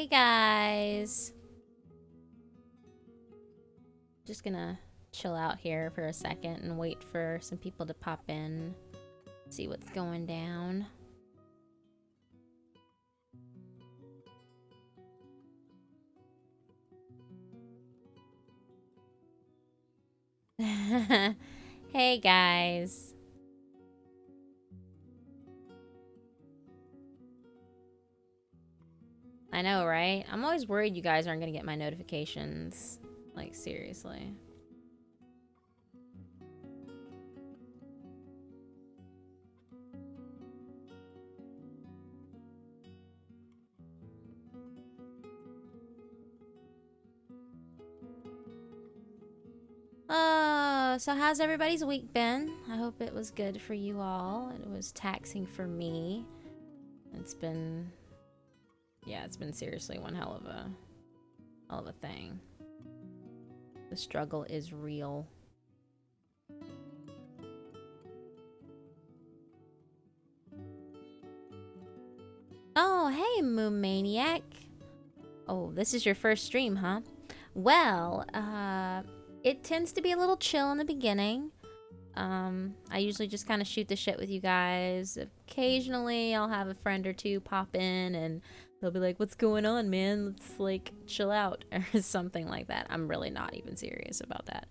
Hey guys. Just gonna chill out here for a second and wait for some people to pop in, see what's going down. Hey guys. I know, right? I'm always worried you guys aren't gonna get my notifications. Like, seriously. So how's everybody's week been? I hope it was good for you all. It was taxing for me. It's been seriously one hell of a thing. The struggle is real. Oh, hey, Moon Maniac. Oh, this is your first stream, huh? Well, it tends to be a little chill in the beginning. I usually just kind of shoot the shit with you guys. Occasionally, I'll have a friend or two pop in and they'll be like, what's going on, man? Let's, like, chill out or something like that. I'm really not even serious about that.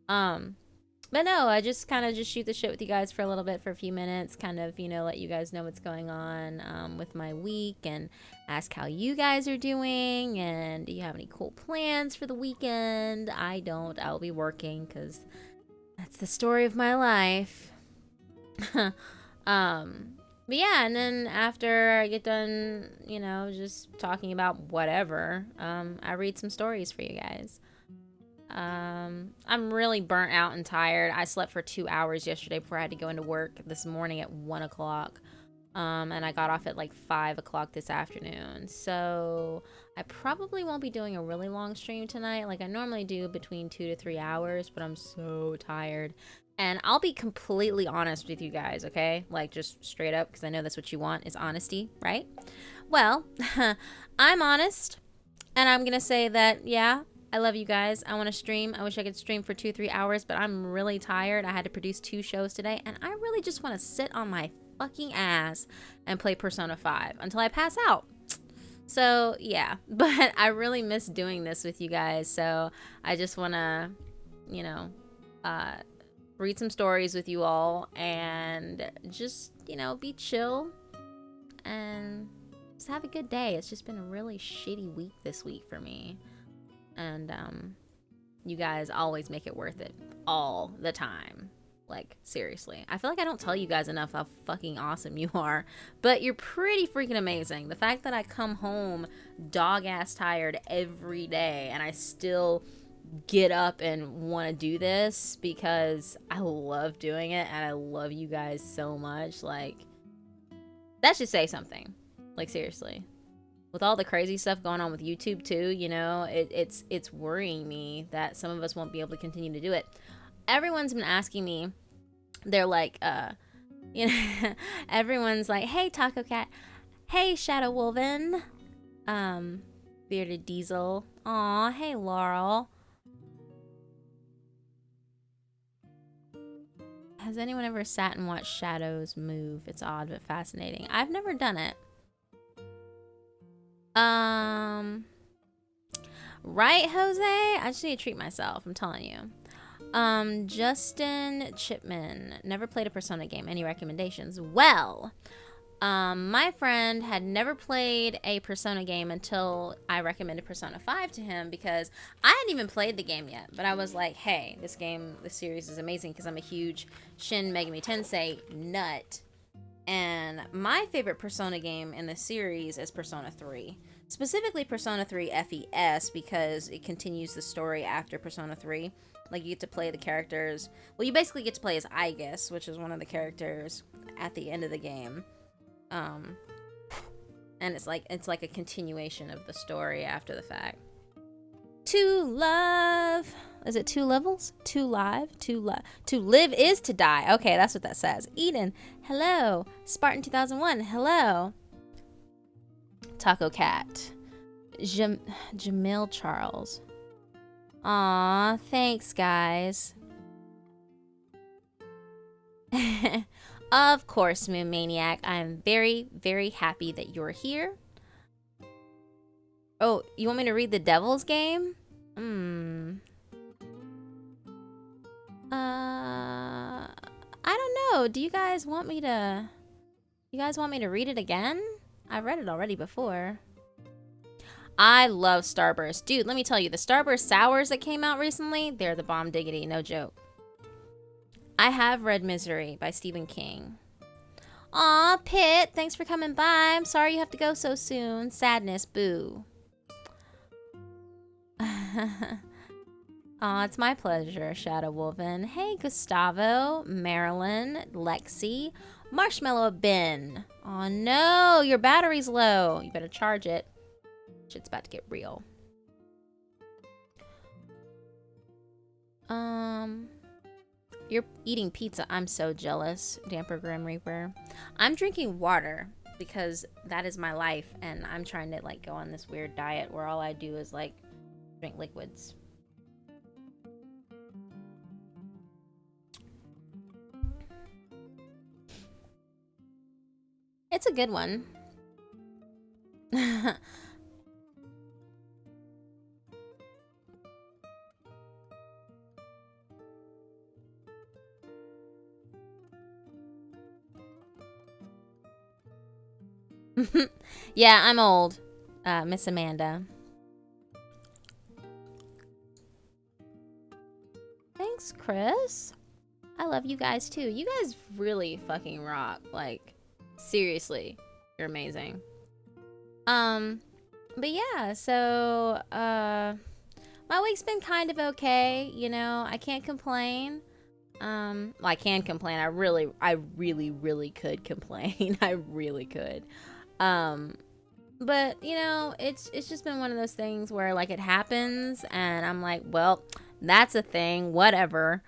But no, I just kind of just shoot the shit with you guys for a little bit, for a few minutes, kind of, you know, let you guys know what's going on with my week and ask how you guys are doing and do you have any cool plans for the weekend? I don't. I'll be working because that's the story of my life. But yeah, and then after I get done, you know, just talking about whatever, I read some stories for you guys. I'm really burnt out and tired. I slept for 2 hours yesterday before I had to go into work this morning at 1 o'clock. And I got off at like 5 o'clock this afternoon. So I probably won't be doing a really long stream tonight. Like I normally do between 2 to 3 hours, but I'm so tired. And I'll be completely honest with you guys, okay? Like just straight up, because I know that's what you want is honesty, right? Well, I'm honest. And I'm going to say that, yeah, I love you guys. I want to stream. I wish I could stream for 2-3 hours, but I'm really tired. I had to produce 2 shows today, and I really just want to sit on my fucking ass and play Persona 5 until I pass out. So, yeah. But I really miss doing this with you guys, so I just want to, you know, read some stories with you all and just, you know, be chill and just have a good day. It's just been a really shitty week this week for me. And you guys always make it worth it all the time. Like, seriously. I feel like I don't tell you guys enough how fucking awesome you are. But you're pretty freaking amazing. The fact that I come home dog-ass tired every day and I still get up and want to do this because I love doing it and I love you guys so much. Like, that should say something. Like, seriously. With all the crazy stuff going on with YouTube too, you know, it's worrying me that some of us won't be able to continue to do it. Everyone's been asking me, they're like, you know, everyone's like, hey Taco Cat, hey Shadow Wolven, Bearded Diesel, aw, hey Laurel. Has anyone ever sat and watched shadows move? It's odd but fascinating. I've never done it. Right, Jose? I just need to treat myself, I'm telling you. Justin Chipman, never played a Persona game. Any recommendations? Well, my friend had never played a Persona game until I recommended Persona 5 to him because I hadn't even played the game yet. But I was like, hey, this series is amazing because I'm a huge Shin Megami Tensei nut. And my favorite Persona game in the series is Persona 3. Specifically Persona 3 FES because it continues the story after Persona 3. Like, you get to play the characters. Well, you basically get to play as Aigis, which is one of the characters at the end of the game. And it's like a continuation of the story after the fact. To love. Is it 2 levels? 2 live? 2 live. To live is to die. Okay, that's what that says. Eden, hello. Spartan 2001, hello. Taco Cat. Jamil Charles. Aw, thanks, guys. Of course, Moon Maniac. I am very, very happy that you're here. Oh, you want me to read the Devil's Game? I don't know. Do you guys want me to... You guys want me to read it again? I've read it already before. I love Starburst. Dude, let me tell you, the Starburst Sours that came out recently, they're the bomb diggity, no joke. I have read Misery by Stephen King. Aw, Pitt, thanks for coming by. I'm sorry you have to go so soon. Sadness, boo. Aw, it's my pleasure, Shadow Wolven. Hey, Gustavo, Marilyn, Lexi, Marshmallow Ben. Aw, no, your battery's low. You better charge it. Shit's about to get real. You're eating pizza. I'm so jealous, Damper Grim Reaper. I'm drinking water because that is my life, and I'm trying to like go on this weird diet where all I do is like drink liquids. It's a good one. Yeah, I'm old, Miss Amanda. Thanks, Chris. I love you guys too. You guys really fucking rock. Like, seriously, you're amazing. But yeah, so my week's been kind of okay, you know. I can't complain. Well, I can complain. I really could complain. I really could. But you know, it's just been one of those things where like it happens and I'm like, well, that's a thing, whatever.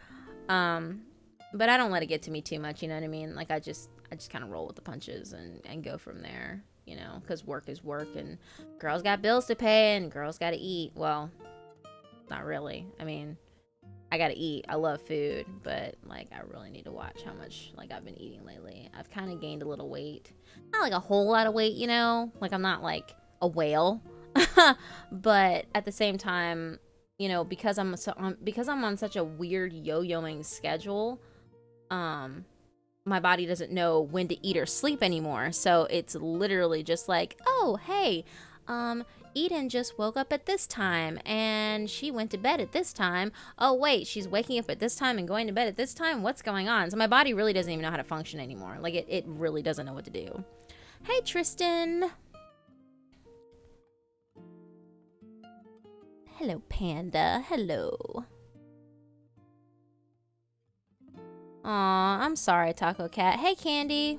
But I don't let it get to me too much, you know what I mean? Like I just kind of roll with the punches and go from there, you know, because work is work and girls got bills to pay and girls got to eat. Well, not really. I mean, I gotta eat. I love food, but like I really need to watch how much like I've been eating lately. I've kind of gained a little weight. Not like a whole lot of weight, you know? Like I'm not like a whale. But at the same time, you know, because I'm on such a weird yo-yoing schedule, my body doesn't know when to eat or sleep anymore. So it's literally just like, oh, hey, Eden just woke up at this time and she went to bed at this time. Oh, wait, she's waking up at this time and going to bed at this time? What's going on? So my body really doesn't even know how to function anymore. Like it really doesn't know what to do. Hey, Tristan. Hello, Panda. Hello. Aw, I'm sorry, Taco Cat. Hey, Candy.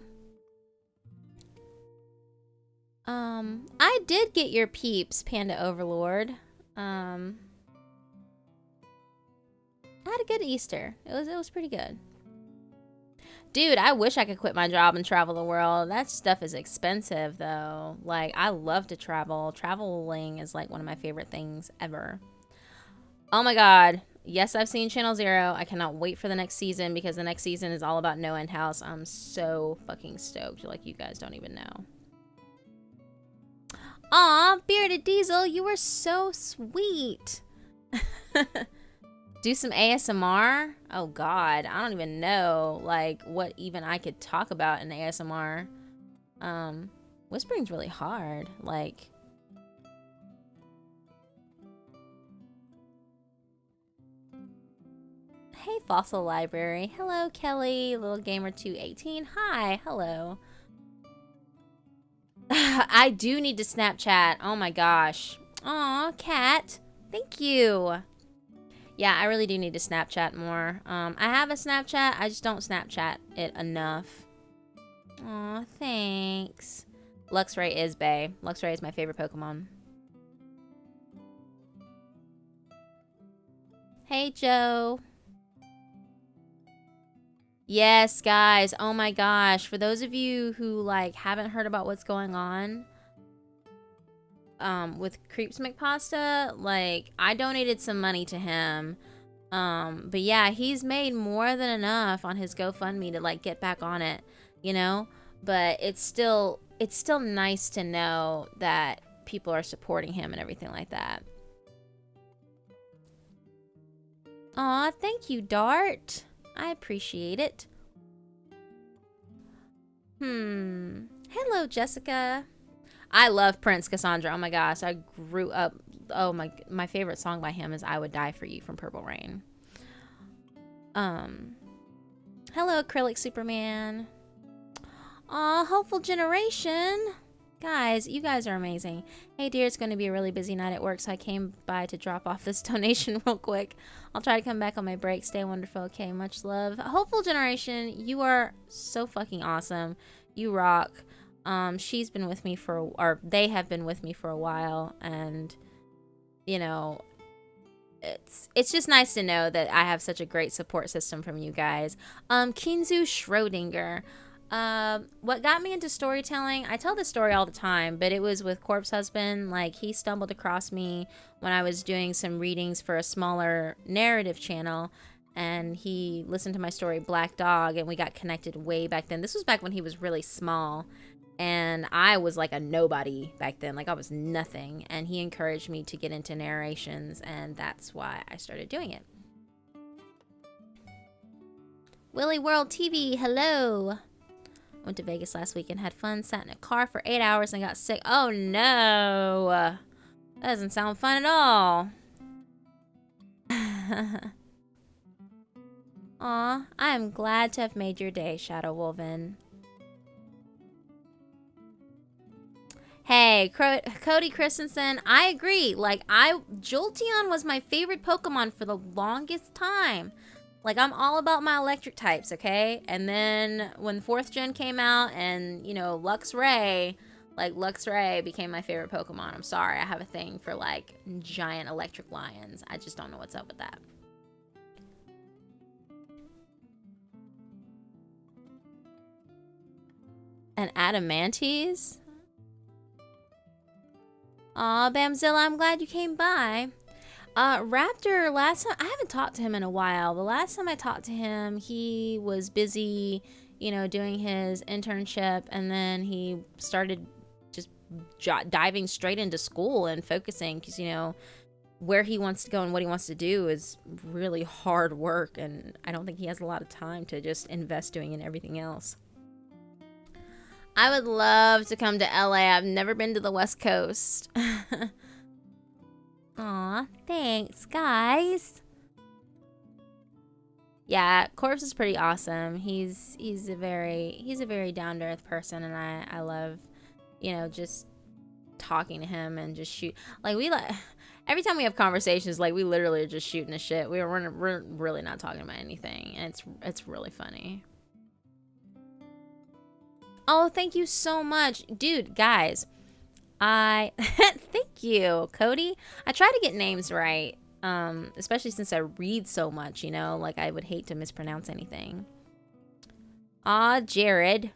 I did get your peeps, Panda Overlord. I had a good Easter. It was pretty good. Dude, I wish I could quit my job and travel the world. That stuff is expensive, though. Like, I love to travel. Traveling is, like, one of my favorite things ever. Oh, my God. Yes, I've seen Channel Zero. I cannot wait for the next season because the next season is all about No End House. I'm so fucking stoked. Like, you guys don't even know. Aw, Bearded Diesel, you were so sweet. Do some ASMR? Oh God, I don't even know like what even I could talk about in ASMR. Whispering's really hard. Like, hey, Fossil Library. Hello, Kelly, Little Gamer 218. Hi, hello. I do need to Snapchat. Oh my gosh. Aw, Cat. Thank you. Yeah, I really do need to Snapchat more. I have a Snapchat. I just don't Snapchat it enough. Aw, thanks. Luxray is bae. Luxray is my favorite Pokemon. Hey, Joe. Yes, guys. Oh my gosh. For those of you who like haven't heard about what's going on, with Creeps McPasta, like I donated some money to him. But yeah, he's made more than enough on his GoFundMe to like get back on it, you know? But it's still nice to know that people are supporting him and everything like that. Aw, thank you, Dart. I appreciate it. Hello, Jessica. I love Prince Cassandra. Oh my gosh, I grew up. Oh my favorite song by him is "I Would Die for You" from Purple Rain. Hello, Acrylic Superman. Aw, Hopeful Generation. Guys, you guys are amazing. Hey dear, it's going to be a really busy night at work, so I came by to drop off this donation real quick. I'll try to come back on my break. Stay wonderful. Okay, much love. Hopeful Generation, you are so fucking awesome. You rock. She's been with me or they have been with me for a while, and you know, it's just nice to know that I have such a great support system from you guys. Kinzu Schrodinger. What got me into storytelling, I tell this story all the time, but it was with Corpse Husband. Like, he stumbled across me when I was doing some readings for a smaller narrative channel, and he listened to my story Black Dog, and we got connected way back then. This was back when he was really small, and I was like a nobody back then. Like, I was nothing, and he encouraged me to get into narrations, and that's why I started doing it. Willy World TV, hello. Went to Vegas last week and had fun. Sat in a car for 8 hours and got sick. Oh no. That doesn't sound fun at all. Aw, I am glad to have made your day, Shadow Wolven. Hey, Cody Christensen, I agree. Like, Jolteon was my favorite Pokemon for the longest time. Like, I'm all about my electric types, okay? And then when 4th gen came out and, you know, Luxray, like, Luxray became my favorite Pokemon. I'm sorry, I have a thing for, like, giant electric lions. I just don't know what's up with that. An Adamantes? Aw, Bamzilla, I'm glad you came by. Raptor, last time, I haven't talked to him in a while. The last time I talked to him, he was busy, you know, doing his internship, and then he started just diving straight into school and focusing, because, you know, where he wants to go and what he wants to do is really hard work, and I don't think he has a lot of time to just invest doing in everything else. I would love to come to LA. I've never been to the West Coast. Aw, thanks, guys. Yeah, Corpse is pretty awesome. He's a very down to earth person, and I love, you know, just talking to him and just shoot. Like, every time we have conversations, like, we literally are just shooting the shit. We're really not talking about anything, and it's really funny. Oh, thank you so much, dude, guys. Thank you, Cody. I try to get names right, especially since I read so much, you know, like I would hate to mispronounce anything. Aw, Jared.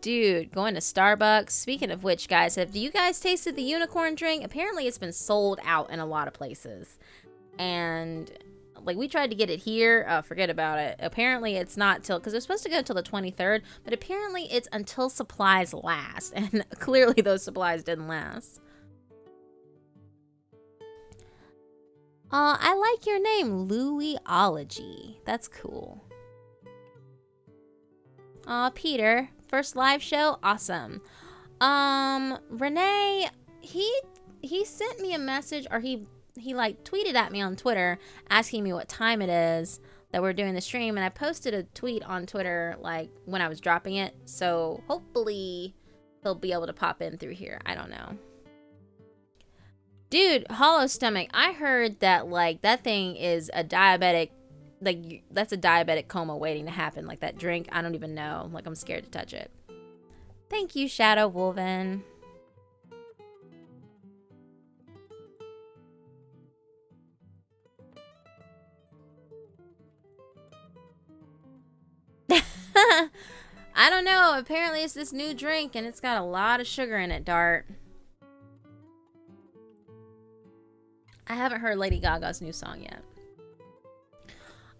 Dude, going to Starbucks. Speaking of which, guys, have you guys tasted the unicorn drink? Apparently it's been sold out in a lot of places. And like, we tried to get it here. Forget about it. Apparently it's not till, because it's supposed to go until the 23rd, but apparently it's until supplies last, and clearly those supplies didn't last. I like your name, Louisology. That's cool. Peter, first live show, awesome. Renee, he sent me a message, or he like tweeted at me on Twitter asking me what time it is that we're doing the stream, and I posted a tweet on Twitter like when I was dropping it, so hopefully he'll be able to pop in through here. I don't know. Dude, Hollow Stomach, I heard that like that thing is a diabetic, like that's a diabetic coma waiting to happen. Like that drink, I don't even know. Like, I'm scared to touch it. Thank you, Shadow Wolven. I don't know. Apparently it's this new drink and it's got a lot of sugar in it, Dart. I haven't heard Lady Gaga's new song yet.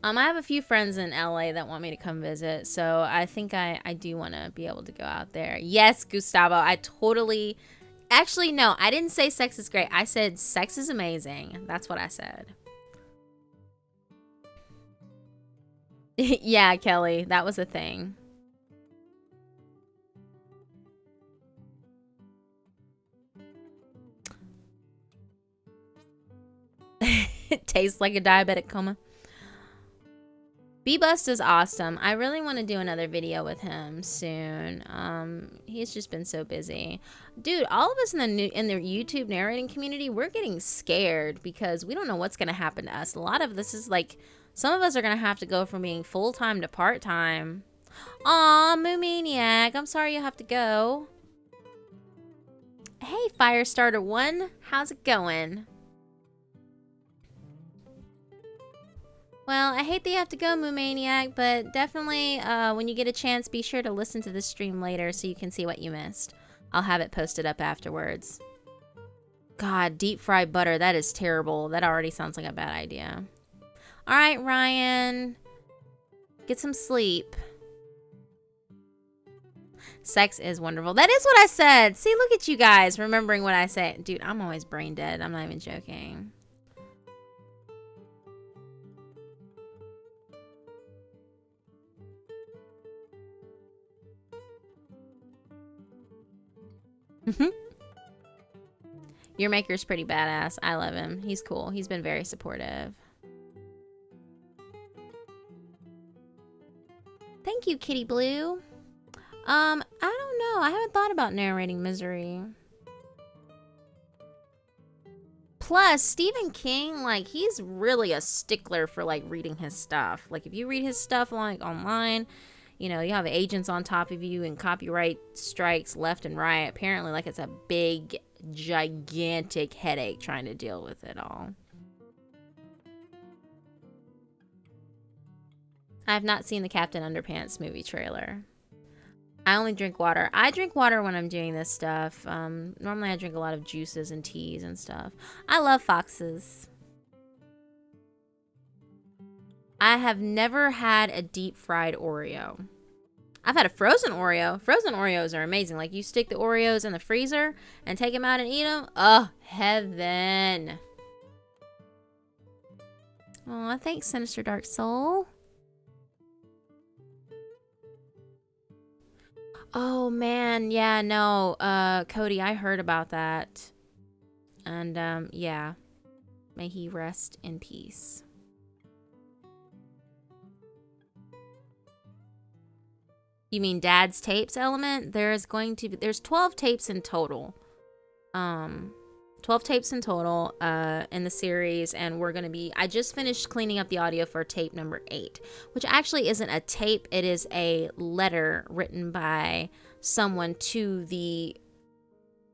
I have a few friends in LA that want me to come visit, so I think I do want to be able to go out there. Yes, Gustavo, I totally... Actually, no, I didn't say sex is great. I said sex is amazing. That's what I said. Yeah, Kelly, that was a thing. It tastes like a diabetic coma. B-Bust is awesome. I really want to do another video with him soon. He's just been so busy. Dude, all of us in the YouTube narrating community, we're getting scared because we don't know what's going to happen to us. A lot of this is like, some of us are going to have to go from being full-time to part-time. Aw, Moo Maniac, I'm sorry you have to go. Hey, Firestarter1, how's it going? Well, I hate that you have to go, Moo Maniac, but definitely when you get a chance, be sure to listen to the stream later so you can see what you missed. I'll have it posted up afterwards. God, deep fried butter, that is terrible. That already sounds like a bad idea. All right, Ryan, get some sleep. Sex is wonderful. That is what I said. See, look at you guys remembering what I say. Dude, I'm always brain dead. I'm not even joking. Your maker's pretty badass. I love him. He's cool. He's been very supportive. Thank you, Kitty Blue. I don't know. I haven't thought about narrating Misery. Plus, Stephen King, like, he's really a stickler for, like, reading his stuff. Like, if you read his stuff, like, online, you know, you have agents on top of you and copyright strikes left and right. Apparently, like, it's a big, gigantic headache trying to deal with it all. I have not seen the Captain Underpants movie trailer. I only drink water. I drink water when I'm doing this stuff. Normally I drink a lot of juices and teas and stuff. I love foxes. I have never had a deep fried Oreo. I've had a frozen Oreo. Frozen Oreos are amazing. Like, you stick the Oreos in the freezer and take them out and eat them. Oh, heaven. Aw, thanks, Sinister Dark Soul. Oh, man. Yeah, no. Cody, I heard about that. And, yeah. May he rest in peace. You mean Dad's Tapes element? There's 12 tapes in total. 12 tapes in total in the series, and we're going to be... I just finished cleaning up the audio for tape number 8, which actually isn't a tape. It is a letter written by someone to the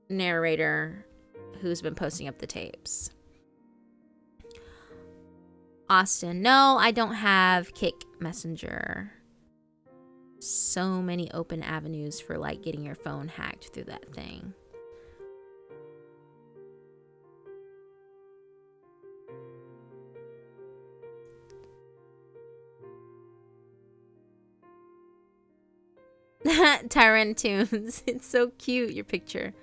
narrator who's been posting up the tapes. Austin, no, I don't have Kick Messenger. So many open avenues for, like, getting your phone hacked through that thing. Tyrant Tunes. It's so cute, your picture.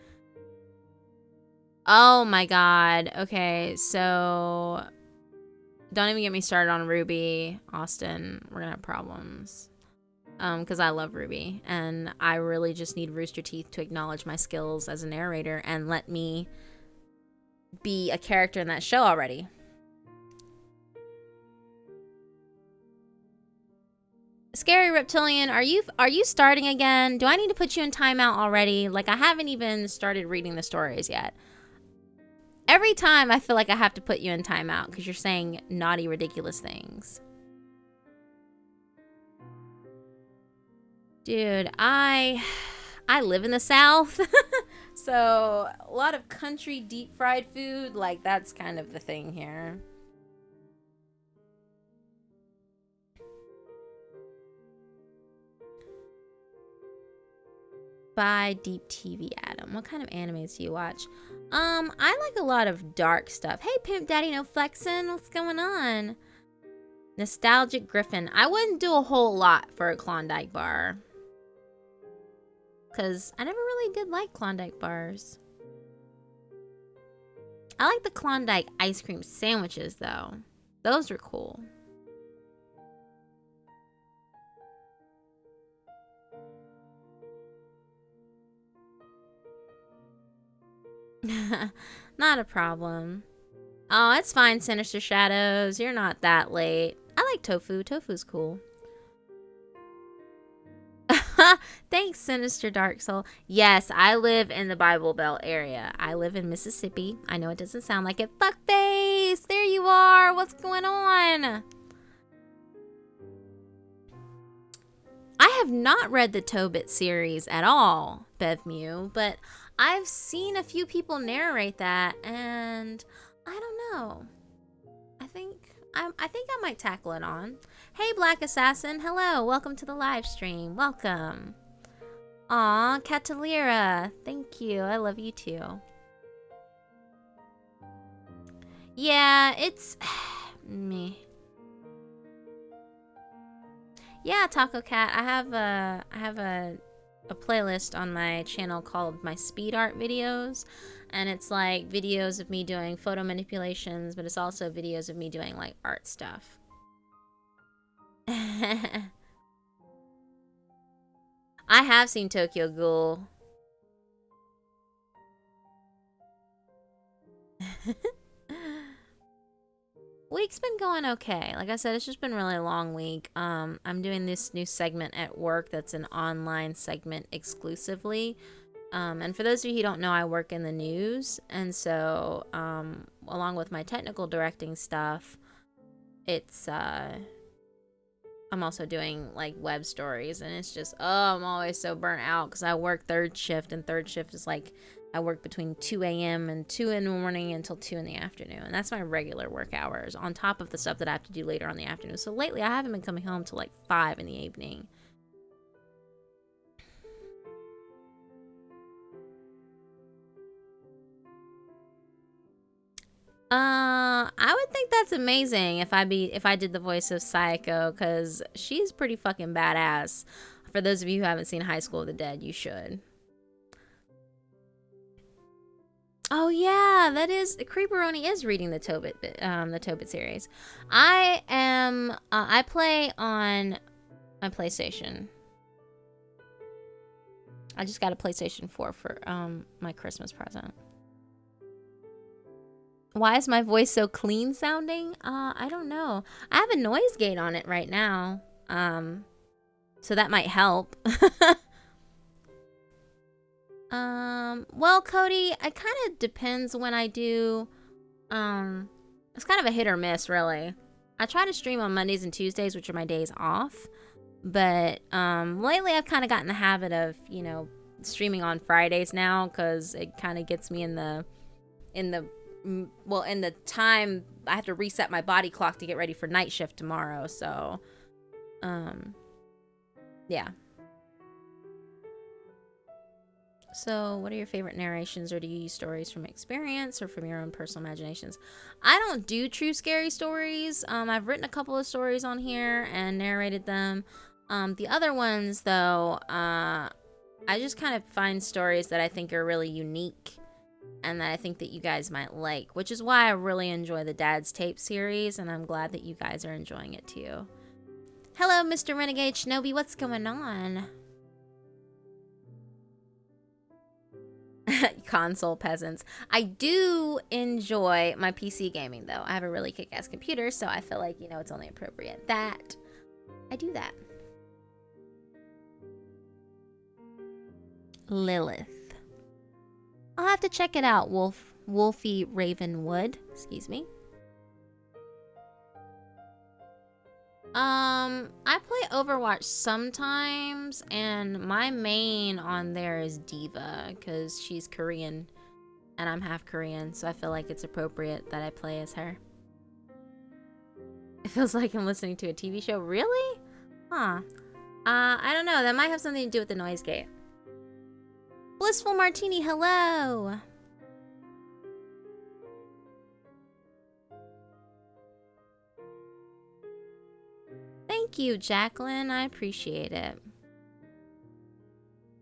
Oh my god. Okay, so don't even get me started on Ruby, Austin. We're gonna have problems. Because I love Ruby, and I really just need Rooster Teeth to acknowledge my skills as a narrator and let me be a character in that show already. Scary Reptilian, are you starting again? Do I need to put you in timeout already? Like, I haven't even started reading the stories yet. Every time I feel like I have to put you in timeout because you're saying naughty, ridiculous things. Dude, I live in the South, so a lot of country deep fried food, like, that's kind of the thing here. By Deep TV Adam. What kind of animes do you watch? I like a lot of dark stuff. Hey, Pimp Daddy No Flexin', what's going on? Nostalgic Griffin. I wouldn't do a whole lot for a Klondike bar. Because I never really did like Klondike bars. I like the Klondike ice cream sandwiches, though. Those are cool. Not a problem. Oh, it's fine, Sinister Shadows. You're not that late. I like tofu. Tofu's cool. Thanks, Sinister Dark Soul. Yes, I live in the Bible Belt area. I live in Mississippi. I know it doesn't sound like it. Fuckface! There you are! What's going on? I have not read the Tobit series at all, Bev Mew, but I've seen a few people narrate that, and I don't know. I think I might tackle it on. Hey, Black Assassin. Hello. Welcome to the live stream. Welcome. Aw, Catalira. Thank you. I love you too. Yeah, it's me. Yeah, Taco Cat. I have a playlist on my channel called my speed art videos, and it's like videos of me doing photo manipulations, but it's also videos of me doing like art stuff. I have seen Tokyo Ghoul. Week's been going okay. Like I said, it's just been a really long week. I'm doing this new segment at work that's an online segment exclusively. And for those of you who don't know, I work in the news. And so, along with my technical directing stuff, it's, I'm also doing like web stories. And it's just, I'm always so burnt out because I work third shift. And third shift is like, I work between 2 a.m. and 2 in the morning until 2 in the afternoon. And that's my regular work hours on top of the stuff that I have to do later on in the afternoon. So lately, I haven't been coming home till like 5 in the evening. I would think that's amazing if I did the voice of Sayako, because she's pretty fucking badass. For those of you who haven't seen High School of the Dead, you should. Oh yeah, that is Creeperoni is reading the Tobit series. I am I play on my PlayStation. I just got a PlayStation 4 for my Christmas present. Why is my voice so clean sounding? I don't know. I have a noise gate on it right now. So that might help. Well, Cody, it kind of depends when I do. It's kind of a hit or miss, really. I try to stream on Mondays and Tuesdays, which are my days off. But lately I've kind of gotten the habit of, you know, streaming on Fridays now, because it kind of gets me in the time I have to reset my body clock to get ready for night shift tomorrow. So, yeah. So, what are your favorite narrations, or do you use stories from experience or from your own personal imaginations? I don't do true scary stories. I've written a couple of stories on here and narrated them. The other ones, though, I just kind of find stories that I think are really unique and that I think that you guys might like, which is why I really enjoy the Dad's Tape series, and I'm glad that you guys are enjoying it too. Hello, Mr. Renegade Shinobi, what's going on? Console peasants. I do enjoy my PC gaming, though. I have a really kick-ass computer, so I feel like, you know, it's only appropriate that I do that. Lilith. I'll have to check it out, Wolfie Ravenwood. Excuse me. I play Overwatch sometimes, and my main on there is Diva, because she's Korean, and I'm half Korean, so I feel like it's appropriate that I play as her. It feels like I'm listening to a TV show. Really? Huh. I don't know. That might have something to do with the noise gate. Blissful Martini, hello. Thank you, Jacqueline. I appreciate it.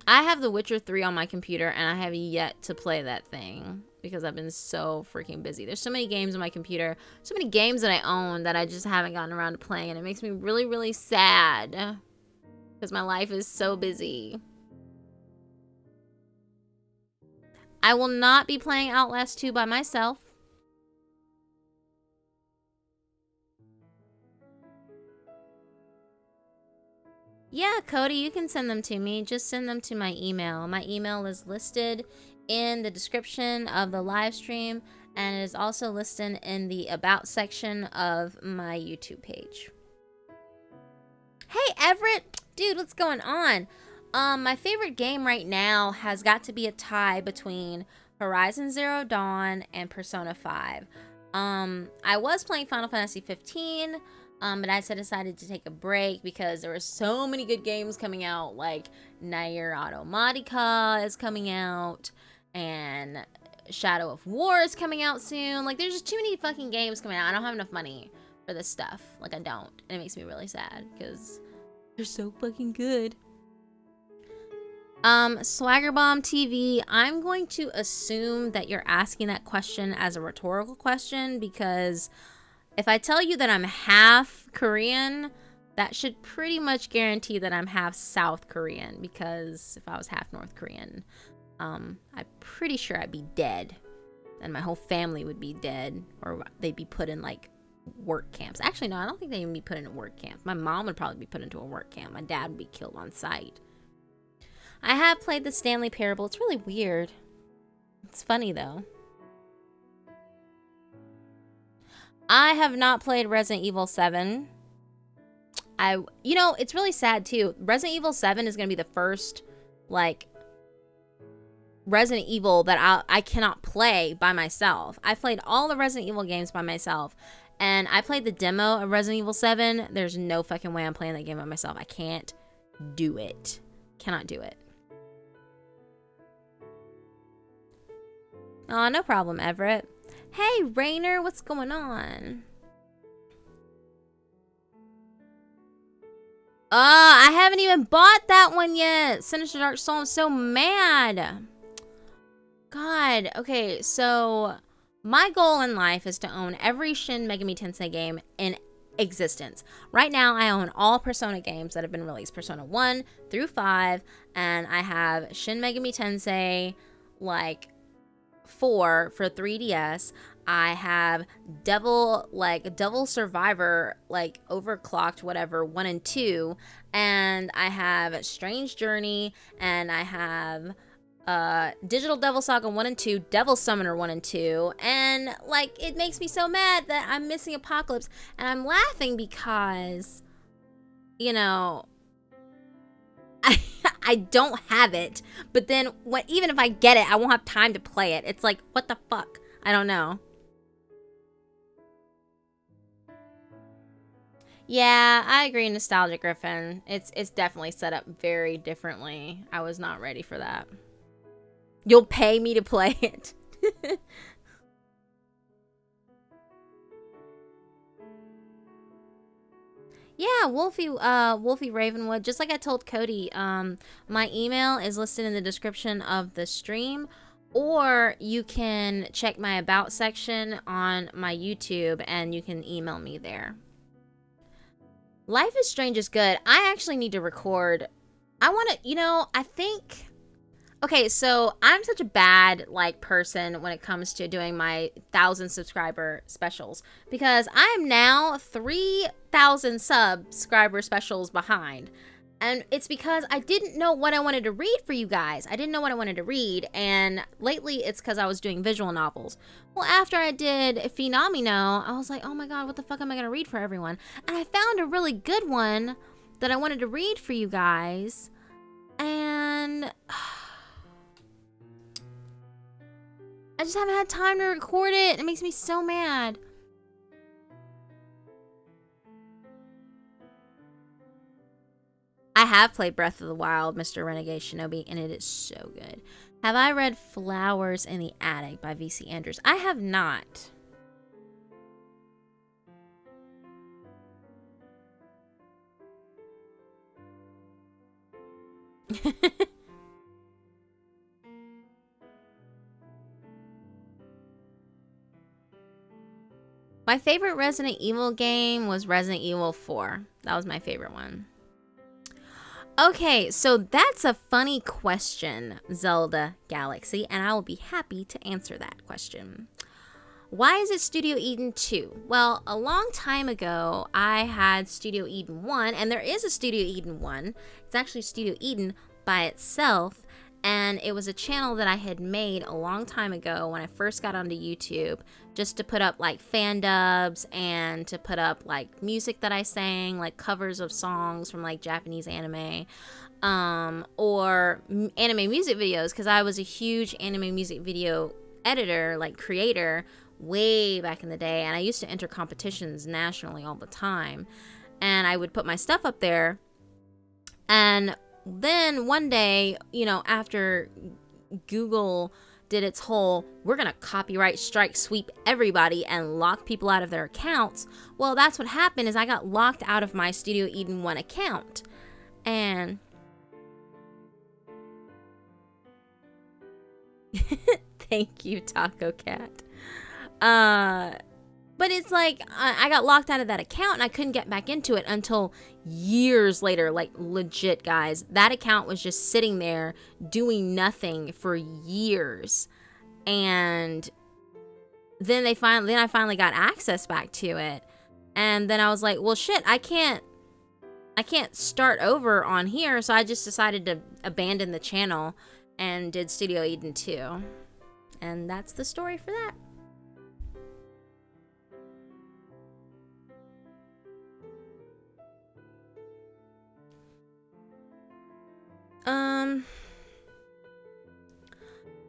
I have The Witcher 3 on my computer, and I have yet to play that thing because I've been so freaking busy. There's so many games on my computer, so many games that I own that I just haven't gotten around to playing, and it makes me really, really sad because my life is so busy. I will not be playing Outlast 2 by myself. Yeah, Cody, you can send them to me. Just send them to my email. My email is listed in the description of the live stream, and it is also listed in the About section of my YouTube page. Hey, Everett! Dude, what's going on? My favorite game right now has got to be a tie between Horizon Zero Dawn and Persona 5. I was playing Final Fantasy 15, but I decided to take a break because there were so many good games coming out, like Nier Automata is coming out, and Shadow of War is coming out soon. Like, there's just too many fucking games coming out. I don't have enough money for this stuff. Like, I don't. And it makes me really sad because they're so fucking good. Swaggerbomb TV, I'm going to assume that you're asking that question as a rhetorical question because if I tell you that I'm half Korean, that should pretty much guarantee that I'm half South Korean, because if I was half North Korean, I'm pretty sure I'd be dead and my whole family would be dead, or they'd be put in like work camps. Actually, no, I don't think they'd even be put in a work camp. My mom would probably be put into a work camp. My dad would be killed on sight. I have played the Stanley Parable. It's really weird. It's funny, though. I have not played Resident Evil 7. You know, it's really sad, too. Resident Evil 7 is going to be the first, like, Resident Evil that I cannot play by myself. I played all the Resident Evil games by myself, and I played the demo of Resident Evil 7. There's no fucking way I'm playing that game by myself. I can't do it. Cannot do it. Oh, no problem, Everett. Hey, Rainer, what's going on? I haven't even bought that one yet. Sinister Dark Soul, I'm so mad. God, okay, so my goal in life is to own every Shin Megami Tensei game in existence. Right now, I own all Persona games that have been released. Persona 1 through 5, and I have Shin Megami Tensei, like, 4 for 3DS. I have Devil Survivor, like, overclocked, whatever, 1 and 2. And I have Strange Journey, and I have Digital Devil Saga 1 and 2, Devil Summoner 1 and 2, and, like, it makes me so mad that I'm missing Apocalypse, and I'm laughing because, you know, I don't have it, but then even if I get it, I won't have time to play it. It's like, what the fuck? I don't know. Yeah, I agree, Nostalgia Griffin. It's definitely set up very differently. I was not ready for that. You'll pay me to play it. Yeah, Wolfie Ravenwood. Just like I told Cody, my email is listed in the description of the stream, or you can check my About section on my YouTube and you can email me there. Life is Strange is good. I actually need to record. I want to, I think... Okay, so I'm such a bad, like, person when it comes to doing my 1,000 subscriber specials, because I'm now 3,000 subscriber specials behind. And it's because I didn't know what I wanted to read for you guys. I didn't know what I wanted to read, and lately it's because I was doing visual novels. Well, after I did Phenomeno, I was like, oh my god, what the fuck am I going to read for everyone? And I found a really good one that I wanted to read for you guys, and... I just haven't had time to record it. It makes me so mad. I have played Breath of the Wild, Mr. Renegade Shinobi, and it is so good. Have I read Flowers in the Attic by V.C. Andrews? I have not. My favorite Resident Evil game was Resident Evil 4. That was my favorite one. Okay, so that's a funny question, Zelda Galaxy, and I will be happy to answer that question. Why is it Studio Eden 2? Well, a long time ago, I had Studio Eden 1, and there is a Studio Eden 1. It's actually Studio Eden by itself, and it was a channel that I had made a long time ago when I first got onto YouTube, just to put up like fan dubs and to put up like music that I sang, like covers of songs from like Japanese anime, or anime music videos, because I was a huge anime music video editor, like creator, way back in the day, and I used to enter competitions nationally all the time, and I would put my stuff up there. And then one day, you know, after Google did its whole, we're gonna copyright strike sweep everybody and lock people out of their accounts, well, that's what happened. Is I got locked out of my Studio Eden 1 account. And thank you, Taco Cat. But it's like, I got locked out of that account and I couldn't get back into it until years later. Like, legit, guys, that account was just sitting there doing nothing for years. And then I finally got access back to it. And then I was like, well, shit, I can't start over on here. So I just decided to abandon the channel and did Studio Eden 2. And that's the story for that.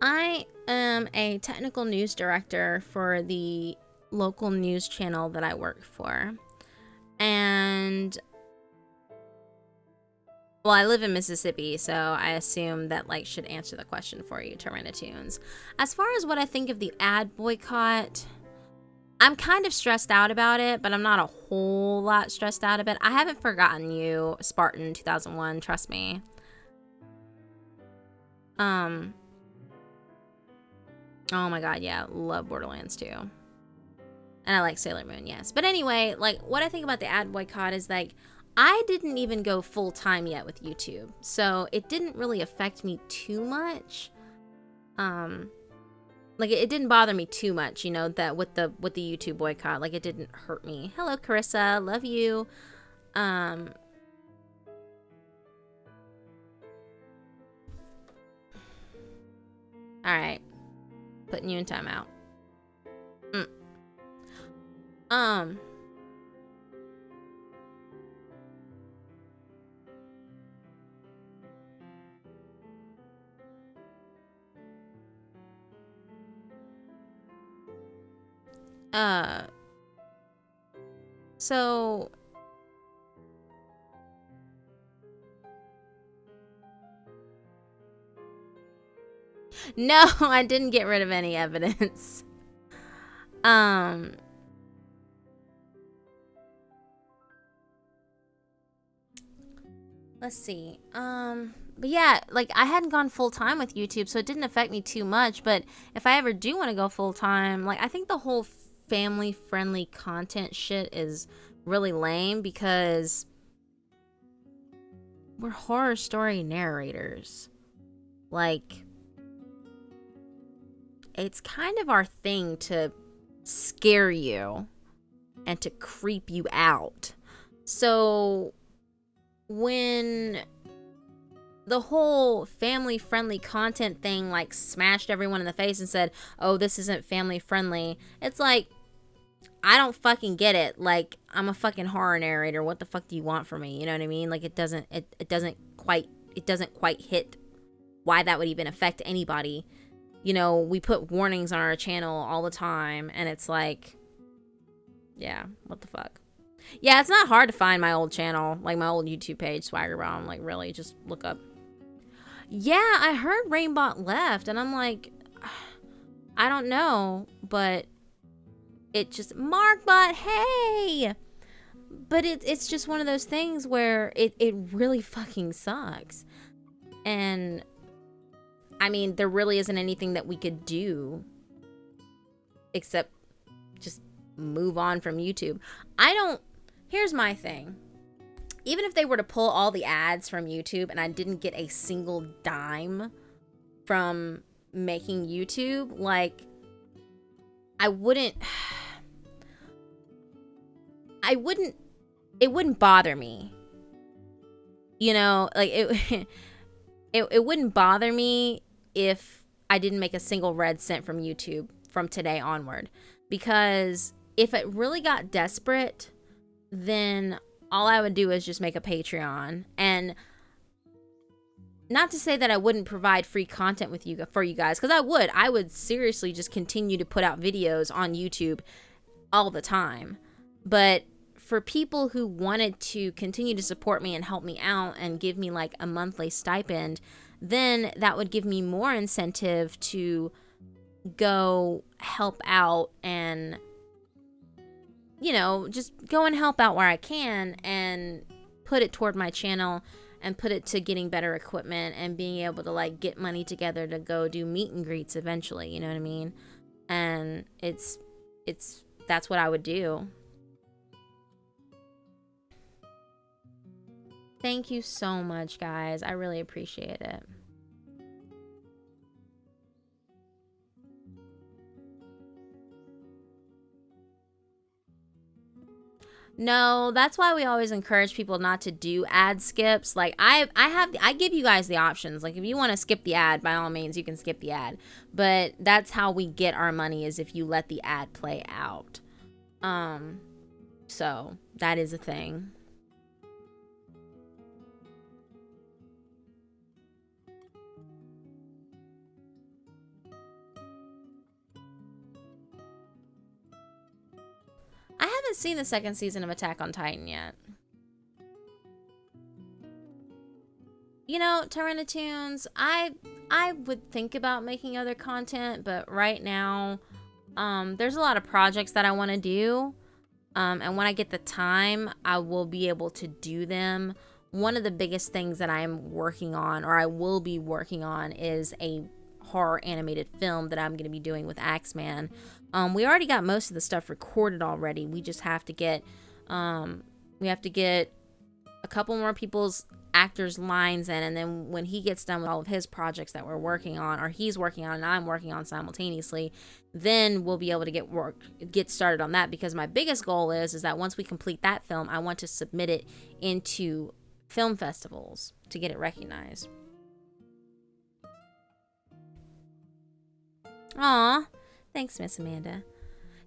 I am a technical news director for the local news channel that I work for. And, well, I live in Mississippi, so I assume that, like, should answer the question for you, Tyrannotunes. As far as what I think of the ad boycott, I'm kind of stressed out about it, but I'm not a whole lot stressed out about it. I haven't forgotten you, Spartan 2001, trust me. Oh my god, yeah, love Borderlands 2. And I like Sailor Moon, yes. But anyway, like, what I think about the ad boycott is, like, I didn't even go full-time yet with YouTube, so it didn't really affect me too much. Like, it didn't bother me too much, you know, that with the YouTube boycott. Like, it didn't hurt me. Hello, Carissa, love you. Alright. Putting you in timeout. So no, I didn't get rid of any evidence. Let's see. But yeah, like, I hadn't gone full-time with YouTube, so it didn't affect me too much. But if I ever do want to go full-time, like, I think the whole family-friendly content shit is really lame, because we're horror story narrators. Like, it's kind of our thing to scare you and to creep you out. So when the whole family-friendly content thing, like, smashed everyone in the face and said, oh, this isn't family-friendly, it's like, I don't fucking get it. Like, I'm a fucking horror narrator. What the fuck do you want from me? You know what I mean? Like, it doesn't quite hit why that would even affect anybody. You know, we put warnings on our channel all the time, and it's like, yeah, what the fuck? Yeah, it's not hard to find my old channel, like my old YouTube page, Swagger Bomb. Like, really, just look up. Yeah, I heard Rainbot left, and I'm like, I don't know, but it just, Markbot, hey! But it's just one of those things where it really fucking sucks. And, I mean, there really isn't anything that we could do except just move on from YouTube. Here's my thing. Even if they were to pull all the ads from YouTube and I didn't get a single dime from making YouTube, like, it wouldn't bother me. You know, like, it wouldn't bother me if I didn't make a single red cent from YouTube from today onward. Because if it really got desperate, then all I would do is just make a Patreon. And not to say that I wouldn't provide free content for you guys, because I would seriously just continue to put out videos on YouTube all the time. But for people who wanted to continue to support me and help me out and give me like a monthly stipend, then that would give me more incentive to go help out and, you know, just go and help out where I can and put it toward my channel and put it to getting better equipment and being able to like get money together to go do meet and greets eventually, you know what I mean? And that's what I would do. Thank you so much, guys. I really appreciate it. No, that's why we always encourage people not to do ad skips. Like I give you guys the options. Like if you want to skip the ad, by all means, you can skip the ad. But that's how we get our money, is if you let the ad play out. So that is a thing. I haven't seen the second season of Attack on Titan yet. You know, Tyrannotunes, I would think about making other content, but right now, there's a lot of projects that I want to do. And when I get the time, I will be able to do them. One of the biggest things that I'm working on, or I will be working on, is a horror animated film that I'm going to be doing with Axeman. We already got most of the stuff recorded already. We just have to get, a couple more people's actors' lines in, and then when he gets done with all of his projects that we're working on, or he's working on and I'm working on simultaneously, then we'll be able to get started on that. Because my biggest goal is that once we complete that film, I want to submit it into film festivals to get it recognized. Aw, thanks, Miss Amanda.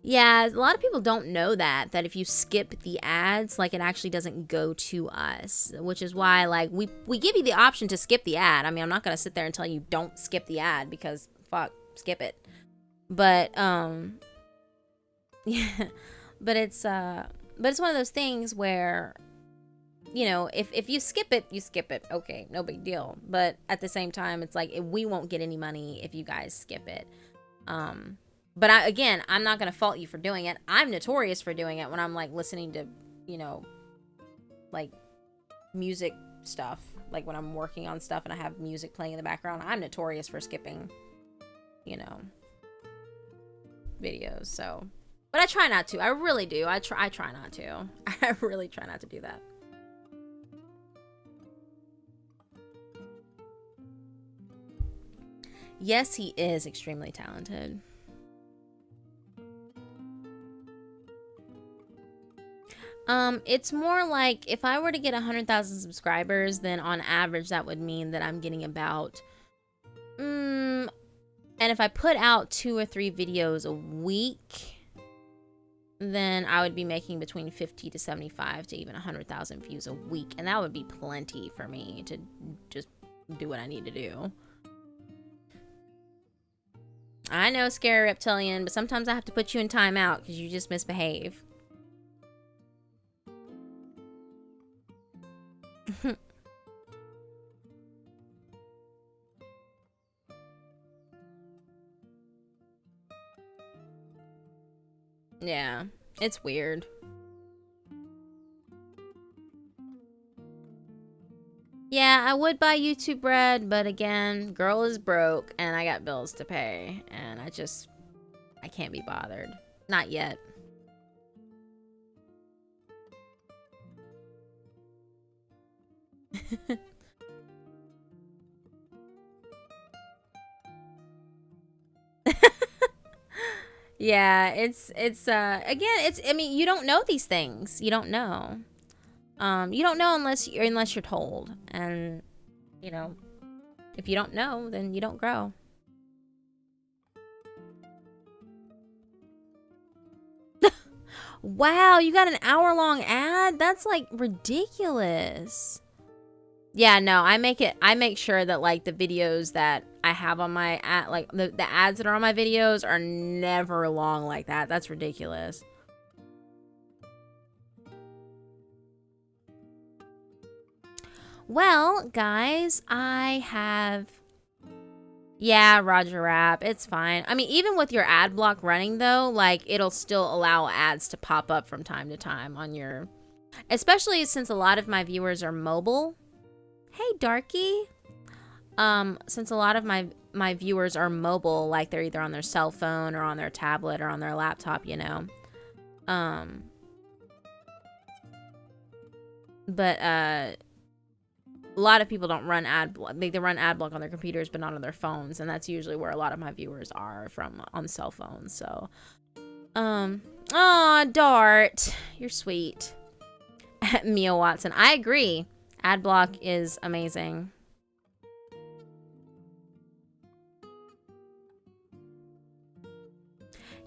Yeah, a lot of people don't know that if you skip the ads, like, it actually doesn't go to us, which is why, like, we give you the option to skip the ad. I mean, I'm not going to sit there and tell you don't skip the ad, because fuck, skip it. But yeah, but it's one of those things where, you know, if you skip it, you skip it. Okay, no big deal. But at the same time, it's like, we won't get any money if you guys skip it. But I'm not going to fault you for doing it. I'm notorious for doing it when I'm, like, listening to, you know, like, music stuff. Like, when I'm working on stuff and I have music playing in the background, I'm notorious for skipping, you know, videos. So, but I try not to. I really do. I try not to. I really try not to do that. Yes, he is extremely talented. It's more like, if I were to get 100,000 subscribers, then on average that would mean that I'm getting about, and if I put out 2 or 3 videos a week, then I would be making between 50 to 75 to even 100,000 views a week, and that would be plenty for me to just do what I need to do. I know, Scary Reptilian, but sometimes I have to put you in timeout because you just misbehave. Yeah, it's weird. Yeah, I would buy YouTube Red, but again, girl is broke and I got bills to pay, and I can't be bothered. Not yet. Yeah, it's again, I mean, you don't know these things. You don't know. You don't know unless you're told. And you know, if you don't know, then you don't grow. Wow, you got an hour-long ad? That's like ridiculous. Yeah, no, I make sure that like the videos that I have on my ad, like the ads that are on my videos are never long like that. That's ridiculous. Well, guys, yeah, Roger Rapp, it's fine. I mean, even with your ad block running though, like it'll still allow ads to pop up from time to time on your, especially since a lot of my viewers are mobile. Hey, Darky. Since a lot of my viewers are mobile, like they're either on their cell phone or on their tablet or on their laptop, you know. But a lot of people don't run ad block. They run ad block on their computers, but not on their phones, and that's usually where a lot of my viewers are from, on cell phones. So, aw, Dart, you're sweet. Mia Watson, I agree. Ad block is amazing.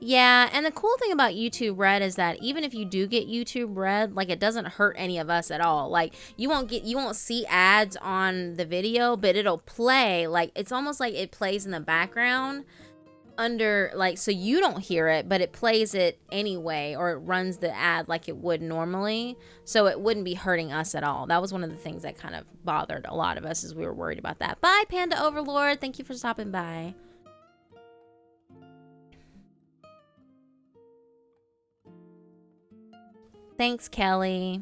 Yeah, and the cool thing about YouTube Red is that even if you do get YouTube Red, like it doesn't hurt any of us at all. Like you won't see ads on the video, but it'll play, like it's almost like it plays in the background under, like, so you don't hear it, but it plays it anyway, or it runs the ad like it would normally, so it wouldn't be hurting us at all. That was one of the things that kind of bothered a lot of us, as we were worried about that. Bye, Panda Overlord. Thank you for stopping by. Thanks, Kelly.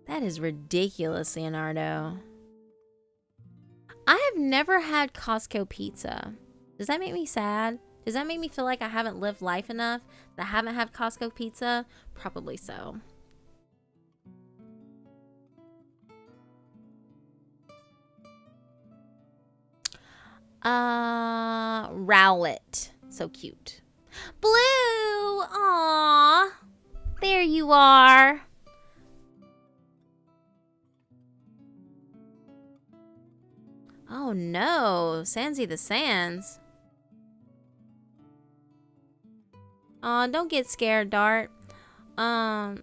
That is ridiculous, Leonardo. I have never had Costco pizza. Does that make me sad? Does that make me feel like I haven't lived life enough that I haven't had Costco pizza? Probably so. Rowlet. So cute. Blue! Aww. There you are. Oh no, Sansy the Sands. Aw, don't get scared, Dart. Oh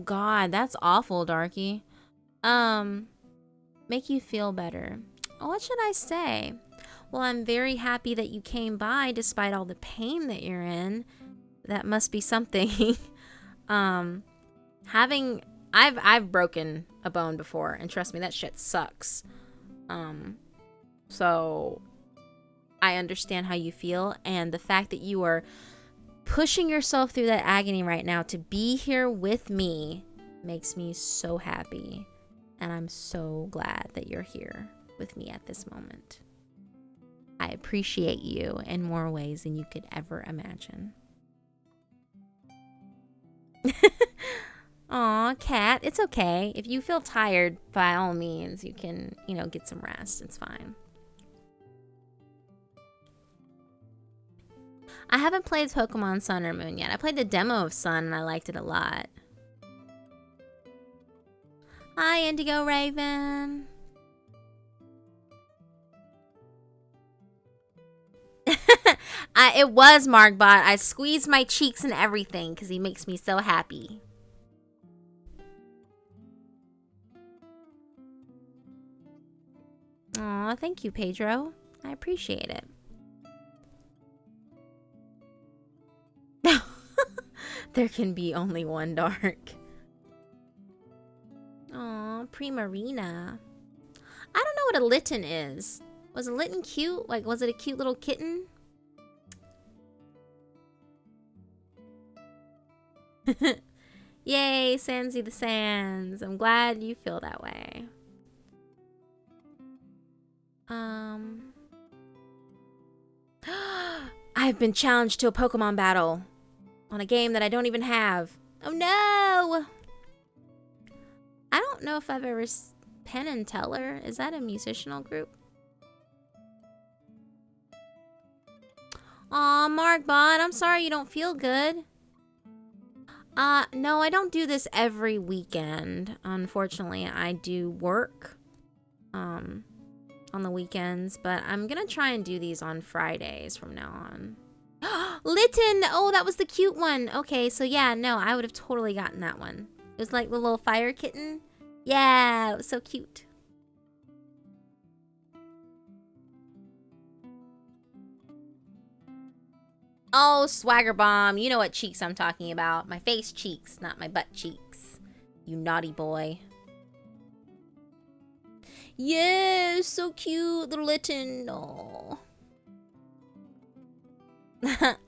god, that's awful, Darky. Make you feel better. What should I say? Well, I'm very happy that you came by despite all the pain that you're in. That must be something. I've broken a bone before, and trust me, that shit sucks. So I understand how you feel, and the fact that you are pushing yourself through that agony right now to be here with me makes me so happy. And I'm so glad that you're here with me at this moment. I appreciate you in more ways than you could ever imagine. Aw, Cat, it's okay. If you feel tired, by all means, you can, get some rest. It's fine. I haven't played Pokemon Sun or Moon yet. I played the demo of Sun and I liked it a lot. Hi, Indigo Raven. It was Markbot. I squeezed my cheeks and everything because he makes me so happy. Aw, thank you, Pedro. I appreciate it. There can be only one Dark. Aw, Primarina. I don't know what a Litten is. Was Litten cute? Like, was it a cute little kitten? Yay, Sansy the Sands. I'm glad you feel that way. I've been challenged to a Pokemon battle on a game that I don't even have. Oh no! I don't know if I've ever... Penn and Teller? Is that a musical group? Aw, Markbot, I'm sorry you don't feel good. No, I don't do this every weekend. Unfortunately, I do work on the weekends, but I'm gonna try and do these on Fridays from now on. Litten! Oh, that was the cute one. Okay, so yeah, no, I would have totally gotten that one. It was like the little fire kitten. Yeah, it was so cute. Oh, Swagger Bomb. You know what cheeks I'm talking about. My face cheeks, not my butt cheeks. You naughty boy. Yeah, so cute, little Litten. Oh.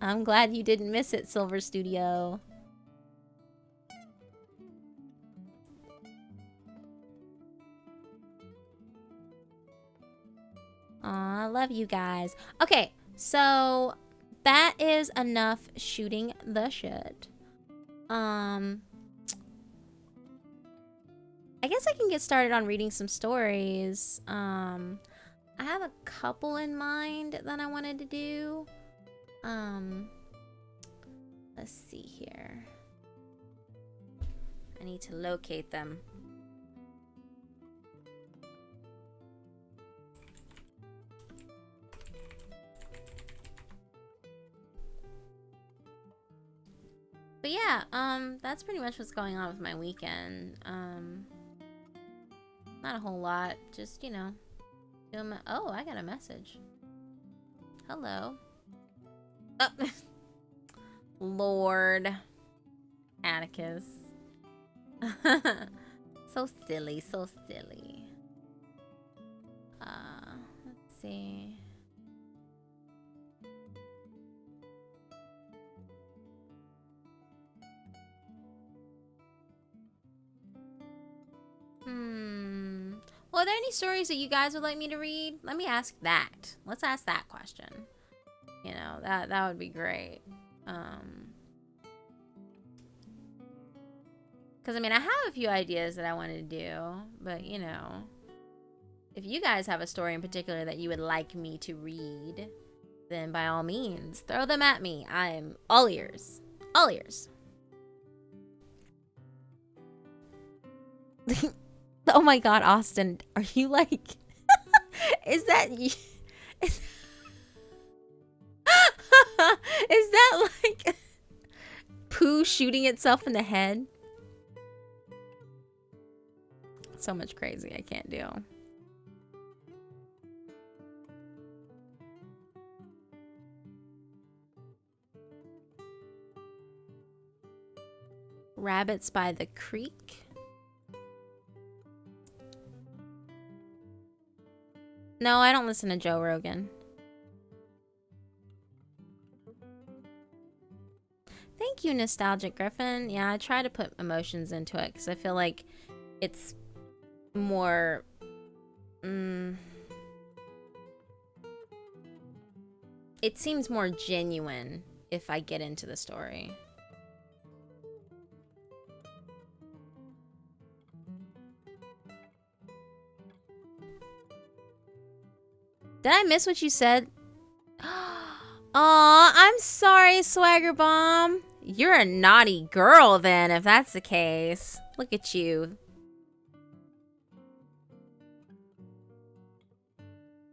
I'm glad you didn't miss it, Silver Studio. Aw, I love you guys. Okay, so that is enough shooting the shit. I guess I can get started on reading some stories. I have a couple in mind that I wanted to do. Let's see here. I need to locate them. But yeah, that's pretty much what's going on with my weekend. Not a whole lot, just, you know, oh, I got a message. Hello. Oh. Lord. Atticus. So silly, so silly. Let's see. Well, are there any stories that you guys would like me to read? Let me ask that. Let's ask that question. You know, that would be great. Because, I mean, I have a few ideas that I wanted to do, but, you know, if you guys have a story in particular that you would like me to read, then by all means, throw them at me. I'm all ears. All ears. Oh my god, Austin, are you like... Is that... Is that like... poo shooting itself in the head? So much crazy I can't do. Rabbits by the Creek? No, I don't listen to Joe Rogan. Thank you, Nostalgic Griffin. Yeah, I try to put emotions into it because I feel like it's more... it seems more genuine if I get into the story. Did I miss what you said? Aw, I'm sorry, Swagger Bomb. You're a naughty girl then, if that's the case. Look at you.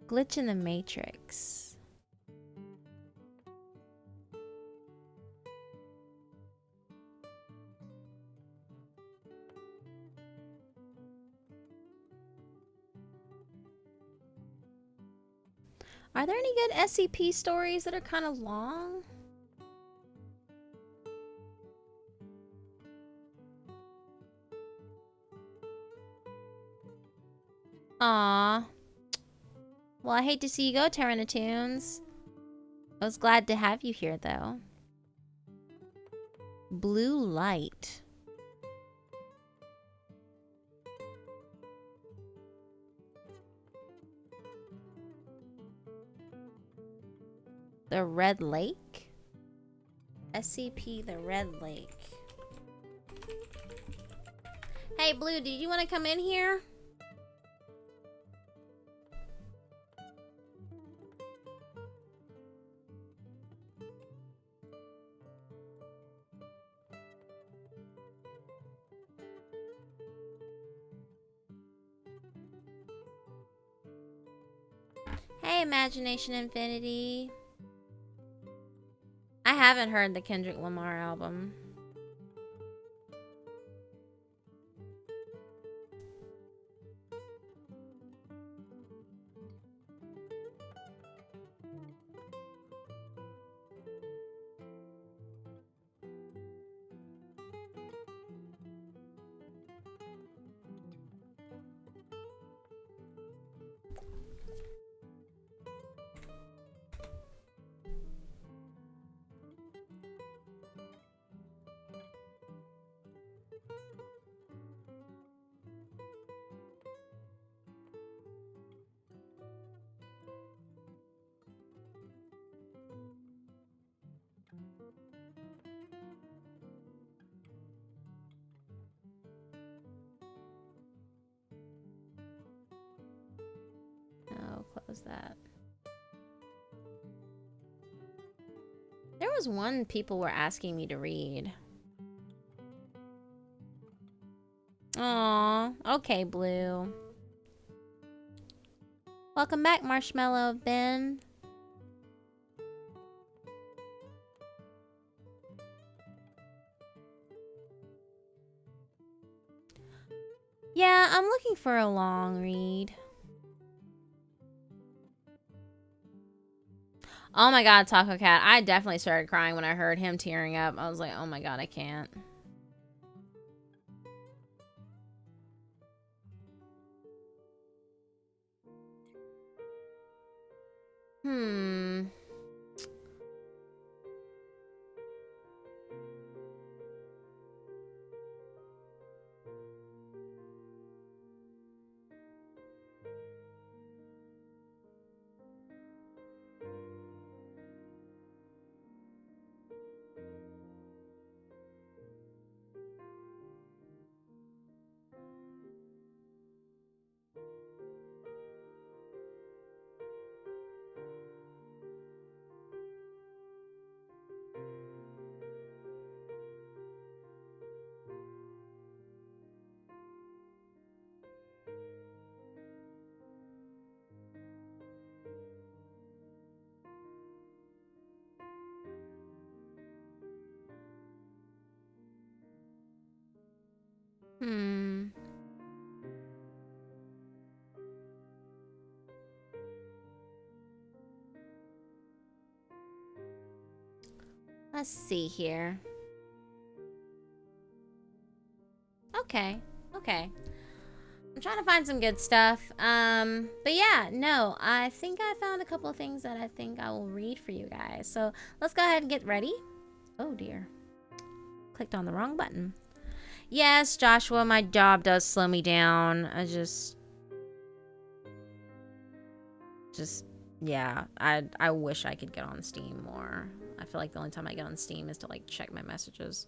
Glitch in the Matrix. Are there any good SCP stories that are kind of long? Aww. Well, I hate to see you go, Tyrannitunes. I was glad to have you here, though. Blue light. The Red Lake? SCP, the Red Lake. Hey, Blue, did you want to come in here? Hey, Imagination Infinity. I haven't heard the Kendrick Lamar album. Oh, close that. There was one people were asking me to read. Aw, okay, Blue. Welcome back, Marshmallow Ben. Yeah, I'm looking for a long read. Oh my god, Taco Cat. I definitely started crying when I heard him tearing up. I was like, oh my god, I can't. Hmm. Hmm. Let's see here. Okay. Okay. I'm trying to find some good stuff. But yeah, no, I think I found a couple of things that I think I will read for you guys. So let's go ahead and get ready. Oh dear. Clicked on the wrong button. Yes, Joshua, my job does slow me down. Yeah, I wish I could get on Steam more. I feel like the only time I get on Steam is to like check my messages.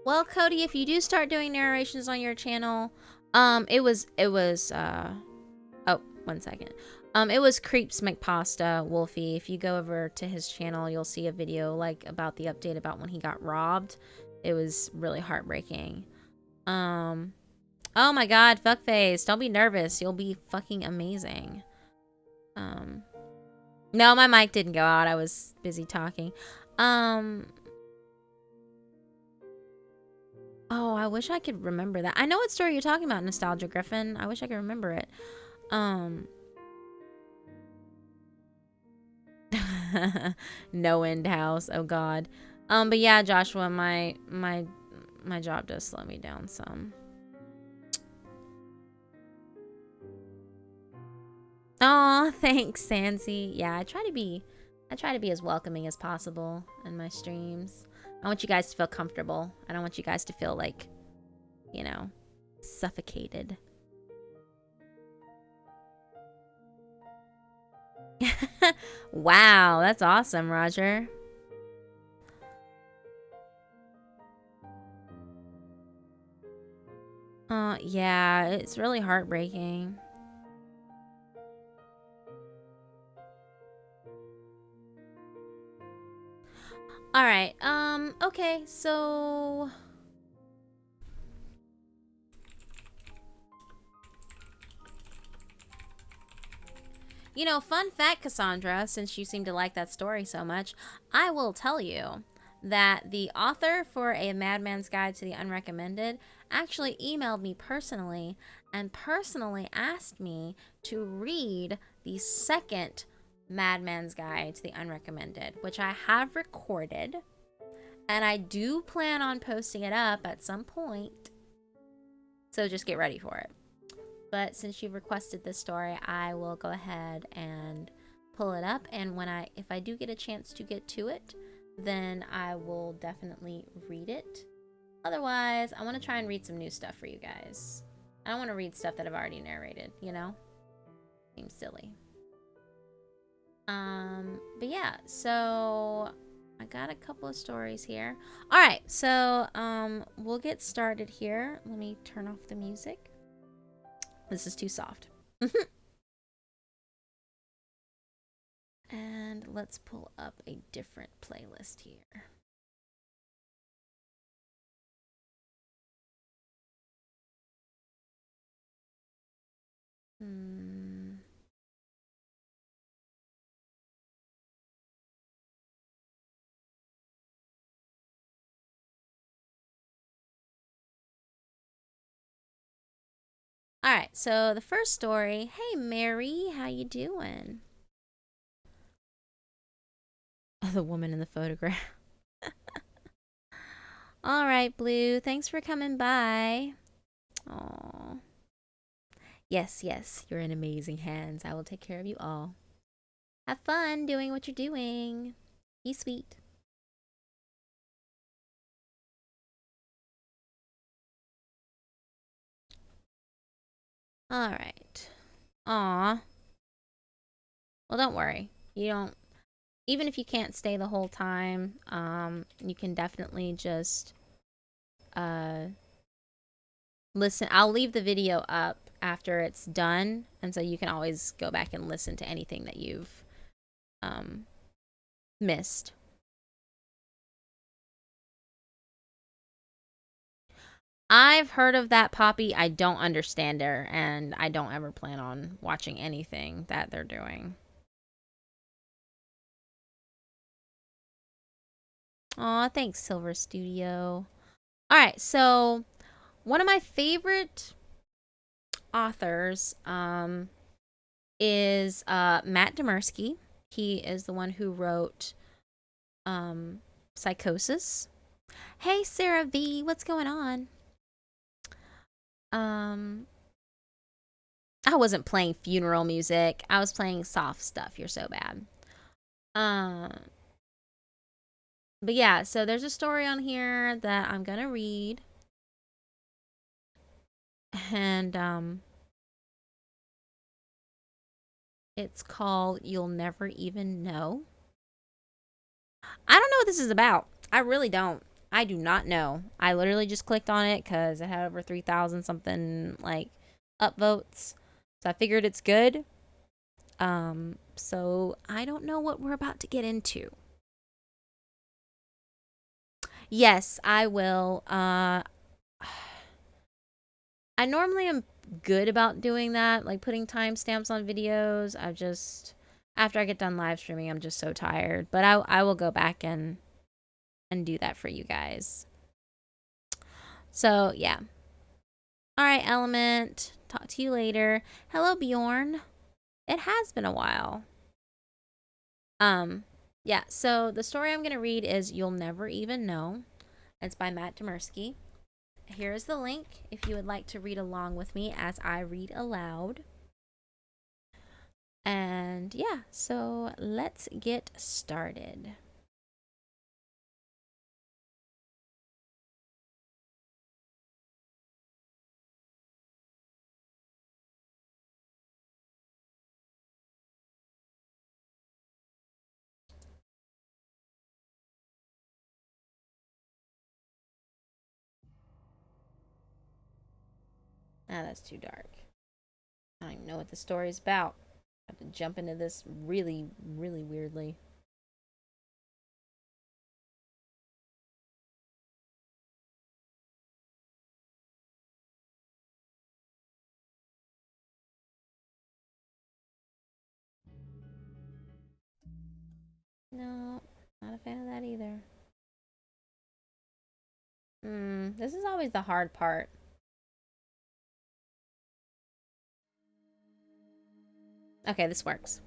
Well, Cody, if you do start doing narrations on your channel, it was oh, 1 second. It was Creeps McPasta Wolfie. If you go over to his channel, you'll see a video like about the update about when he got robbed. It was really heartbreaking. Oh my god, fuckface. Don't be nervous. You'll be fucking amazing. No, my mic didn't go out. I was busy talking. Oh, I wish I could remember that. I know what story you're talking about, Nostalgia Griffin. I wish I could remember it. No end house. Oh God. But yeah, Joshua, my job does slow me down some. Oh, thanks, Sansi. Yeah, I try to be as welcoming as possible in my streams. I want you guys to feel comfortable. I don't want you guys to feel like, you know, suffocated. Wow, that's awesome, Roger. Yeah, it's really heartbreaking. All right. Okay, so you know, fun fact, Cassandra, since you seem to like that story so much, I will tell you that the author for A Madman's Guide to the Unrecommended actually emailed me personally and personally asked me to read the second Madman's Guide to the Unrecommended, which I have recorded, and I do plan on posting it up at some point. So just get ready for it. But since you've requested this story, I will go ahead and pull it up. And if I do get a chance to get to it, then I will definitely read it. Otherwise, I want to try and read some new stuff for you guys. I don't want to read stuff that I've already narrated, you know? Seems silly. But yeah, so I got a couple of stories here. All right, so we'll get started here. Let me turn off the music. This is too soft. And let's pull up a different playlist here. All right, so the first story. Hey, Mary, how you doing? Oh, the woman in the photograph. All right, Blue. Thanks for coming by. Oh. Yes, yes, you're in amazing hands. I will take care of you all. Have fun doing what you're doing. Be sweet. All right. Aw. Well, don't worry. You don't. Even if you can't stay the whole time, you can definitely just listen. I'll leave the video up after it's done, and so you can always go back and listen to anything that you've missed. I've heard of that, Poppy. I don't understand her, and I don't ever plan on watching anything that they're doing. Aw, thanks, Silver Studio. All right, so one of my favorite authors is Matt Demersky. He is the one who wrote Psychosis. Hey, Sarah V, what's going on? I wasn't playing funeral music. I was playing soft stuff. You're so bad. But yeah, so there's a story on here that I'm gonna read. And it's called You'll Never Even Know. I don't know what this is about. I really don't. I do not know. I literally just clicked on it because it had over 3,000 something like upvotes. So I figured it's good. So I don't know what we're about to get into. Yes, I will. I normally am good about doing that, like putting timestamps on videos. After I get done live streaming, I'm just so tired. But I will go back and do that for you guys. So yeah. All right, Element. Talk to you later. Hello, Bjorn. It has been a while. Yeah, so the story I'm going to read is You'll Never Even Know. It's by Matt Demersky. Here is the link if you would like to read along with me as I read aloud. And yeah, so let's get started. Ah, that's too dark. I don't even know what the story's about. I have to jump into this really, really weirdly. No, not a fan of that either. This is always the hard part. Okay, this works.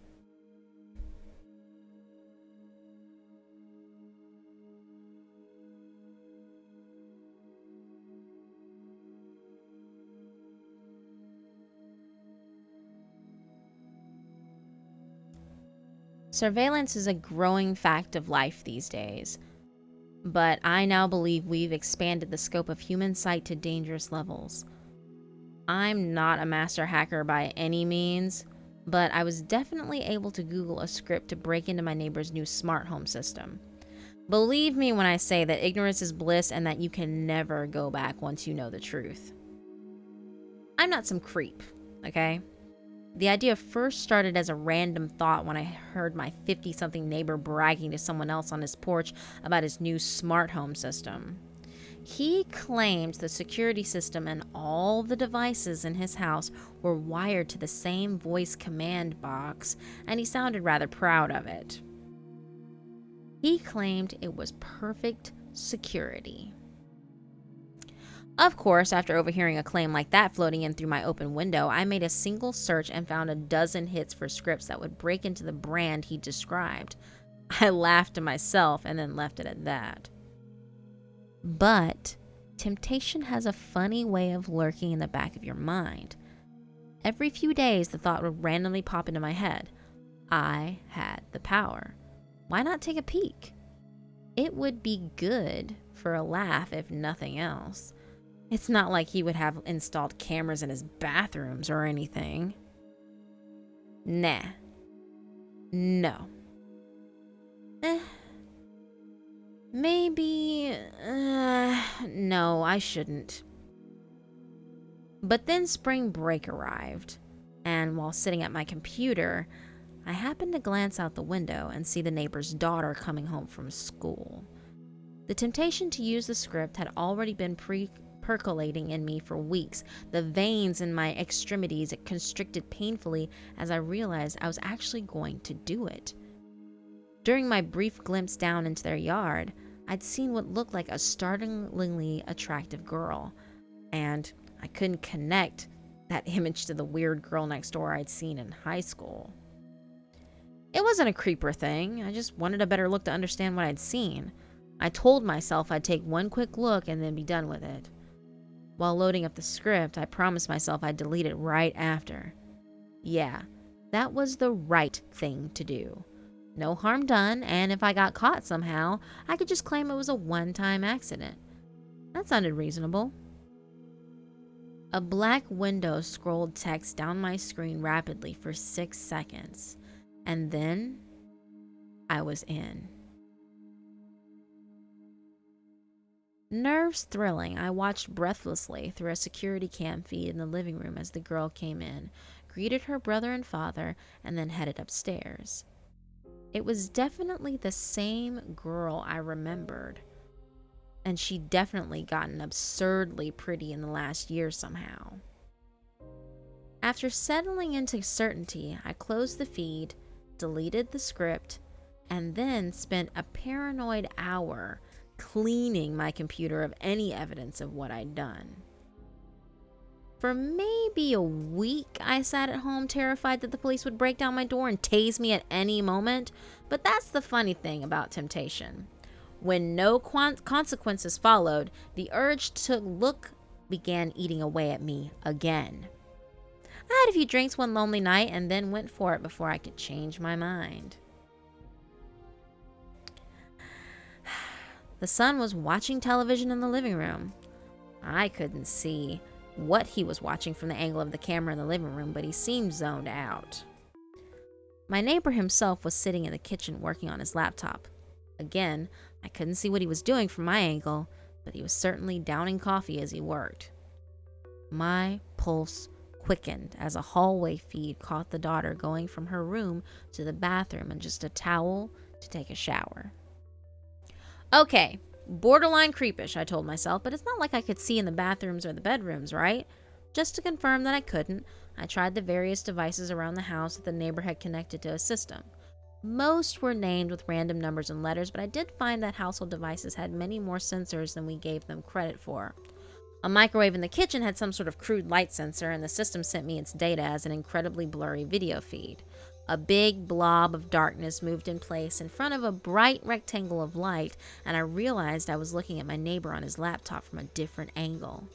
Surveillance is a growing fact of life these days, but I now believe we've expanded the scope of human sight to dangerous levels. I'm not a master hacker by any means, but I was definitely able to Google a script to break into my neighbor's new smart home system. Believe me when I say that ignorance is bliss and that you can never go back once you know the truth. I'm not some creep, okay? The idea first started as a random thought when I heard my 50-something neighbor bragging to someone else on his porch about his new smart home system. He claimed the security system and all the devices in his house were wired to the same voice command box, and he sounded rather proud of it. He claimed it was perfect security. Of course, after overhearing a claim like that floating in through my open window, I made a single search and found a dozen hits for scripts that would break into the brand he described. I laughed to myself and then left it at that. But temptation has a funny way of lurking in the back of your mind. Every few days, the thought would randomly pop into my head. I had the power. Why not take a peek? It would be good for a laugh, if nothing else. It's not like he would have installed cameras in his bathrooms or anything. Nah. No. Maybe. No, I shouldn't. But then spring break arrived, and while sitting at my computer, I happened to glance out the window and see the neighbor's daughter coming home from school. The temptation to use the script had already been percolating in me for weeks. The veins in my extremities constricted painfully as I realized I was actually going to do it. During my brief glimpse down into their yard, I'd seen what looked like a startlingly attractive girl, and I couldn't connect that image to the weird girl next door I'd seen in high school. It wasn't a creeper thing. I just wanted a better look to understand what I'd seen. I told myself I'd take one quick look and then be done with it. While loading up the script, I promised myself I'd delete it right after. Yeah, that was the right thing to do. No harm done, and if I got caught somehow, I could just claim it was a one-time accident. That sounded reasonable. A black window scrolled text down my screen rapidly for 6 seconds, and then I was in. Nerves thrilling, I watched breathlessly through a security cam feed in the living room as the girl came in, greeted her brother and father, and then headed upstairs. It was definitely the same girl I remembered, and she'd definitely gotten absurdly pretty in the last year somehow. After settling into certainty, I closed the feed, deleted the script, and then spent a paranoid hour cleaning my computer of any evidence of what I'd done. For maybe a week, I sat at home terrified that the police would break down my door and tase me at any moment, But that's the funny thing about temptation. When no consequences followed, the urge to look began eating away at me again. I had a few drinks one lonely night and then went for it before I could change my mind. The son was watching television in the living room. I couldn't see what he was watching from the angle of the camera in the living room, but he seemed zoned out. My neighbor himself was sitting in the kitchen working on his laptop. Again, I couldn't see what he was doing from my angle, but he was certainly downing coffee as he worked. My pulse quickened as a hallway feed caught the daughter going from her room to the bathroom and just a towel to take a shower. Okay, borderline creepish, I told myself, but it's not like I could see in the bathrooms or the bedrooms, right? Just to confirm that I couldn't, I tried the various devices around the house that the neighbor had connected to a system. Most were named with random numbers and letters, but I did find that household devices had many more sensors than we gave them credit for. A microwave in the kitchen had some sort of crude light sensor, and the system sent me its data as an incredibly blurry video feed. A big blob of darkness moved in place in front of a bright rectangle of light, and I realized I was looking at my neighbor on his laptop from a different angle.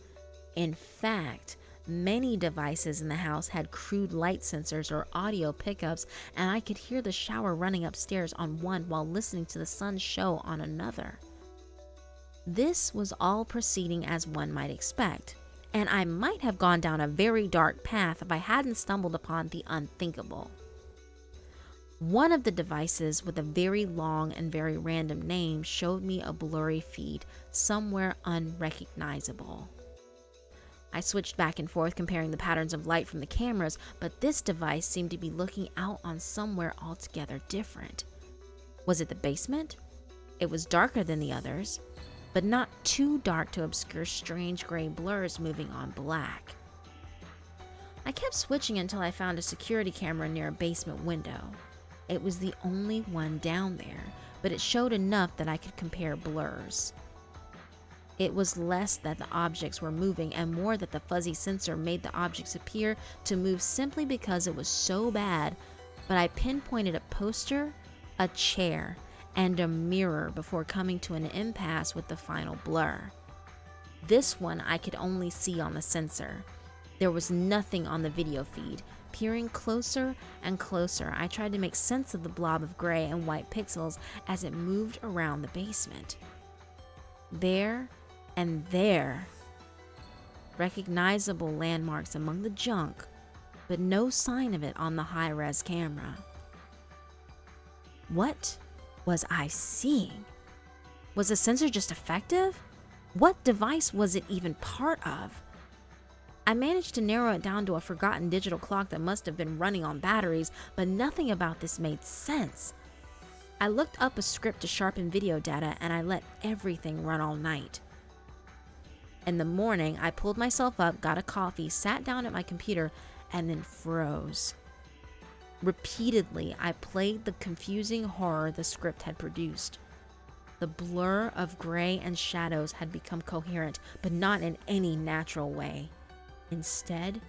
In fact, many devices in the house had crude light sensors or audio pickups, and I could hear the shower running upstairs on one while listening to the son's show on another. This was all proceeding as one might expect, and I might have gone down a very dark path if I hadn't stumbled upon the unthinkable. One of the devices with a very long and very random name showed me a blurry feed somewhere unrecognizable. I switched back and forth comparing the patterns of light from the cameras, but this device seemed to be looking out on somewhere altogether different. Was it the basement? It was darker than the others, but not too dark to obscure strange gray blurs moving on black. I kept switching until I found a security camera near a basement window. It was the only one down there, but it showed enough that I could compare blurs. It was less that the objects were moving and more that the fuzzy sensor made the objects appear to move simply because it was so bad, but I pinpointed a poster, a chair, and a mirror before coming to an impasse with the final blur. This one I could only see on the sensor. There was nothing on the video feed. Peering closer and closer, I tried to make sense of the blob of gray and white pixels as it moved around the basement. There and there, recognizable landmarks among the junk, but no sign of it on the high-res camera. What was I seeing? Was the sensor just effective? What device was it even part of? I managed to narrow it down to a forgotten digital clock that must have been running on batteries, but nothing about this made sense. I looked up a script to sharpen video data, and I let everything run all night. In the morning, I pulled myself up, got a coffee, sat down at my computer, and then froze. Repeatedly, I played the confusing horror the script had produced. The blur of gray and shadows had become coherent, but not in any natural way. Instead,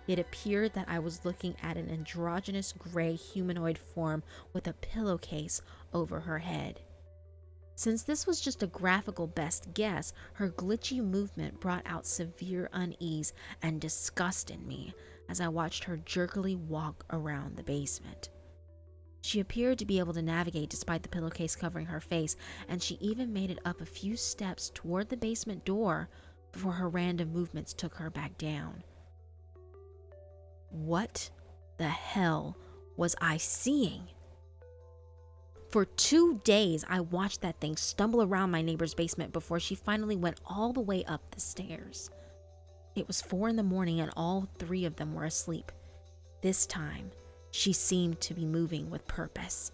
it appeared that I was looking at an androgynous gray humanoid form with a pillowcase over her head. Since this was just a graphical best guess, her glitchy movement brought out severe unease and disgust in me as I watched her jerkily walk around the basement. She appeared to be able to navigate despite the pillowcase covering her face, and she even made it up a few steps toward the basement door before her random movements took her back down. What the hell was I seeing? For 2 days, I watched that thing stumble around my neighbor's basement before she finally went all the way up the stairs. It was 4 a.m. and all 3 of them were asleep. This time, she seemed to be moving with purpose.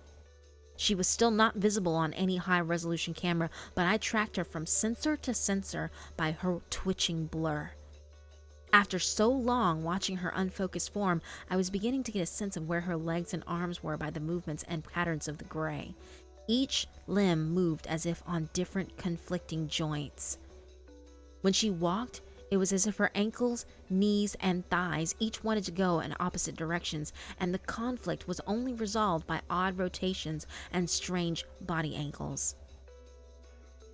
She was still not visible on any high-resolution camera, but I tracked her from sensor to sensor by her twitching blur. After so long watching her unfocused form, I was beginning to get a sense of where her legs and arms were by the movements and patterns of the gray. Each limb moved as if on different conflicting joints. When she walked, It was as if her ankles, knees, and thighs each wanted to go in opposite directions, and the conflict was only resolved by odd rotations and strange body angles.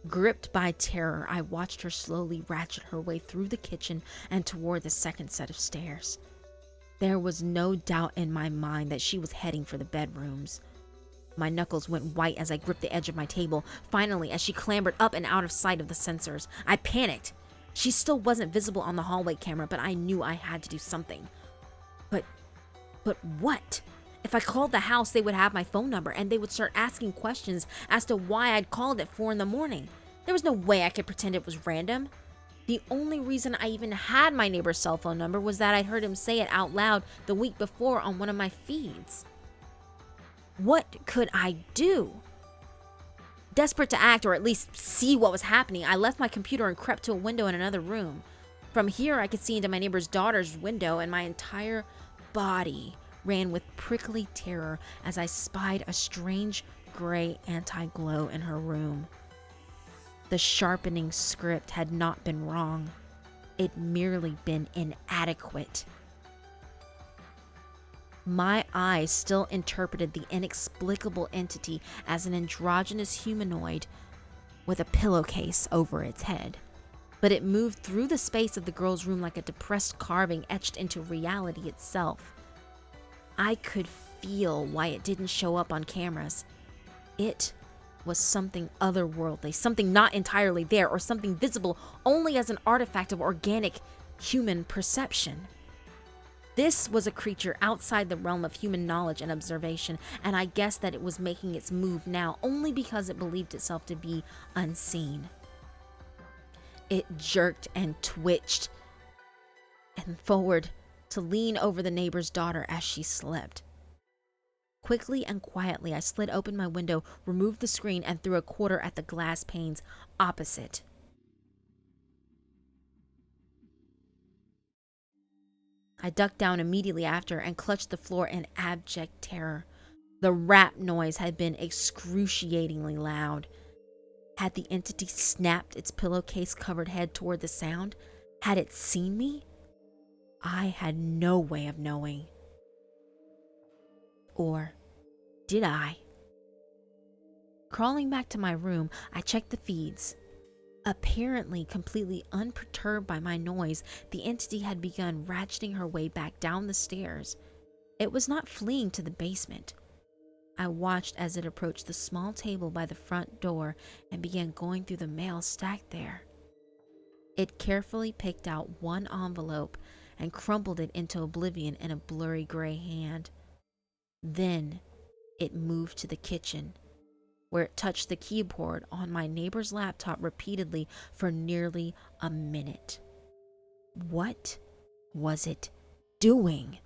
Gripped by terror, I watched her slowly ratchet her way through the kitchen and toward the second set of stairs. There was no doubt in my mind that she was heading for the bedrooms. My knuckles went white as I gripped the edge of my table. Finally, as she clambered up and out of sight of the sensors, I panicked. She still wasn't visible on the hallway camera, but I knew I had to do something. But what? If I called the house, they would have my phone number and they would start asking questions as to why I'd called at 4 a.m. There was no way I could pretend it was random. The only reason I even had my neighbor's cell phone number was that I'd heard him say it out loud the week before on one of my feeds. What could I do? Desperate to act or at least see what was happening, I left my computer and crept to a window in another room. From here, I could see into my neighbor's daughter's window, and my entire body ran with prickly terror as I spied a strange gray anti-glow in her room. The sharpening script had not been wrong. It merely been inadequate. My eyes still interpreted the inexplicable entity as an androgynous humanoid with a pillowcase over its head. But it moved through the space of the girl's room like a depressed carving etched into reality itself. I could feel why it didn't show up on cameras. It was something otherworldly, something not entirely there, or something visible only as an artifact of organic human perception. This was a creature outside the realm of human knowledge and observation, and I guessed that it was making its move now only because it believed itself to be unseen. It jerked and twitched and forward to lean over the neighbor's daughter as she slept. Quickly and quietly, I slid open my window, removed the screen, and threw a quarter at the glass panes opposite. I ducked down immediately after and clutched the floor in abject terror. The rap noise had been excruciatingly loud. Had the entity snapped its pillowcase-covered head toward the sound? Had it seen me? I had no way of knowing. Or did I? Crawling back to my room, I checked the feeds. Apparently completely unperturbed by my noise, the entity had begun ratcheting her way back down the stairs. It was not fleeing to the basement. I watched as it approached the small table by the front door and began going through the mail stacked there. It carefully picked out one envelope and crumpled it into oblivion in a blurry gray hand. Then it moved to the kitchen, where it touched the keyboard on my neighbor's laptop repeatedly for nearly a minute. What was it doing?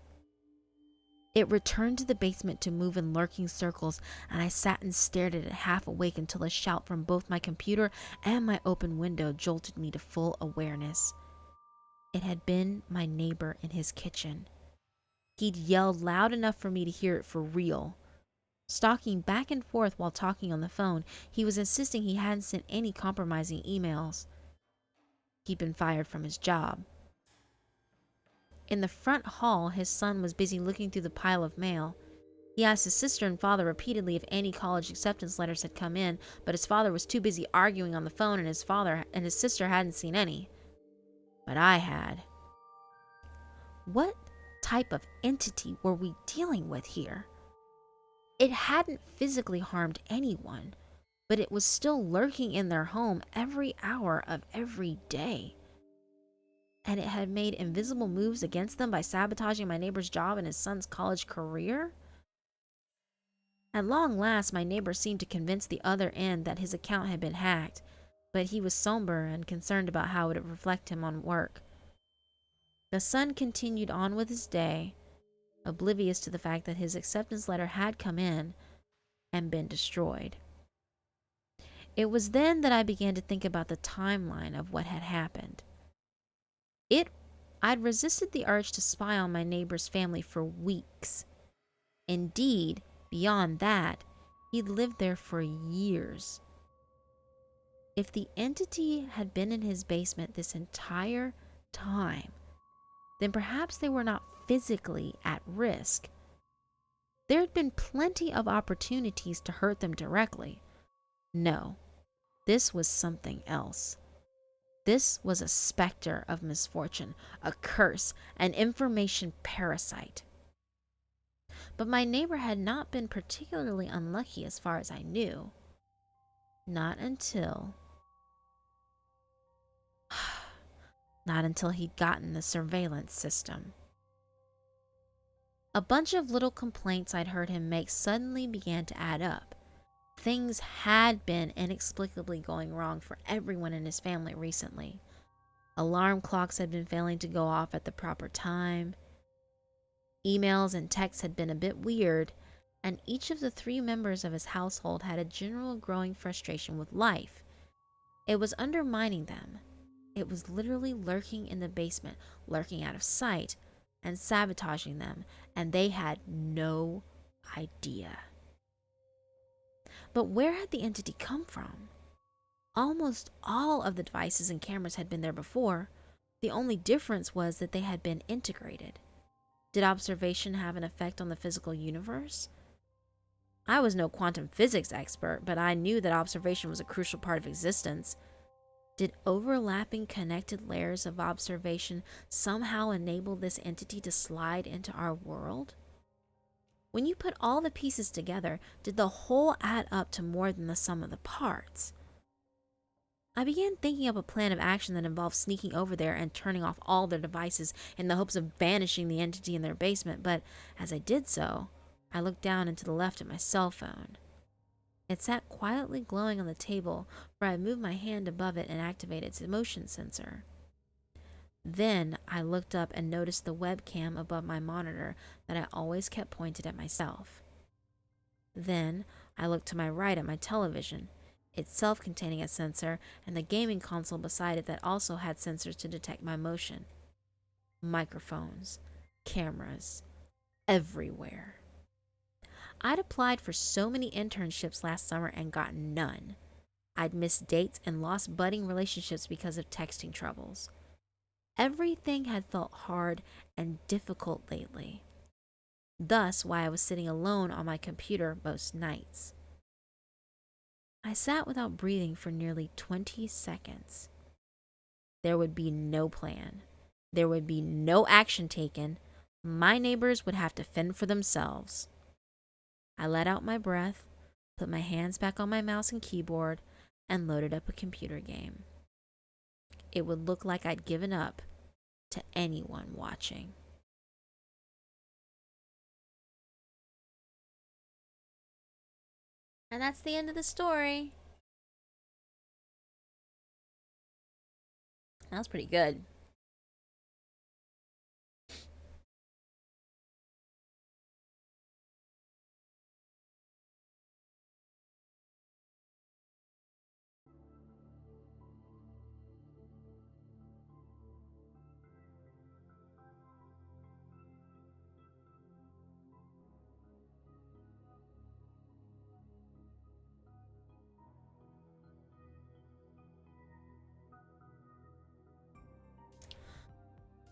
It returned to the basement to move in lurking circles, and I sat and stared at it half awake until a shout from both my computer and my open window jolted me to full awareness. It had been my neighbor in his kitchen. He'd yelled loud enough for me to hear it for real. Stalking back and forth while talking on the phone, he was insisting he hadn't sent any compromising emails. He'd been fired from his job. In the front hall, his son was busy looking through the pile of mail. He asked his sister and father repeatedly if any college acceptance letters had come in, but his father was too busy arguing on the phone, and his sister hadn't seen any. But I had. What type of entity were we dealing with here? It hadn't physically harmed anyone, but it was still lurking in their home every hour of every day. And it had made invisible moves against them by sabotaging my neighbor's job and his son's college career? At long last, my neighbor seemed to convince the other end that his account had been hacked, but he was somber and concerned about how it would reflect him on work. The son continued on with his day, oblivious to the fact that his acceptance letter had come in and been destroyed. It was then that I began to think about the timeline of what had happened. I'd resisted the urge to spy on my neighbor's family for weeks. Indeed, beyond that, he'd lived there for years. If the entity had been in his basement this entire time, then perhaps they were not physically at risk. There had been plenty of opportunities to hurt them directly. No, this was something else. This was a specter of misfortune, a curse, an information parasite. But my neighbor had not been particularly unlucky as far as I knew. Not until he'd gotten the surveillance system. A bunch of little complaints I'd heard him make suddenly began to add up. Things had been inexplicably going wrong for everyone in his family recently. Alarm clocks had been failing to go off at the proper time. Emails and texts had been a bit weird, and each of the 3 members of his household had a general growing frustration with life. It was undermining them. It was literally lurking in the basement, lurking out of sight, and sabotaging them, and they had no idea. But where had the entity come from? Almost all of the devices and cameras had been there before. The only difference was that they had been integrated. Did observation have an effect on the physical universe? I was no quantum physics expert, but I knew that observation was a crucial part of existence. Did overlapping connected layers of observation somehow enable this entity to slide into our world? When you put all the pieces together, did the whole add up to more than the sum of the parts? I began thinking up a plan of action that involved sneaking over there and turning off all their devices in the hopes of banishing the entity in their basement, but as I did so, I looked down and to the left at my cell phone. It sat quietly glowing on the table, where I moved my hand above it and activated its motion sensor. Then I looked up and noticed the webcam above my monitor that I always kept pointed at myself. Then I looked to my right at my television, itself containing a sensor, and the gaming console beside it that also had sensors to detect my motion. Microphones, cameras, everywhere. I'd applied for so many internships last summer and got none. I'd missed dates and lost budding relationships because of texting troubles. Everything had felt hard and difficult lately. Thus, why I was sitting alone on my computer most nights. I sat without breathing for nearly 20 seconds. There would be no plan. There would be no action taken. My neighbors would have to fend for themselves. I let out my breath, put my hands back on my mouse and keyboard, and loaded up a computer game. It would look like I'd given up to anyone watching. And that's the end of the story. That was pretty good.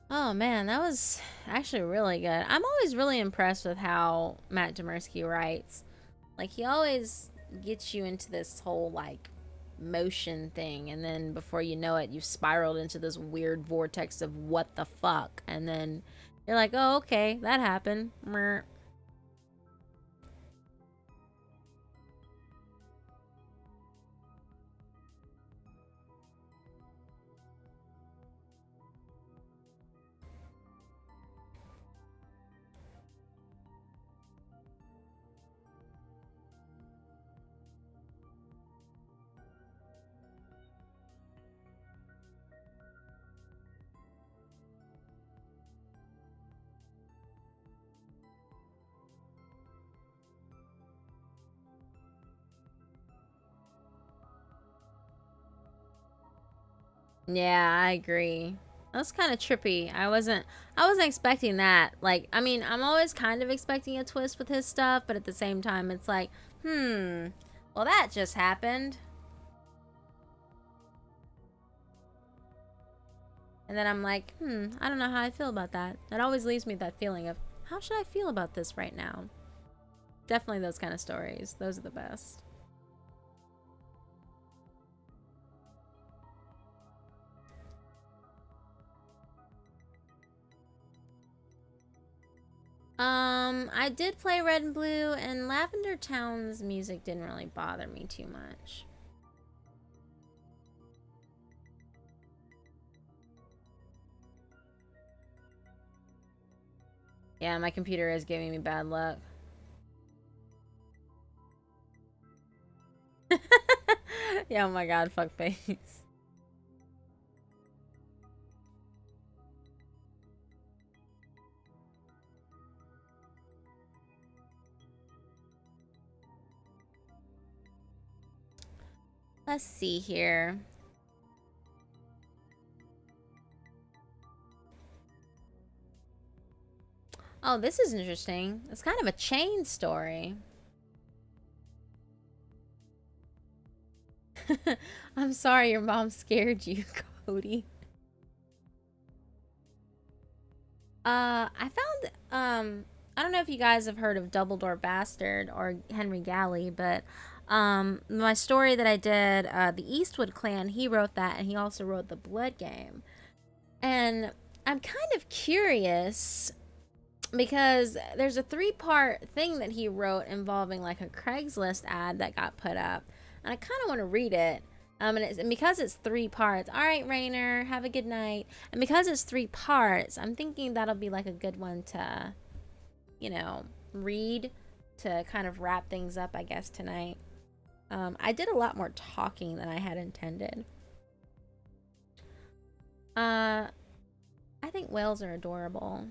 Oh man, that was actually really good. I'm always really impressed with how Matt Demersky writes. Like, he always gets you into this whole like motion thing, and then before you know it, you've spiraled into this weird vortex of what the fuck, and then you're like, oh, okay, that happened. Mer. Yeah, I agree. That's kind of trippy. I wasn't expecting that. Like, I mean, I'm always kind of expecting a twist with his stuff, but at the same time it's like, well, that just happened. And then I'm like, I don't know how I feel about that. It always leaves me that feeling of, how should I feel about this right now? Definitely those kind of stories. Those are the best. I did play Red and Blue, and Lavender Town's music didn't really bother me too much. Yeah, my computer is giving me bad luck. Yeah, oh my god, fuck face. Let's see here. Oh, this is interesting. It's kind of a chain story. I'm sorry your mom scared you, Cody. I found, I don't know if you guys have heard of Dumbledore Bastard or Henry Galley, but, my story that I did, the Eastwood Clan, he wrote that, and he also wrote The Blood Game. And I'm kind of curious because there's a 3-part thing that he wrote involving like a Craigslist ad that got put up, and I kind of want to read it. And because it's 3 parts. All right, Rainer, have a good night. And because it's 3 parts, I'm thinking that'll be like a good one to, you know, read to kind of wrap things up, I guess, tonight. I did a lot more talking than I had intended. I think whales are adorable.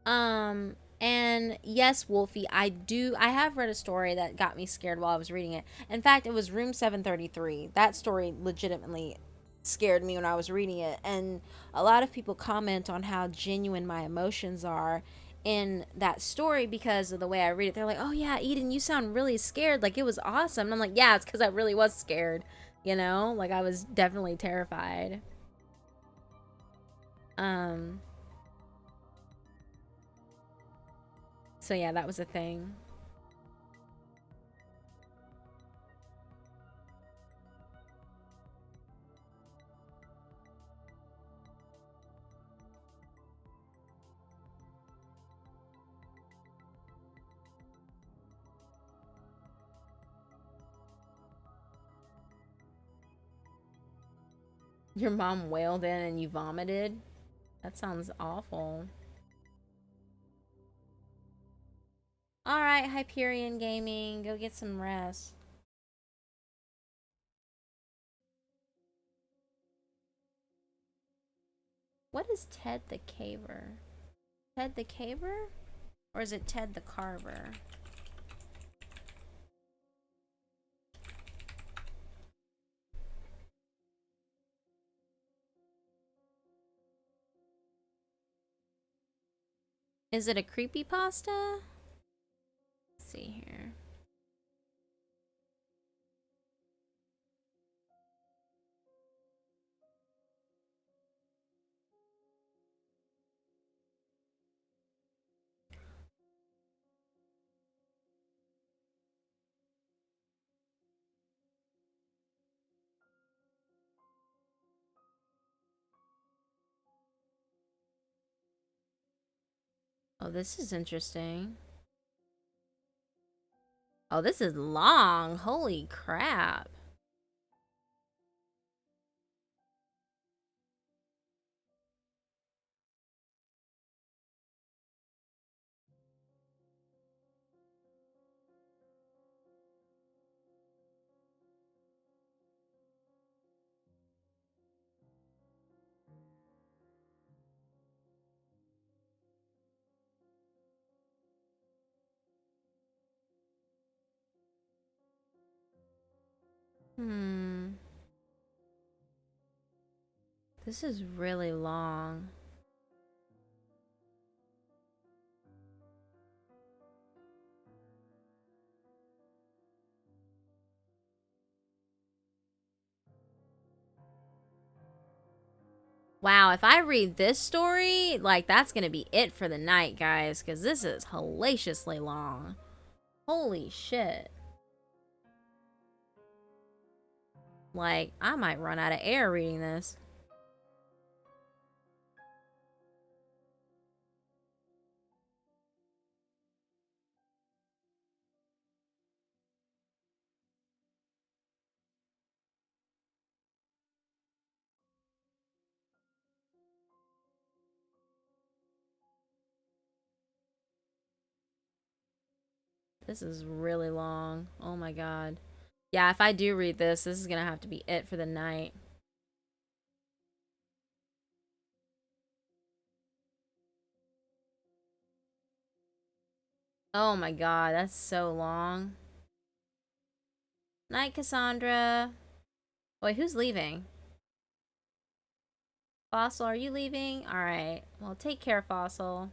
And yes, Wolfie, I have read a story that got me scared while I was reading it. In fact, it was Room 733. That story legitimately scared me when I was reading it. And a lot of people comment on how genuine my emotions are in that story because of the way I read it. They're like, "Oh yeah, Eden, you sound really scared. Like it was awesome." And I'm like, "Yeah, it's cuz I really was scared." You know? Like I was definitely terrified. Um so yeah, that was a thing. Your mom wailed in and you vomited? That sounds awful. Alright, Hyperion Gaming, go get some rest. What is Ted the Caver? Ted the Caver? Or is it Ted the Carver? Is it a creepypasta? Let's see here. Oh, this is interesting. Oh, this is long. Holy crap. Hmm. This is really long. Wow, if I read this story, like, that's gonna be it for the night, guys, because this is hellaciously long. Holy shit. Like, I might run out of air reading this. This is really long. Oh my god. Yeah, if I do read this, this is gonna have to be it for the night. Oh my god, that's so long. Night, Cassandra. Wait, who's leaving? Fossil, are you leaving? Alright. Well, take care, Fossil.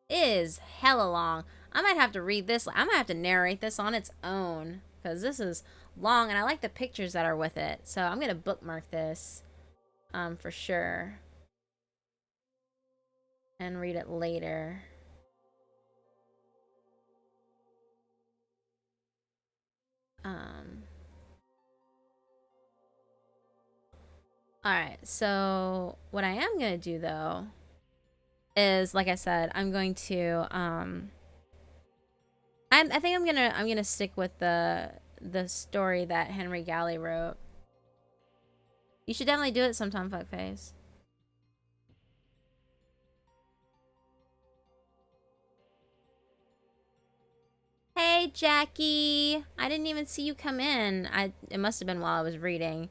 It is hella long. I might have to read this. I might have to narrate this on its own. Because this is long, and I like the pictures that are with it. So I'm going to bookmark this. For sure. And read it later. Alright, so what I am going to do, though, is, like I said, I'm going to, I think I'm gonna stick with the story that Henry Galley wrote. You should definitely do it sometime, fuckface. Hey, Jackie. I didn't even see you come in. It must have been while I was reading.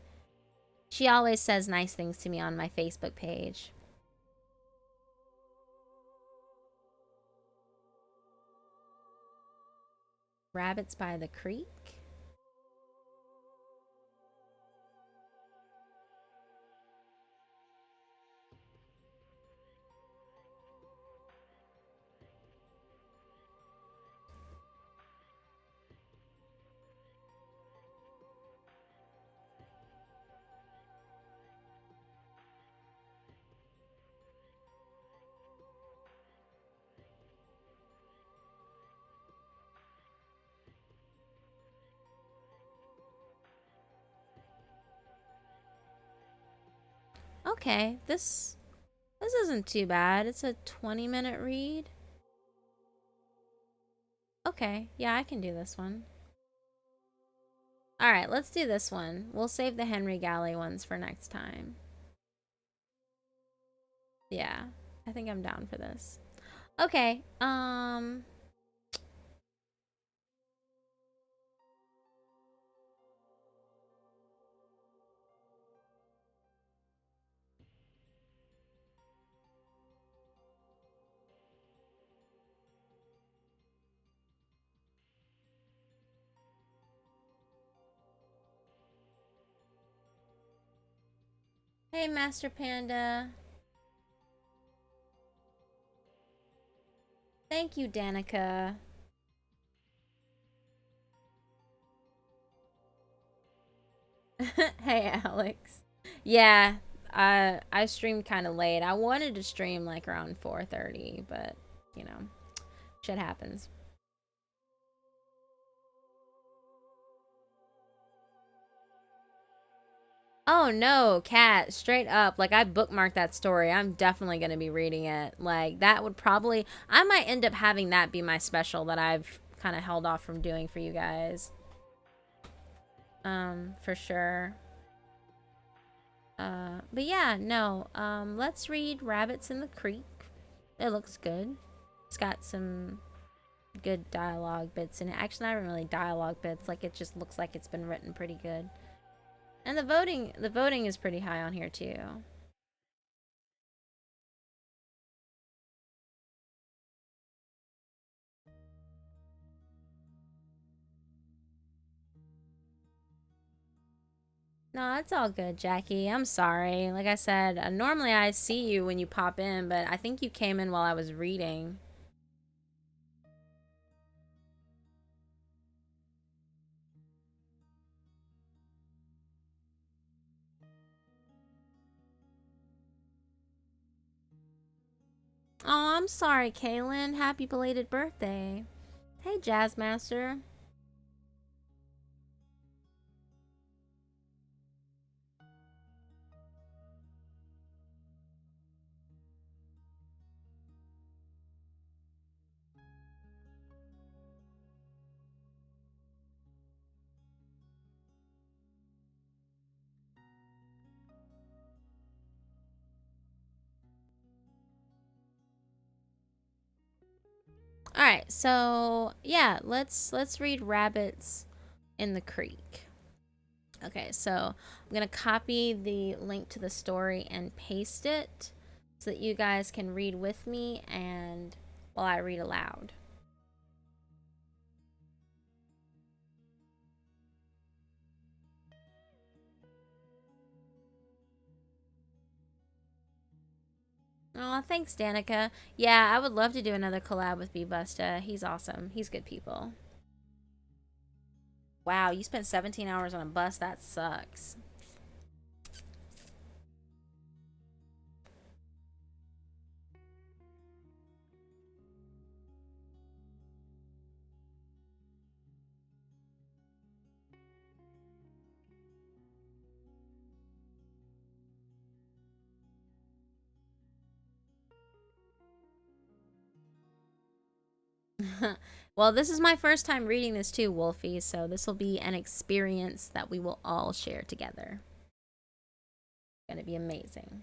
She always says nice things to me on my Facebook page. Rabbits by the Creek? Okay, this isn't too bad. It's a 20-minute read. Okay, yeah, I can do this one. Alright, let's do this one. We'll save the Henry Galley ones for next time. Yeah, I think I'm down for this. Okay, hey, Master Panda. Thank you, Danica. Hey, Alex. Yeah, I streamed kind of late. I wanted to stream like around 4:30, but you know, shit happens. Oh no, Cat, straight up. Like, I bookmarked that story. I'm definitely going to be reading it. Like, that would probably, I might end up having that be my special that I've kind of held off from doing for you guys. For sure. But yeah, no. Let's read Rabbits in the Creek. It looks good. It's got some good dialogue bits in it. Actually, not even really dialogue bits. Like, it just looks like it's been written pretty good. And the voting is pretty high on here too. No, it's all good, Jackie. I'm sorry. Like I said, normally I see you when you pop in, but I think you came in while I was reading. Oh, I'm sorry, Kaylin. Happy belated birthday. Hey, Jazzmaster. All right, so yeah, let's read Rabbits in the Creek. Okay, so I'm gonna copy the link to the story and paste it so that you guys can read with me and while I read aloud. Oh, thanks, Danica. Yeah, I would love to do another collab with B-Busta. He's awesome. He's good people. Wow, you spent 17 hours on a bus. That sucks. Well, this is my first time reading this too, Wolfie, so this will be an experience that we will all share together. It's gonna be amazing.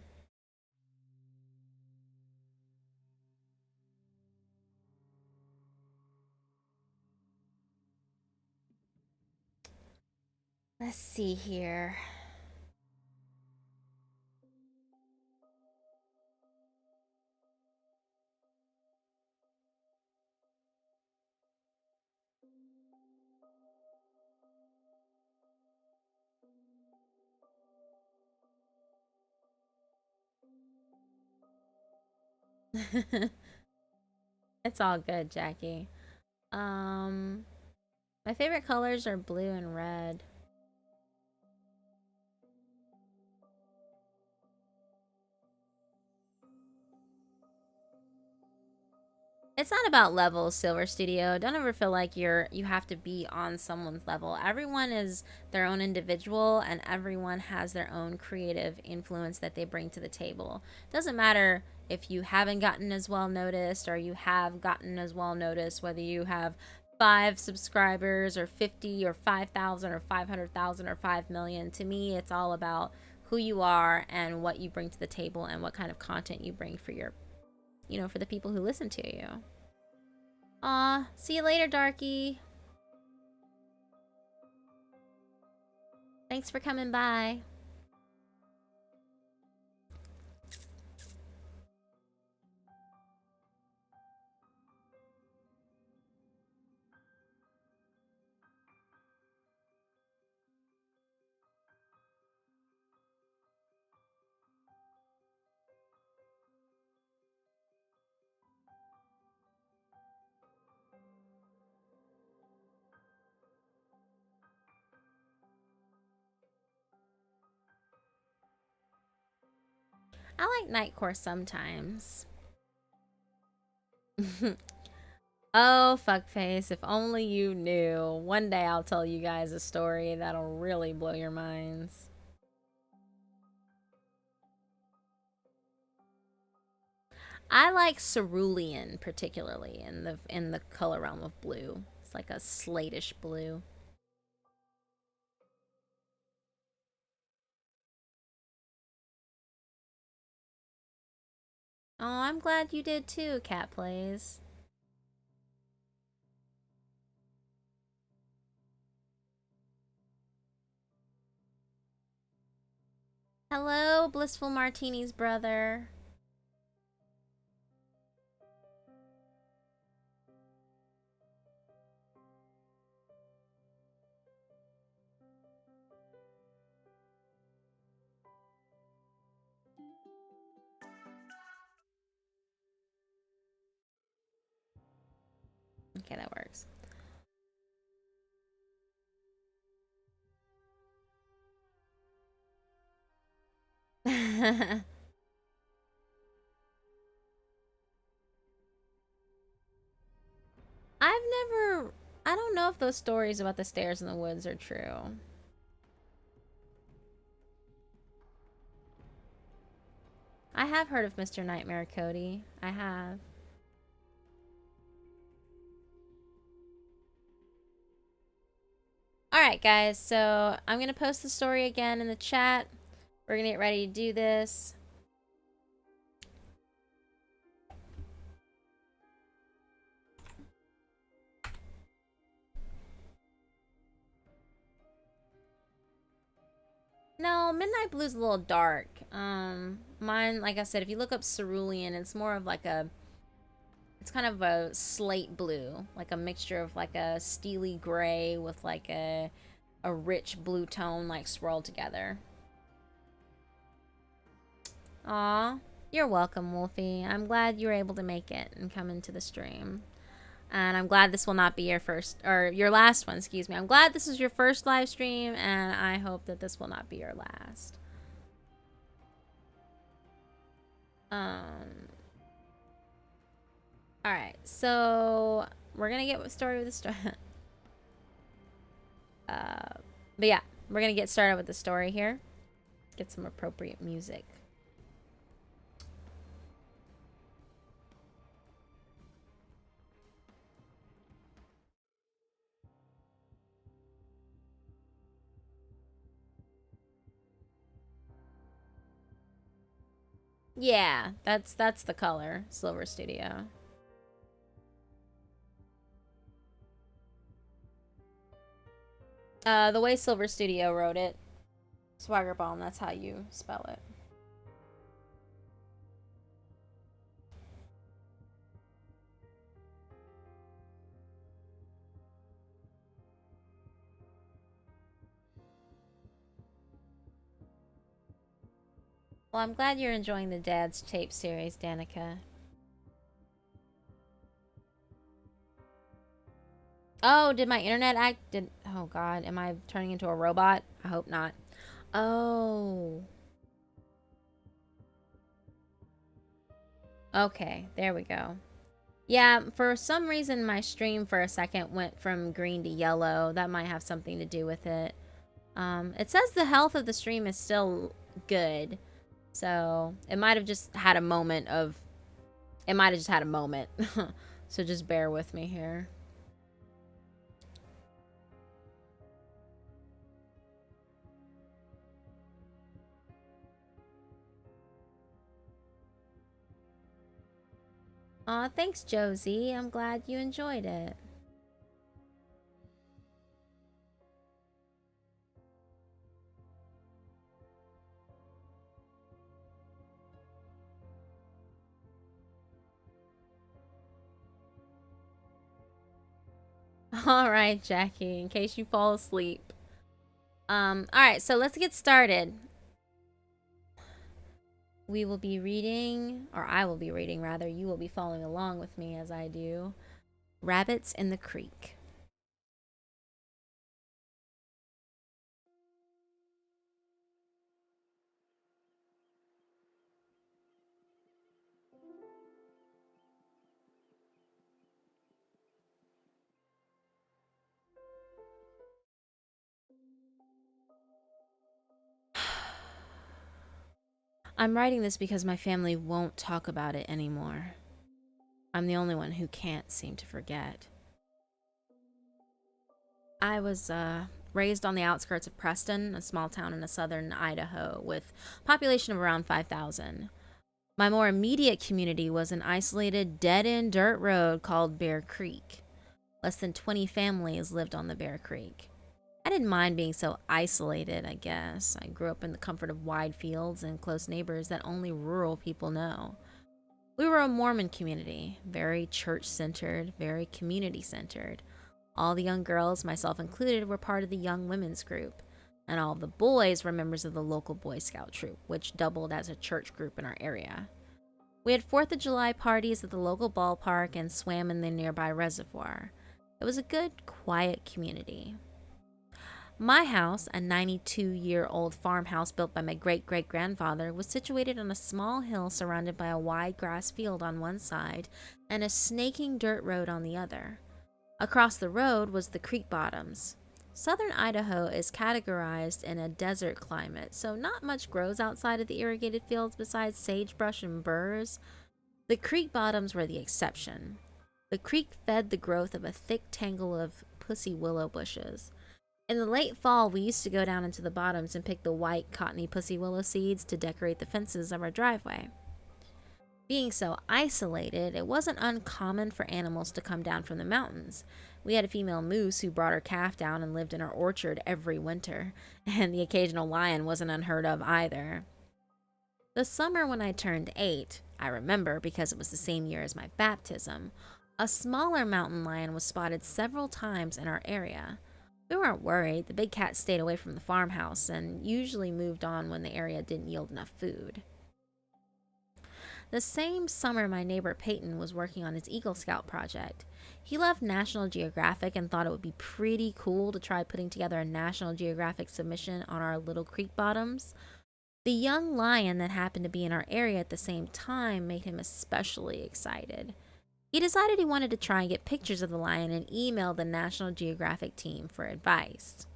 Let's see here. It's all good, Jackie. My favorite colors are blue and red. It's not about levels, Silver Studio. Don't ever feel like you have to be on someone's level. Everyone is their own individual and everyone has their own creative influence that they bring to the table. Doesn't matter if you haven't gotten as well noticed or you have gotten as well noticed, whether you have 5 subscribers or 50 or 5,000 or 500,000 or 5 million. To me, it's all about who you are and what you bring to the table and what kind of content you bring for your, for the people who listen to you. Aw, see you later, Darky. Thanks for coming by. I like Nightcore sometimes. Oh, fuckface, if only you knew. One day I'll tell you guys a story that'll really blow your minds. I like cerulean particularly in the color realm of blue. It's like a slatish blue. Oh, I'm glad you did too, Cat Plays. Hello, Blissful Martini's brother. Okay, that works. I don't know if those stories about the stairs in the woods are true. I have heard of Mr. Nightmare, Cody. I have. Alright, guys, so I'm going to post the story again in the chat. We're going to get ready to do this. No, Midnight Blue's a little dark. Mine, like I said, if you look up cerulean, it's more of like a... It's kind of a slate blue. Like a mixture of like a steely gray with like a rich blue tone like swirled together. Aw, you're welcome, Wolfie. I'm glad you were able to make it and come into the stream. And I'm glad this will not be your first, or your last one, excuse me. I'm glad this is your first live stream, and I hope that this will not be your last. Alright, so we're gonna get started with the story. But yeah, we're gonna get started with the story here. Get some appropriate music. Yeah, that's the color, Silver Studio. The way Silver Studio wrote it, Swagger Bomb, that's how you spell it. Well, I'm glad you're enjoying the Dad's Tape series, Danica. Oh, did my internet act... Oh, God. Am I turning into a robot? I hope not. Oh. Okay, there we go. Yeah, for some reason, my stream for a second went from green to yellow. That might have something to do with it. It says the health of the stream is still good. So, it might have just had a moment of... It might have just had a moment. So just bear with me here. Aw, thanks, Josie. I'm glad you enjoyed it. Alright, Jackie, in case you fall asleep. Alright, so let's get started. We will be reading, or I will be reading rather, you will be following along with me as I do. Rabbits in the Creek. I'm writing this because my family won't talk about it anymore. I'm the only one who can't seem to forget. I was raised on the outskirts of Preston, a small town in southern Idaho with a population of around 5,000. My more immediate community was an isolated, dead-end dirt road called Bear Creek. Less than 20 families lived on the Bear Creek. I didn't mind being so isolated, I guess. I grew up in the comfort of wide fields and close neighbors that only rural people know. We were a Mormon community, very church-centered, very community-centered. All the young girls, myself included, were part of the young women's group, and all of the boys were members of the local Boy Scout troop, which doubled as a church group in our area. We had 4th of July parties at the local ballpark and swam in the nearby reservoir. It was a good, quiet community. My house, a 92-year-old farmhouse built by my great-great-grandfather, was situated on a small hill surrounded by a wide grass field on one side and a snaking dirt road on the other. Across the road was the creek bottoms. Southern Idaho is categorized in a desert climate, so not much grows outside of the irrigated fields besides sagebrush and burrs. The creek bottoms were the exception. The creek fed the growth of a thick tangle of pussy willow bushes. In the late fall, we used to go down into the bottoms and pick the white, cottony pussy willow seeds to decorate the fences of our driveway. Being so isolated, it wasn't uncommon for animals to come down from the mountains. We had a female moose who brought her calf down and lived in our orchard every winter, and the occasional lion wasn't unheard of either. The summer when I turned 8, I remember because it was the same year as my baptism, a smaller mountain lion was spotted several times in our area. We weren't worried. The big cat stayed away from the farmhouse and usually moved on when the area didn't yield enough food. The same summer, my neighbor Peyton was working on his Eagle Scout project. He loved National Geographic and thought it would be pretty cool to try putting together a National Geographic submission on our little creek bottoms. The young lion that happened to be in our area at the same time made him especially excited. He decided he wanted to try and get pictures of the lion and emailed the National Geographic team for advice.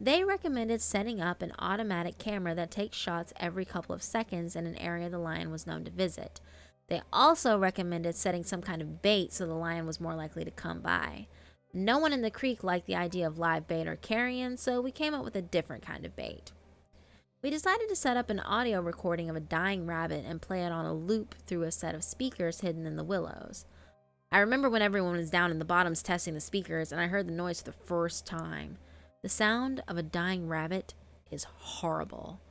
They recommended setting up an automatic camera that takes shots every couple of seconds in an area the lion was known to visit. They also recommended setting some kind of bait so the lion was more likely to come by. No one in the creek liked the idea of live bait or carrion, so we came up with a different kind of bait. We decided to set up an audio recording of a dying rabbit and play it on a loop through a set of speakers hidden in the willows. I remember when everyone was down in the bottoms testing the speakers and I heard the noise for the first time. The sound of a dying rabbit is horrible.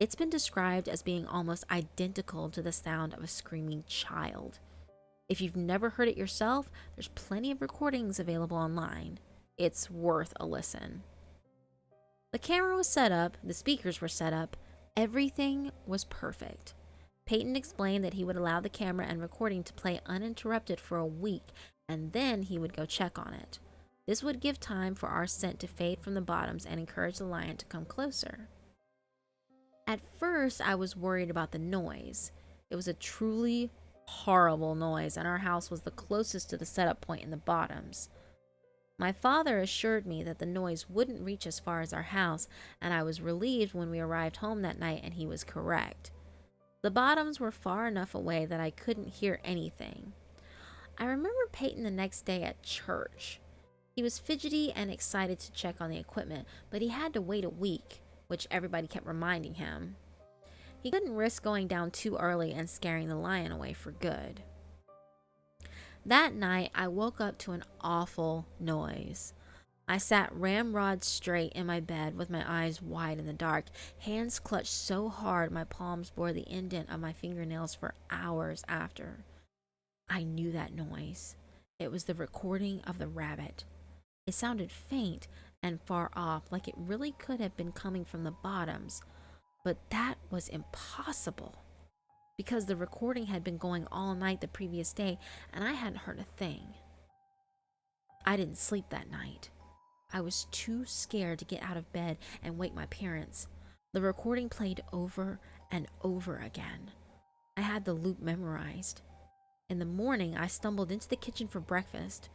It's been described as being almost identical to the sound of a screaming child. If you've never heard it yourself, there's plenty of recordings available online. It's worth a listen. The camera was set up, the speakers were set up, everything was perfect. Peyton explained that he would allow the camera and recording to play uninterrupted for a week, and then he would go check on it. This would give time for our scent to fade from the bottoms and encourage the lion to come closer. At first, I was worried about the noise. It was a truly horrible noise, and our house was the closest to the setup point in the bottoms. My father assured me that the noise wouldn't reach as far as our house, and I was relieved when we arrived home that night and he was correct. The bottoms were far enough away that I couldn't hear anything. I remember Peyton the next day at church. He was fidgety and excited to check on the equipment, but he had to wait a week, which everybody kept reminding him. He couldn't risk going down too early and scaring the lion away for good. That night, I woke up to an awful noise. I sat ramrod straight in my bed with my eyes wide in the dark, hands clutched so hard my palms bore the indent of my fingernails for hours after. I knew that noise. It was the recording of the rabbit. It sounded faint and far off, like it really could have been coming from the bottoms, but that was impossible because the recording had been going all night the previous day and I hadn't heard a thing. I didn't sleep that night. I was too scared to get out of bed and wake my parents. The recording played over and over again. I had the loop memorized. In the morning, I stumbled into the kitchen for breakfast.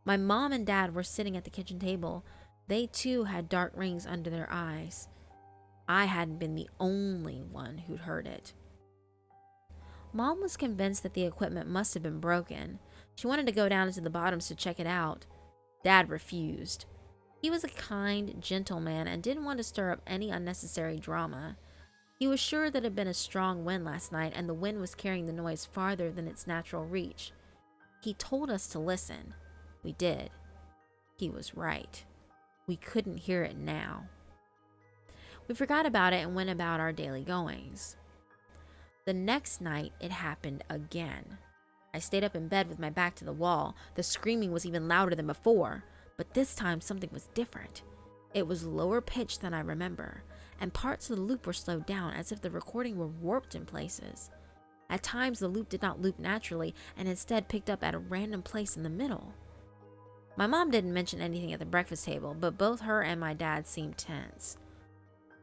My mom and dad were sitting at the kitchen table. They too had dark rings under their eyes. I hadn't been the only one who'd heard it. Mom was convinced that the equipment must have been broken. She wanted to go down into the bottoms to check it out. Dad refused. He was a kind, gentle man and didn't want to stir up any unnecessary drama. He was sure that it had been a strong wind last night and the wind was carrying the noise farther than its natural reach. He told us to listen. We did. He was right. We couldn't hear it now. We forgot about it and went about our daily goings. The next night, it happened again. I stayed up in bed with my back to the wall. The screaming was even louder than before, but this time something was different. It was lower pitched than I remember, and parts of the loop were slowed down as if the recording were warped in places. At times, the loop did not loop naturally and instead picked up at a random place in the middle. My mom didn't mention anything at the breakfast table, but both her and my dad seemed tense.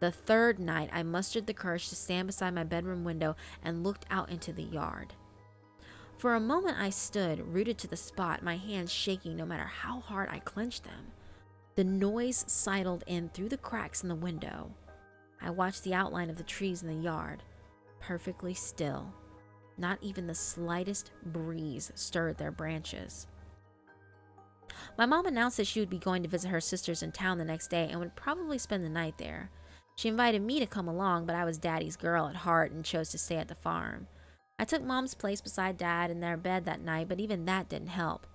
The third night, I mustered the courage to stand beside my bedroom window and looked out into the yard. For a moment I stood, rooted to the spot, my hands shaking no matter how hard I clenched them. The noise sidled in through the cracks in the window. I watched the outline of the trees in the yard, perfectly still. Not even the slightest breeze stirred their branches. My mom announced that she would be going to visit her sisters in town the next day and would probably spend the night there. She invited me to come along, but I was Daddy's girl at heart and chose to stay at the farm. I took Mom's place beside Dad in their bed that night, but even that didn't help.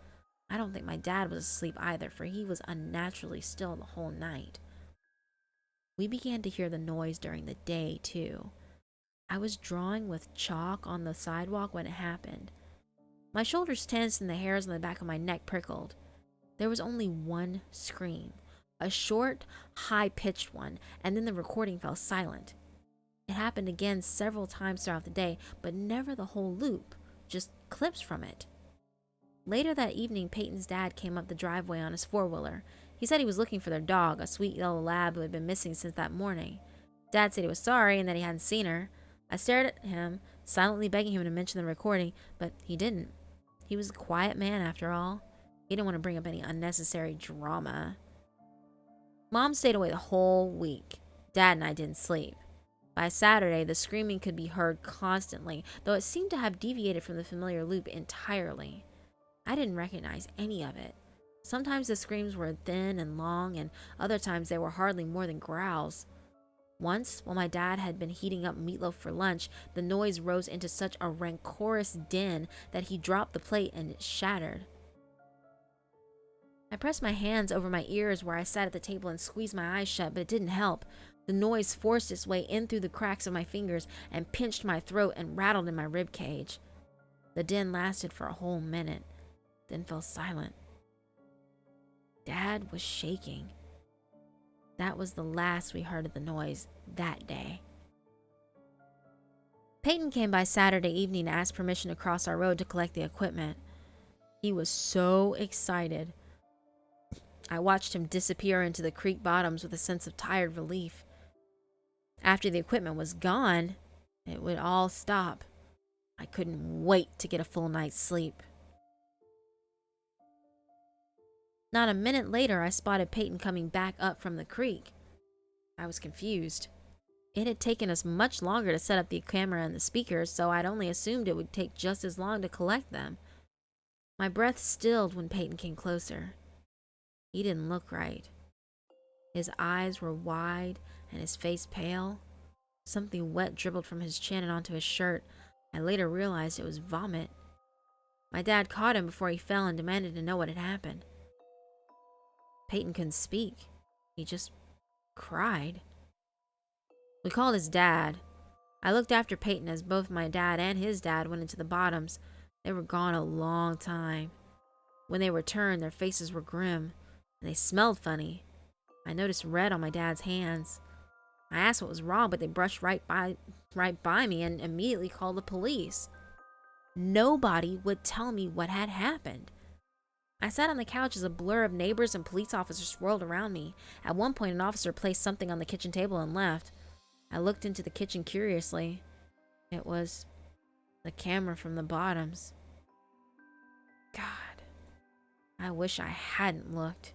I don't think my dad was asleep either, for he was unnaturally still the whole night. We began to hear the noise during the day, too. I was drawing with chalk on the sidewalk when it happened. My shoulders tensed and the hairs on the back of my neck prickled. There was only one scream, a short, high-pitched one, and then the recording fell silent. It happened again several times throughout the day, but never the whole loop, just clips from it. Later that evening, Peyton's dad came up the driveway on his four-wheeler. He said he was looking for their dog, a sweet yellow lab who had been missing since that morning. Dad said he was sorry and that he hadn't seen her. I stared at him, silently begging him to mention the recording, but he didn't. He was a quiet man after all. He didn't want to bring up any unnecessary drama. Mom stayed away the whole week. Dad and I didn't sleep. By Saturday, the screaming could be heard constantly, though it seemed to have deviated from the familiar loop entirely. I didn't recognize any of it. Sometimes the screams were thin and long, and other times they were hardly more than growls. Once, while my dad had been heating up meatloaf for lunch, the noise rose into such a rancorous din that he dropped the plate and it shattered. I pressed my hands over my ears where I sat at the table and squeezed my eyes shut, but it didn't help. The noise forced its way in through the cracks of my fingers and pinched my throat and rattled in my rib cage. The din lasted for a whole minute, then fell silent. Dad was shaking. That was the last we heard of the noise that day. Peyton came by Saturday evening to ask permission to cross our road to collect the equipment. He was so excited. I watched him disappear into the creek bottoms with a sense of tired relief. After the equipment was gone, it would all stop. I couldn't wait to get a full night's sleep. Not a minute later, I spotted Peyton coming back up from the creek. I was confused. It had taken us much longer to set up the camera and the speakers, so I'd only assumed it would take just as long to collect them. My breath stilled when Peyton came closer. He didn't look right. His eyes were wide and his face pale. Something wet dribbled from his chin and onto his shirt. I later realized it was vomit. My dad caught him before he fell and demanded to know what had happened. Peyton couldn't speak. He just cried. We called his dad. I looked after Peyton as both my dad and his dad went into the bottoms. They were gone a long time. When they returned, their faces were grim, and they smelled funny. I noticed red on my dad's hands. I asked what was wrong, but they brushed right by me and immediately called the police. Nobody would tell me what had happened. I sat on the couch as a blur of neighbors and police officers swirled around me. At one point, an officer placed something on the kitchen table and left. I looked into the kitchen curiously. It was the camera from the bottoms. God, I wish I hadn't looked.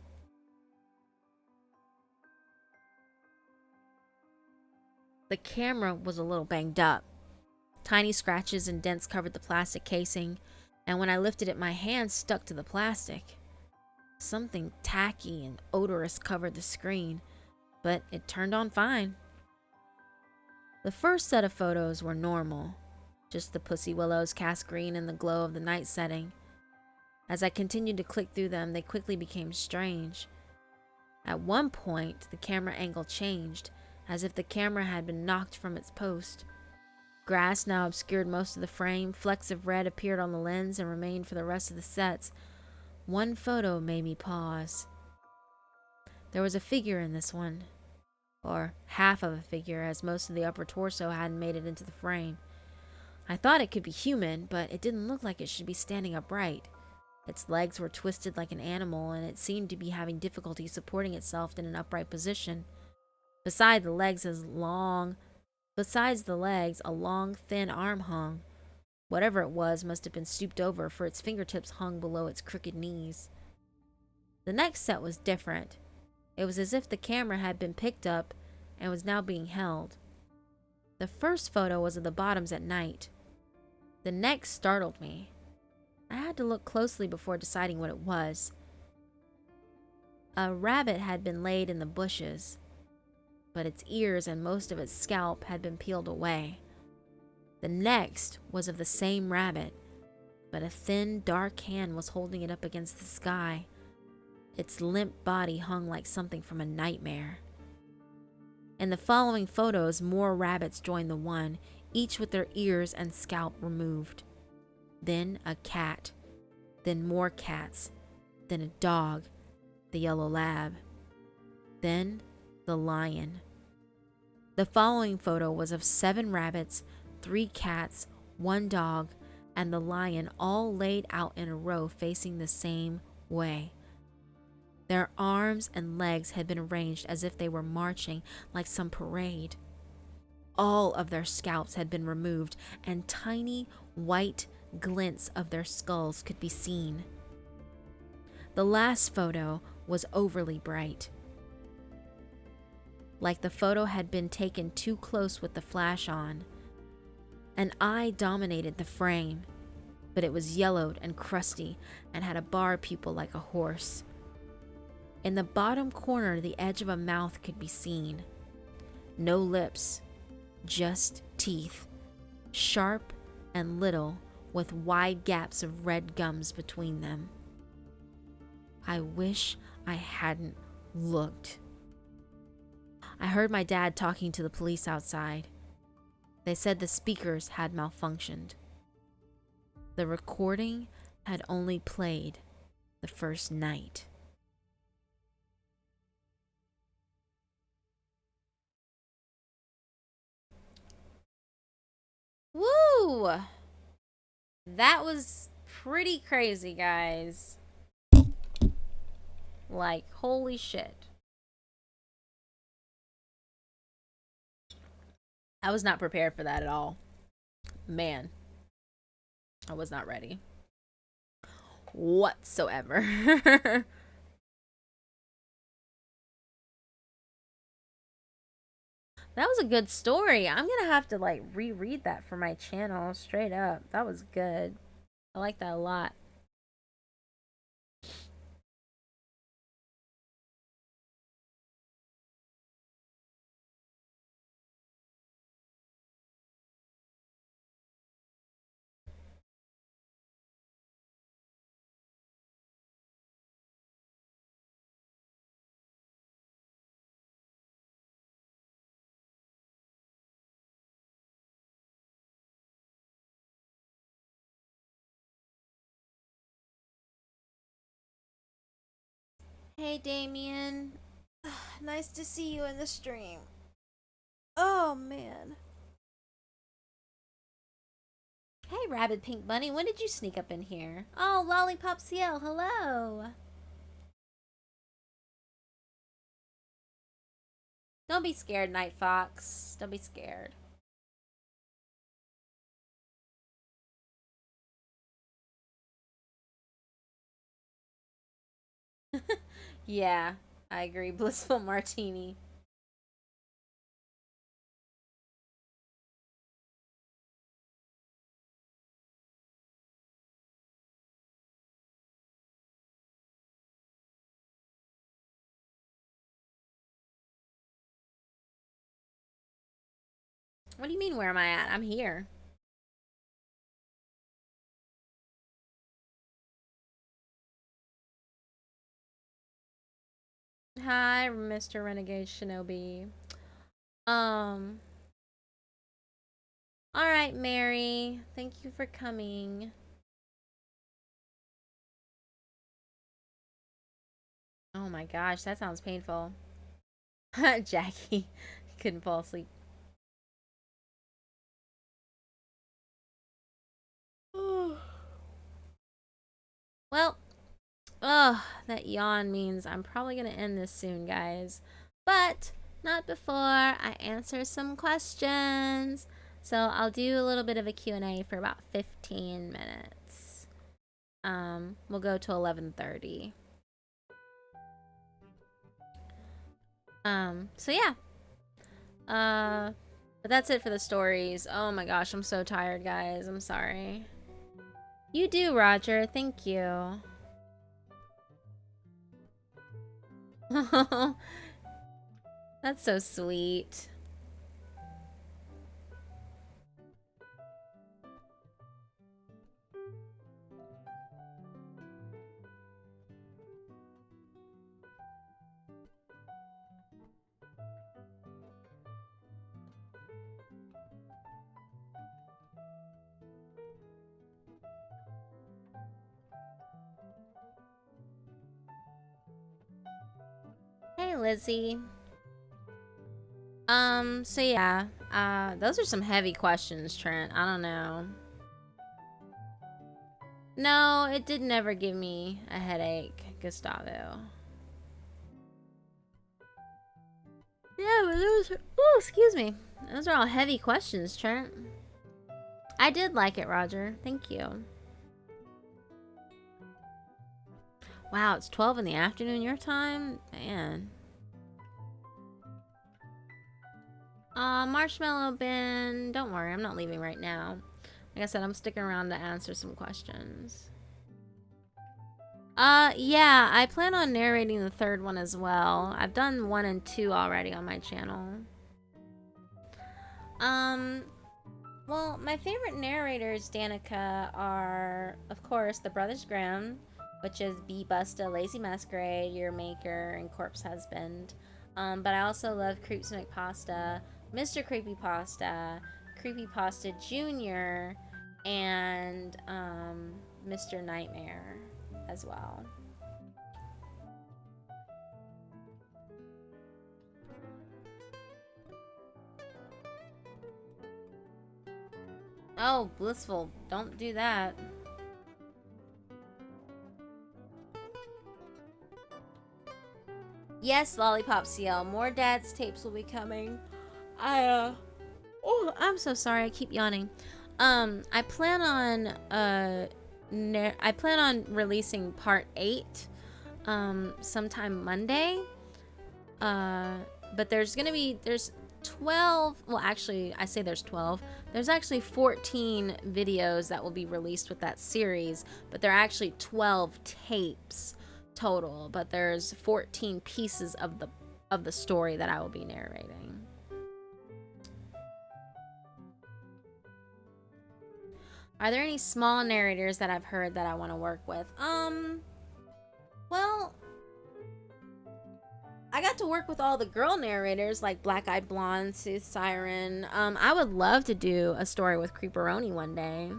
The camera was a little banged up. Tiny scratches and dents covered the plastic casing, and when I lifted it, my hand stuck to the plastic. Something tacky and odorous covered the screen, but it turned on fine. The first set of photos were normal, just the pussy willows cast green in the glow of the night setting. As I continued to click through them, they quickly became strange. At one point, the camera angle changed, as if the camera had been knocked from its post. Grass now obscured most of the frame. Flecks of red appeared on the lens and remained for the rest of the sets. One photo made me pause. There was a figure in this one, or half of a figure, as most of the upper torso hadn't made it into the frame. I thought it could be human, but it didn't look like it should be standing upright. Its legs were twisted like an animal, and it seemed to be having difficulty supporting itself in an upright position. Besides the legs, a long, thin arm hung. Whatever it was must have been stooped over, for its fingertips hung below its crooked knees. The next set was different. It was as if the camera had been picked up and was now being held. The first photo was of the bottoms at night. The next startled me. I had to look closely before deciding what it was. A rabbit had been laid in the bushes, but its ears and most of its scalp had been peeled away. The next was of the same rabbit, but a thin, dark hand was holding it up against the sky. Its limp body hung like something from a nightmare. In the following photos, more rabbits joined the one, each with their ears and scalp removed. Then a cat, then more cats, then a dog, the yellow lab, then the lion. The following photo was of 7 rabbits, 3 cats, 1 dog, and the lion, all laid out in a row facing the same way. Their arms and legs had been arranged as if they were marching like some parade. All of their scalps had been removed, and tiny white glints of their skulls could be seen. The last photo was overly bright, like the photo had been taken too close with the flash on. An eye dominated the frame, but it was yellowed and crusty and had a bar pupil like a horse. In the bottom corner, the edge of a mouth could be seen. No lips, just teeth, sharp and little, with wide gaps of red gums between them. I wish I hadn't looked. I heard my dad talking to the police outside. They said the speakers had malfunctioned. The recording had only played the first night. Woo! That was pretty crazy, guys. Like, holy shit. I was not prepared for that at all. Man, I was not ready whatsoever. That was a good story. I'm gonna have to like reread that for my channel straight up. That was good. I like that a lot. Hey, Damien. Nice to see you in the stream. Oh, man. Hey, Rabbit Pink Bunny. When did you sneak up in here? Oh, Lollipop CL. Hello. Don't be scared, Night Fox. Don't be scared. Yeah, I agree. Blissful Martini. What do you mean, where am I at? I'm here. Hi, Mr. Renegade Shinobi. Um. Alright, Mary. Thank you for coming. Oh my gosh, that sounds painful. Jackie couldn't fall asleep. Well, that yawn means I'm probably gonna end this soon, guys. But not before I answer some questions. So I'll do a little bit of a Q&A for about 15 minutes. We'll go to 11:30. So yeah. But that's it for the stories. Oh my gosh, I'm so tired, guys. I'm sorry. You do, Roger. Thank you. That's so sweet. Hey, Lizzie. So yeah, those are some heavy questions, Trent. I don't know. No, it did never give me a headache, Gustavo. Yeah, but those are, oh, excuse me. Those are all heavy questions, Trent. I did like it, Roger. Thank you. Wow, it's 12 in the afternoon your time? Man. Marshmallow bin. Don't worry, I'm not leaving right now. Like I said, I'm sticking around to answer some questions. Yeah, I plan on narrating the third one as well. I've done 1 and 2 already on my channel. Well, my favorite narrators, Danica, are, of course, the Brothers Grimm, which is Bee Busta, Lazy Masquerade, Your Maker, and Corpse Husband. But I also love Creeps McPasta, Mr. Creepypasta, Creepypasta Jr., and Mr. Nightmare as well. Oh, Blissful. Don't do that. Yes, Lollipop CL. More Dad's tapes will be coming. Oh, I'm so sorry. I keep yawning. I plan on releasing part 8 sometime Monday. But there's 12, well, actually, I say there's 12. There's actually 14 videos that will be released with that series, but there are actually 12 tapes total, but there's 14 pieces of the story that I will be narrating. Are there any small narrators that I've heard that I want to work with? Well, I got to work with all the girl narrators like Black Eyed Blonde, Sooth Siren. I would love to do a story with Creeperoni one day.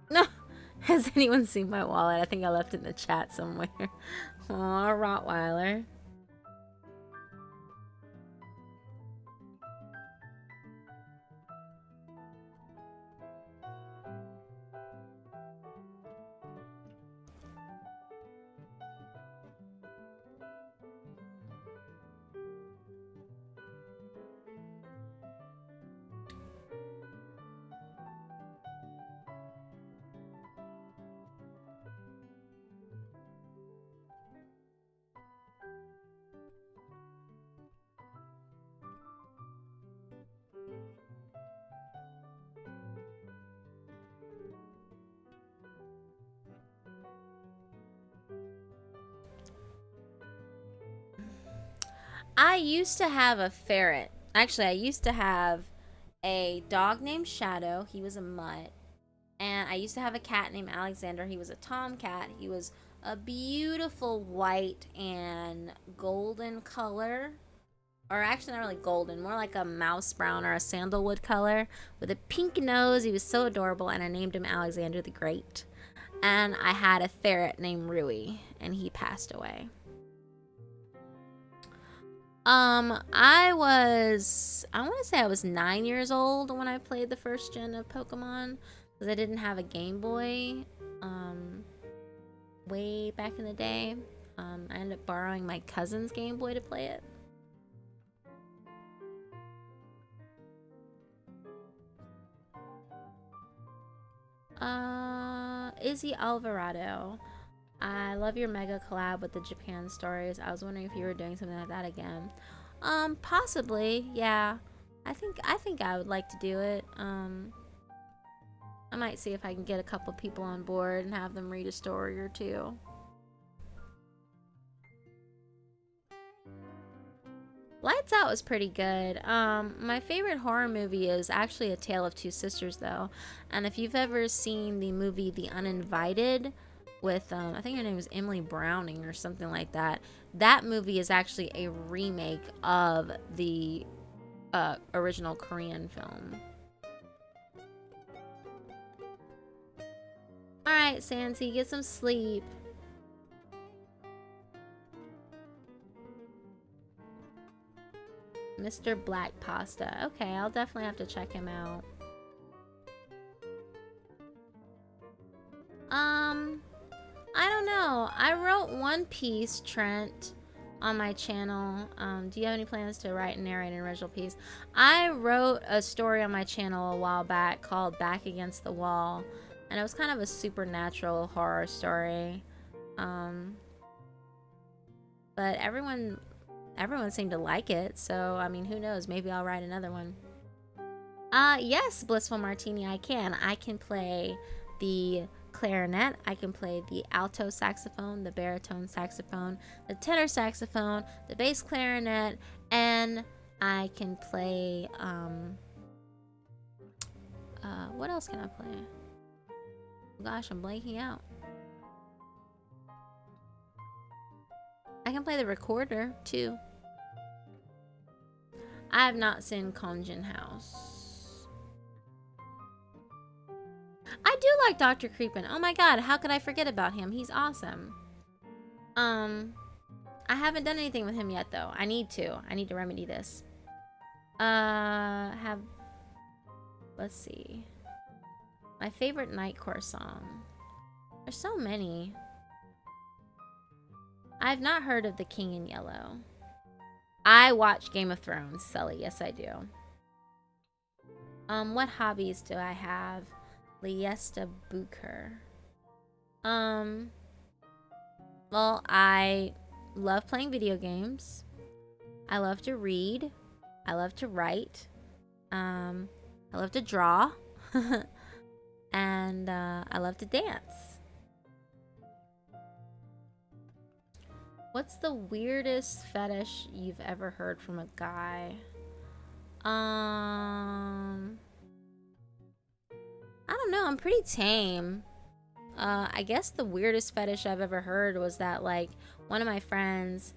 No, has anyone seen my wallet? I think I left it in the chat somewhere. Aw, Rottweiler. I used to have a ferret. Actually, I used to have a dog named Shadow. He was a mutt. And I used to have a cat named Alexander. He was a tomcat. He was a beautiful white and golden color. Or actually, not really golden, more like a mouse brown or a sandalwood color with a pink nose. He was so adorable, and I named him Alexander the Great. And I had a ferret named Rui, and he passed away. I want to say I was 9 years old when I played the first gen of Pokemon, because I didn't have a Game Boy, way back in the day. I ended up borrowing my cousin's Game Boy to play it. Izzy Alvarado. I love your mega collab with the Japan stories. I was wondering if you were doing something like that again. Possibly, yeah. I think I would like to do it. I might see if I can get a couple people on board and have them read a story or two. Lights Out was pretty good. My favorite horror movie is actually A Tale of Two Sisters, though. And if you've ever seen the movie The Uninvited with, I think her name is Emily Browning or something like that, that movie is actually a remake of the original Korean film. Alright, Santi, get some sleep. Mr. Black Pasta. Okay, I'll definitely have to check him out. I don't know. I wrote one piece, Trent, on my channel. Do you have any plans to write and narrate an original piece? I wrote a story on my channel a while back called Back Against the Wall, and it was kind of a supernatural horror story. But everyone seemed to like it, so I mean, who knows? Maybe I'll write another one. Yes, Blissful Martini, I can. I can play the clarinet, I can play the alto saxophone, the baritone saxophone, the tenor saxophone, the bass clarinet, and I can play, what else can I play? Gosh, I'm blanking out. I can play the recorder, too. I have not seen Konjin House. I do like Dr. Creepin. Oh my god, how could I forget about him? He's awesome. I haven't done anything with him yet, though. I need to. I need to remedy this. Let's see. My favorite Nightcore song. There's so many. I've not heard of The King in Yellow. I watch Game of Thrones, Sully. Yes, I do. What hobbies do I have? Liesta Bucher. Well, I love playing video games. I love to read. I love to write. I love to draw. And I love to dance. What's the weirdest fetish you've ever heard from a guy? I don't know. I'm pretty tame. I guess the weirdest fetish I've ever heard was that, like, one of my friends,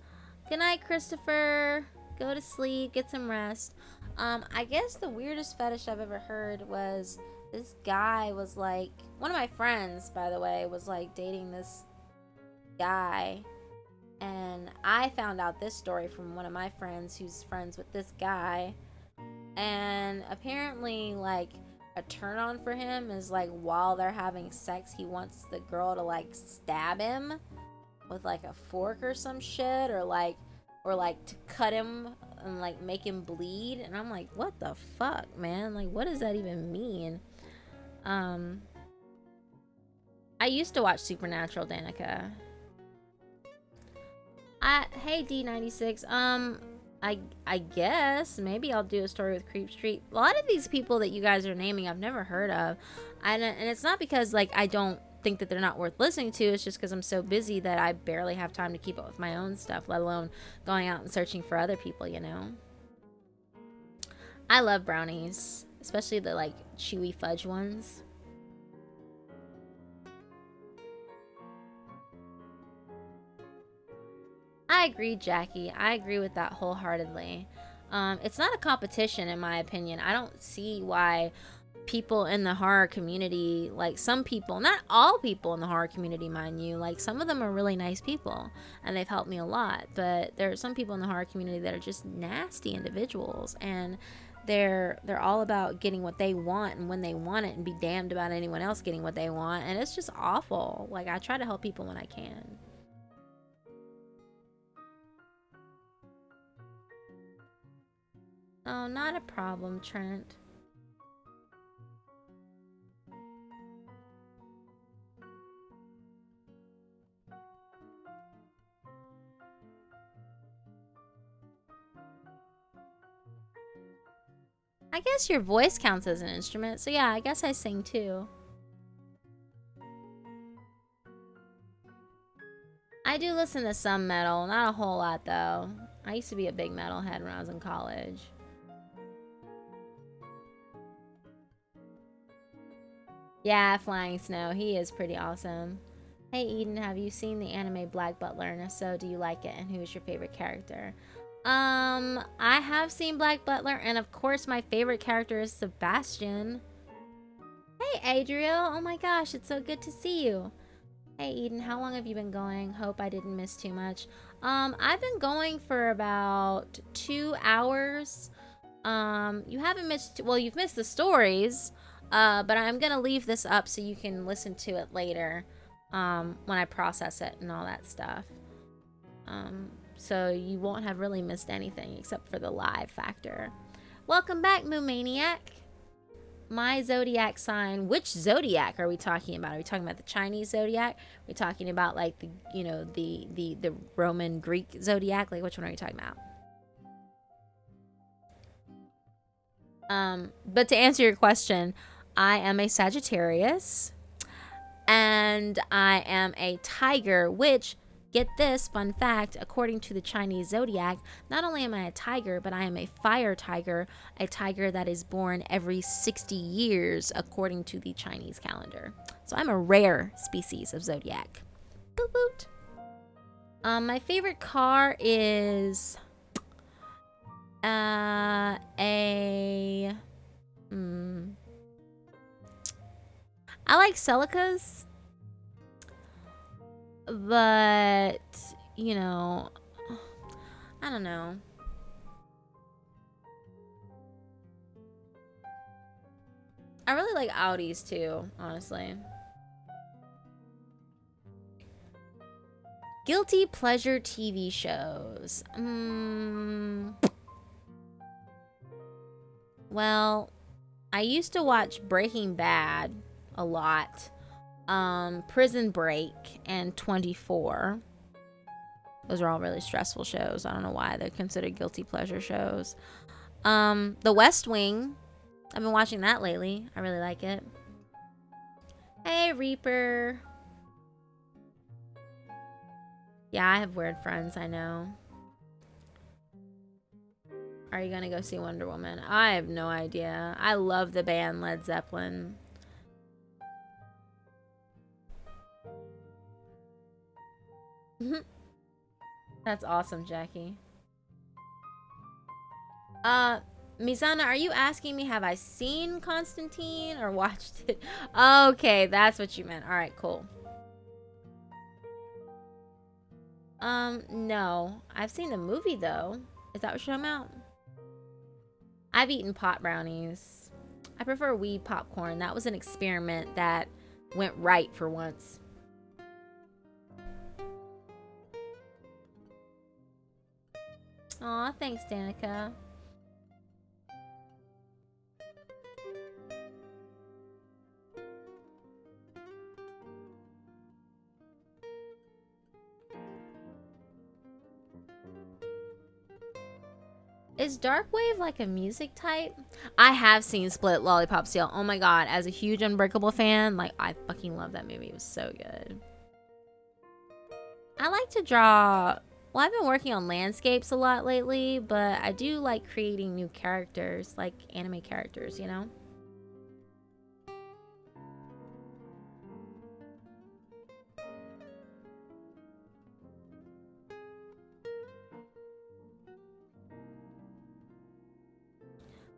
good night, Christopher, go to sleep, get some rest. I guess the weirdest fetish I've ever heard was this guy was like, one of my friends, by the way, was like dating this guy. And I found out this story from one of my friends who's friends with this guy. And apparently, like, a turn on for him is like while they're having sex, he wants the girl to like stab him with like a fork or some shit, or like to cut him and like make him bleed. And I'm like, what the fuck, man? Like, what does that even mean? I used to watch Supernatural, Danica. Hey D96. I guess maybe I'll do a story with Creep Street. A lot of these people that you guys are naming, I've never heard of, and it's not because like I don't think that they're not worth listening to. It's just because I'm so busy that I barely have time to keep up with my own stuff, let alone going out and searching for other people. You know. I love brownies, especially the like chewy fudge ones. I agree, Jackie. I agree with that wholeheartedly. It's not a competition, in my opinion. I don't see why people in the horror community, like some people, not all people in the horror community, mind you, like some of them are really nice people and they've helped me a lot. But there are some people in the horror community that are just nasty individuals, and they're all about getting what they want and when they want it, and be damned about anyone else getting what they want. And it's just awful. Like, I try to help people when I can. Oh, not a problem, Trent. I guess your voice counts as an instrument. So yeah, I guess I sing too. I do listen to some metal, not a whole lot though. I used to be a big metalhead when I was in college. Yeah, Flying Snow. He is pretty awesome. Hey Eden, have you seen the anime Black Butler? And if so, do you like it? And who is your favorite character? I have seen Black Butler, and of course my favorite character is Sebastian. Hey Adriel, oh my gosh, it's so good to see you. Hey Eden, how long have you been going? Hope I didn't miss too much. I've been going for about 2 hours. You haven't missed, well, you've missed the stories, but I'm gonna leave this up so you can listen to it later, when I process it and all that stuff. So you won't have really missed anything except for the live factor. Welcome back, Moo Maniac. My zodiac sign. Which zodiac are we talking about? Are we talking about the Chinese zodiac? Are we talking about like the, you know, the Roman Greek zodiac? Like which one are you talking about? But to answer your question, I am a Sagittarius and I am a tiger, which, get this fun fact, according to the Chinese zodiac, not only am I a tiger, but I am a fire tiger, a tiger that is born every 60 years according to the Chinese calendar. So I'm a rare species of zodiac. Boot boot. My favorite car is I like Celicas, but you know, I don't know. I really like Audis too, honestly. Guilty pleasure TV shows. Well, I used to watch Breaking Bad a lot. Prison Break and 24. Those are all really stressful shows. I don't know why they're considered guilty pleasure shows. The West Wing. I've been watching that lately. I really like it. Hey, Reaper. Yeah, I have weird friends, I know. Are you gonna go see Wonder Woman? I have no idea. I love the band Led Zeppelin. That's awesome, Jackie. Mizana, are you asking me have I seen Constantine or watched it? Okay, that's what you meant. All right, cool. No. I've seen the movie though. Is that what you're talking about? I've eaten pot brownies. I prefer weed popcorn. That was an experiment that went right for once. Aw, thanks, Danica. Is Darkwave like a music type? I have seen Split Lollipop Seal. Oh my god, as a huge Unbreakable fan, like I fucking love that movie. It was so good. I like to draw. Well, I've been working on landscapes a lot lately, but I do like creating new characters, like anime characters, you know?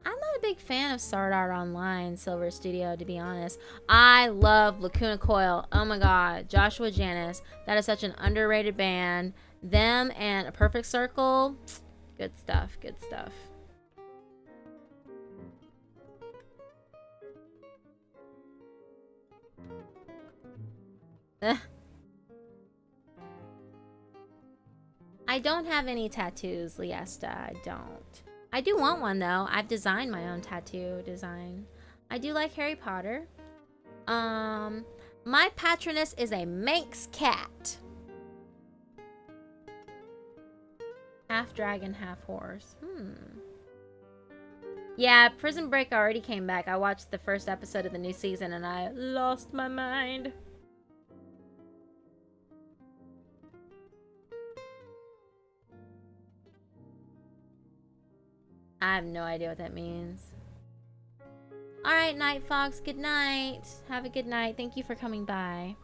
I'm not a big fan of Sword Art Online, Silver Studio, to be honest. I love Lacuna Coil. Oh my god, Joshua Janis. That is such an underrated band. Them and A Perfect Circle. Good stuff, good stuff. I don't have any tattoos, Liesta. I don't. I do want one though. I've designed my own tattoo design. I do like Harry Potter. My patroness is a Manx cat. Half dragon, half horse. Yeah, Prison Break already came back. I watched the first episode of the new season and I lost my mind. I have no idea what that means. Alright, Night Fox, good night. Have a good night. Thank you for coming by.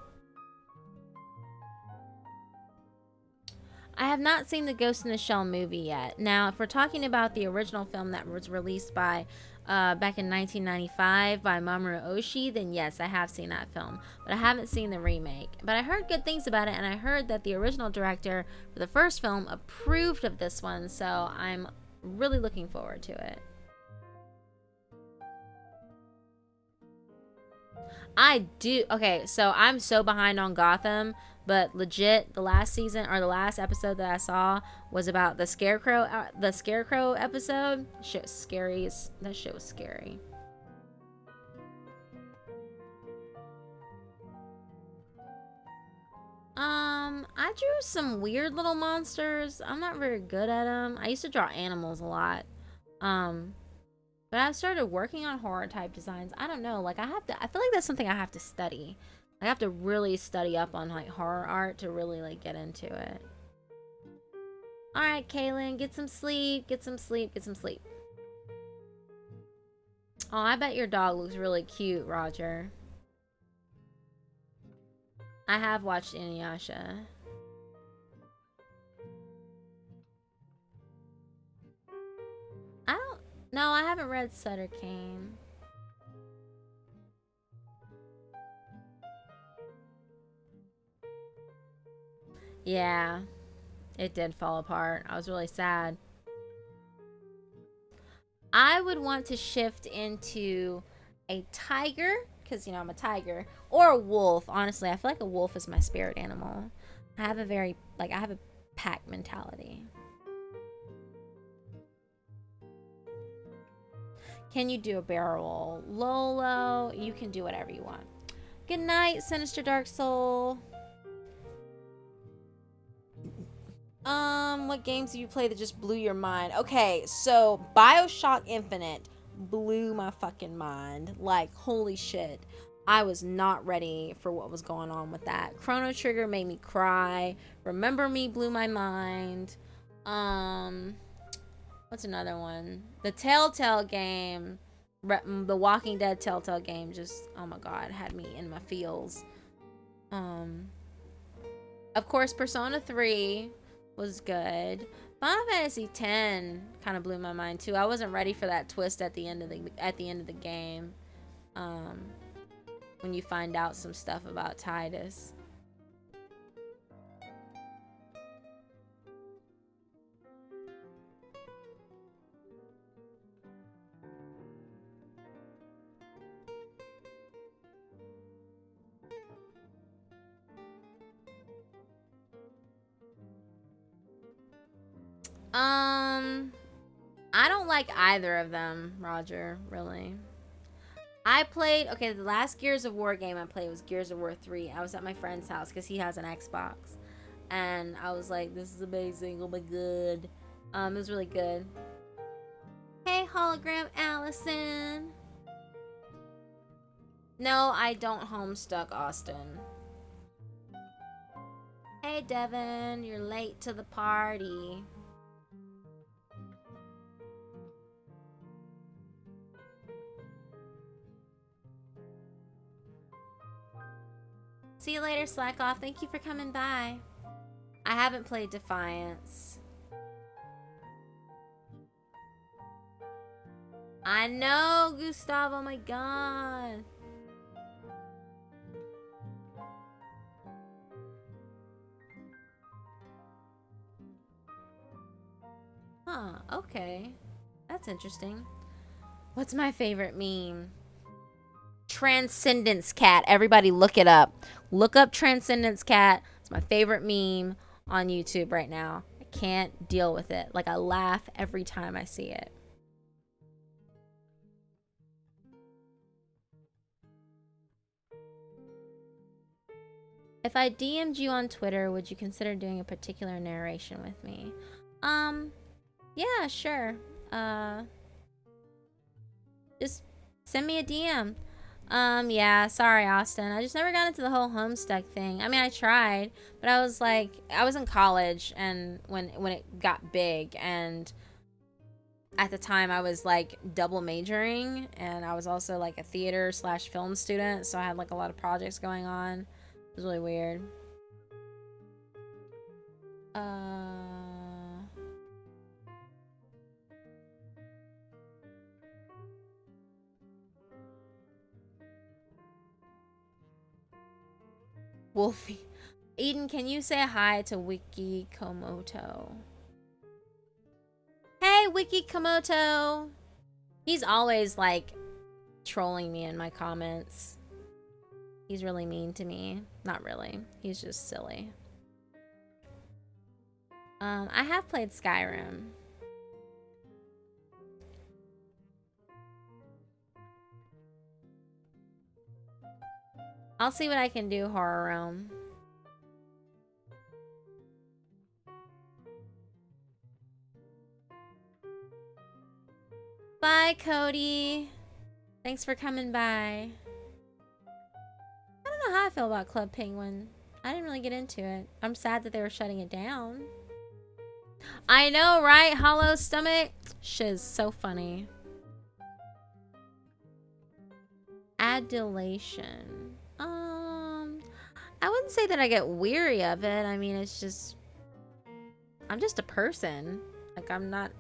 I have not seen the Ghost in the Shell movie yet. Now, if we're talking about the original film that was released by back in 1995 by Mamoru Oshii, then yes, I have seen that film. But I haven't seen the remake. But I heard good things about it, and I heard that the original director for the first film approved of this one, so I'm really looking forward to it. I do. Okay, so I'm so behind on Gotham, but legit, the last season or the last episode that I saw was about the Scarecrow. The Scarecrow episode. Shit was scary. That shit was scary. I drew some weird little monsters. I'm not very good at them. I used to draw animals a lot. Um, but I've started working on horror type designs. I don't know. Like I feel like that's something I have to study. I have to really study up on like horror art to really like get into it. All right, Kaylin, get some sleep. Get some sleep. Get some sleep. Oh, I bet your dog looks really cute, Roger. I have watched Inuyasha. I don't. No, I haven't read Sutter Kane. Yeah, it did fall apart. I was really sad. I would want to shift into a tiger, because, you know, I'm a tiger, or a wolf. Honestly, I feel like a wolf is my spirit animal. I have a very, like, I have a pack mentality. Can you do a barrel roll? Lolo, you can do whatever you want. Good night, Sinister Dark Soul. What games have you played that just blew your mind? Okay, so BioShock Infinite blew my fucking mind. Like, holy shit. I was not ready for what was going on with that. Chrono Trigger made me cry. Remember Me blew my mind. What's another one? The Telltale game. The Walking Dead Telltale game just, oh my god, had me in my feels. Of course, Persona 3 was good. Final Fantasy X kind of blew my mind too. I wasn't ready for that twist at the end of the game. When you find out some stuff about Tidus. I don't like either of them, Roger, really. I played, okay, the last Gears of War game I played was Gears of War 3. I was at my friend's house because he has an Xbox. And I was like, this is amazing, oh my god. It was really good. Hey, hologram Allison. No, I don't homestuck Austin. Hey, Devin, you're late to the party. See you later, Slack Off. Thank you for coming by. I haven't played Defiance. I know, Gustavo. Oh my god. Huh, okay. That's interesting. What's my favorite meme? Transcendence Cat. Everybody look it up. Look up Transcendence Cat. It's my favorite meme on YouTube right now. I can't deal with it. Like, I laugh every time I see it. If I DM'd you on Twitter, would you consider doing a particular narration with me? Yeah, sure. Just send me a DM. Yeah, sorry, Austin. I just never got into the whole Homestuck thing. I mean, I tried, but I was like, I was in college, and when it got big, and at the time I was like double majoring, and I was also like a theater slash film student, so I had like a lot of projects going on. It was really weird. Wolfie. Eden, can you say hi to Wiki Komoto? Hey, Wiki Komoto! He's always, like, trolling me in my comments. He's really mean to me. Not really. He's just silly. I have played Skyrim. I'll see what I can do, Horror Realm. Bye, Cody. Thanks for coming by. I don't know how I feel about Club Penguin. I didn't really get into it. I'm sad that they were shutting it down. I know, right? Hollow Stomach? Shiz, so funny. Adulation. I wouldn't say that I get weary of it. I mean, it's just... I'm just a person. Like, I'm not...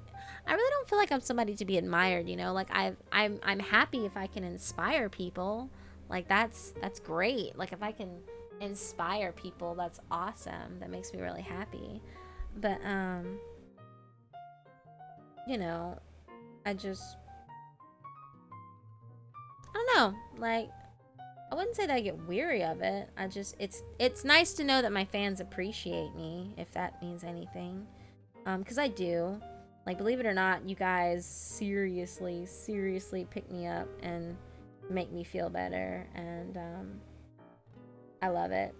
I really don't feel like I'm somebody to be admired, you know? Like, I'm happy if I can inspire people. Like, that's great. Like, if I can inspire people, that's awesome. That makes me really happy. But, you know, I don't know. Like, I wouldn't say that I get weary of it. I just, it's nice to know that my fans appreciate me, if that means anything. Because I do. Like, believe it or not, you guys seriously pick me up and make me feel better. And, I love it.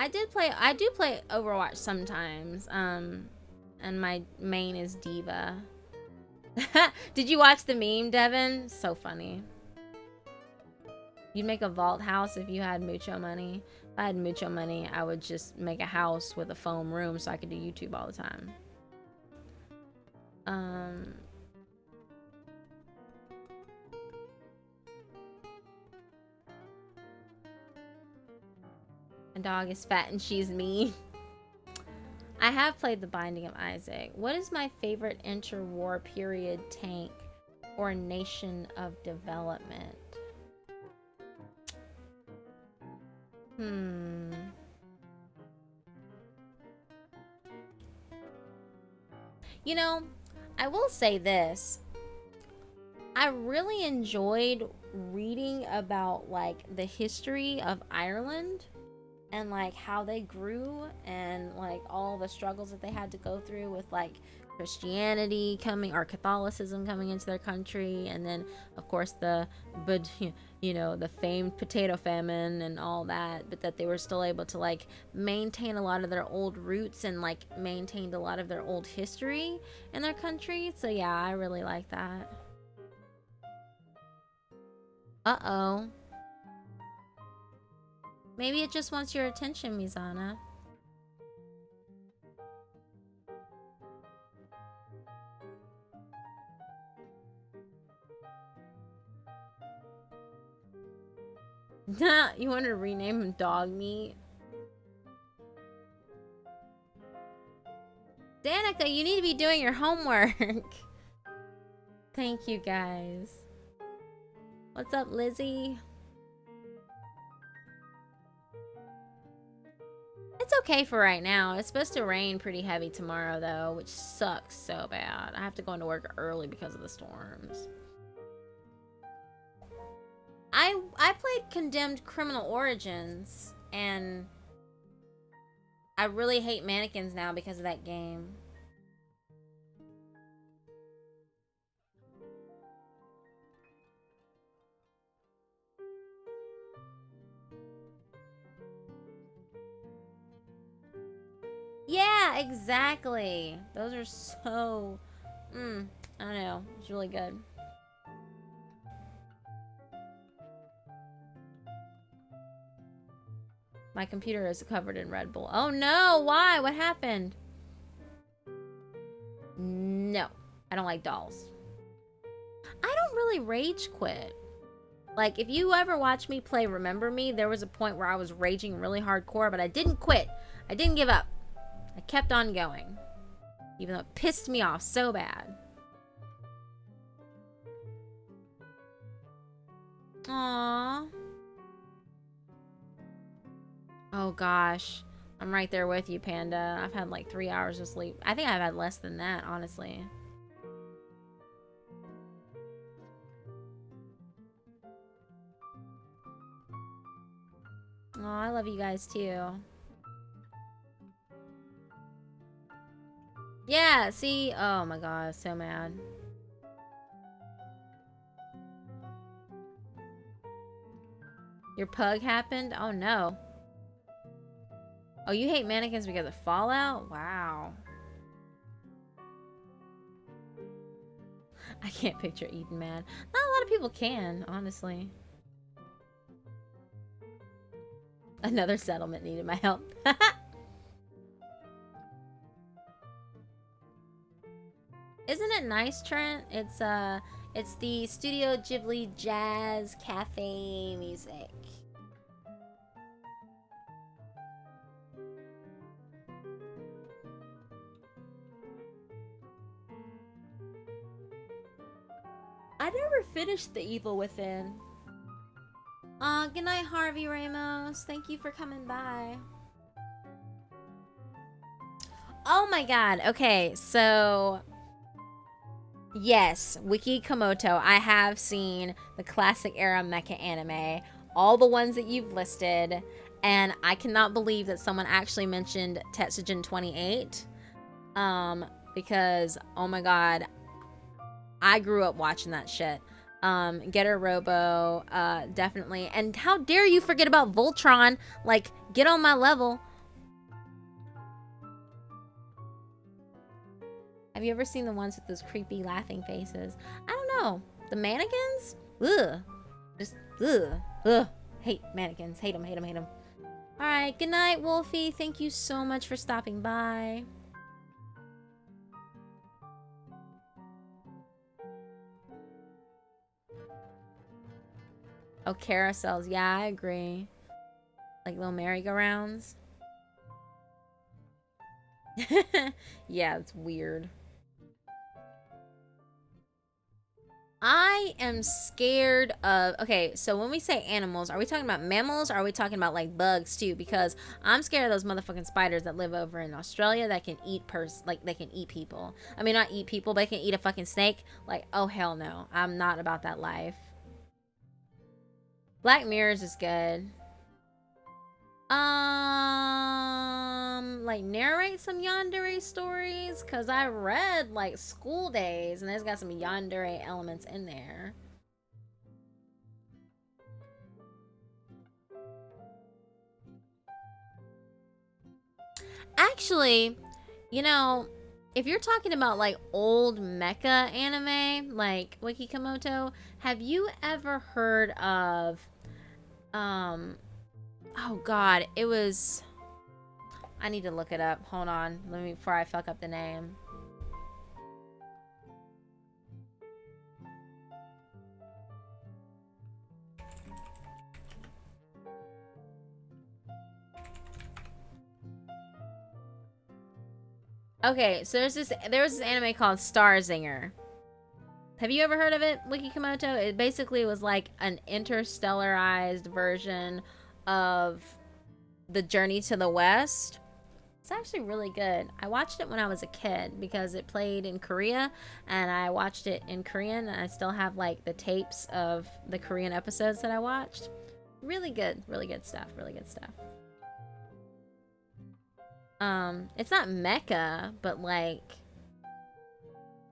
I do play Overwatch sometimes. And my main is D.Va. Did you watch the meme, Devin? So funny. You'd make a vault house if you had mucho money. If I had mucho money, I would just make a house with a foam room so I could do YouTube all the time. My dog is fat and she's me. I have played The Binding of Isaac. What is my favorite interwar period tank or nation of development? You know, I will say this. I really enjoyed reading about, like, the history of Ireland and, like, how they grew and, like, all the struggles that they had to go through with, like, Christianity coming, or Catholicism coming into their country, and then, of course, the famed potato famine and all that, but that they were still able to, like, maintain a lot of their old roots and, like, maintained a lot of their old history in their country. So, yeah, I really like that. Uh-oh. Maybe it just wants your attention, Mizana. You want to rename him Dog Meat? Danica, you need to be doing your homework. Thank you, guys. What's up, Lizzie? It's okay for right now. It's supposed to rain pretty heavy tomorrow, though, which sucks so bad. I have to go into work early because of the storms. I played Condemned Criminal Origins, and I really hate mannequins now because of that game. Yeah, exactly. Those are so... I don't know. It's really good. My computer is covered in Red Bull. Oh no, why? What happened? No, I don't like dolls. I don't really rage quit. Like, if you ever watch me play Remember Me, there was a point where I was raging really hardcore, but I didn't quit. I didn't give up. I kept on going. Even though it pissed me off so bad. Aww. Oh gosh. I'm right there with you, Panda. I've had like 3 hours of sleep. I think I've had less than that, honestly. Oh, I love you guys too. Yeah, see? Oh my god, so mad. Your pug happened? Oh no. Oh, you hate mannequins because of Fallout? Wow. I can't picture Eden mad. Not a lot of people can, honestly. Another settlement needed my help. Isn't it nice, Trent? It's the Studio Ghibli Jazz Cafe music. I never finished The Evil Within. Good night, Harvey Ramos. Thank you for coming by. Oh my god. Okay, so... Yes, Wiki Komoto. I have seen the classic era mecha anime. All the ones that you've listed. And I cannot believe that someone actually mentioned Tetsujin 28. Because, oh my god, I grew up watching that shit. Getter Robo, definitely. And how dare you forget about Voltron? Like, get on my level. Have you ever seen the ones with those creepy laughing faces? I don't know. The mannequins? Ugh. Just, ugh. Ugh. Hate mannequins. Hate them, hate them, hate them. Alright, good night, Wolfie. Thank you so much for stopping by. Oh, carousels. Yeah, I agree. Like little merry-go-rounds. Yeah, it's weird. I am scared of... Okay, so when we say animals, are we talking about mammals or are we talking about, like, bugs, too? Because I'm scared of those motherfucking spiders that live over in Australia that can eat they can eat people. I mean, not eat people, but they can eat a fucking snake. Like, oh, hell no. I'm not about that life. Black Mirrors is good. Like, narrate some yandere stories? Because I read, like, School Days, and there's got some yandere elements in there. Actually, you know, if you're talking about, like, old mecha anime, like Wiki Komoto, have you ever heard of, oh god, it was... I need to look it up. Hold on. Let me, before I fuck up the name. Okay, so there was this anime called Starzinger. Have you ever heard of it, Wiki Komoto? It basically was like an interstellarized version of The Journey to the West. It's actually really good. I watched it when I was a kid because it played in Korea, and I watched it in Korean, and I still have like the tapes of the Korean episodes that I watched. Really good stuff, really good stuff. It's not mecha, but like,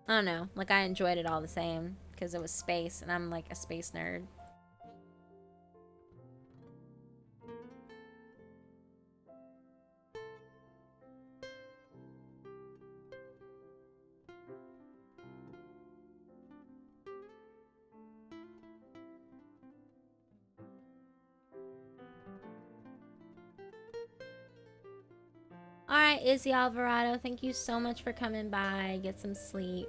I don't know, like I enjoyed it all the same because it was space, and I'm like a space nerd. Izzy Alvarado. Thank you so much for coming by. Get some sleep.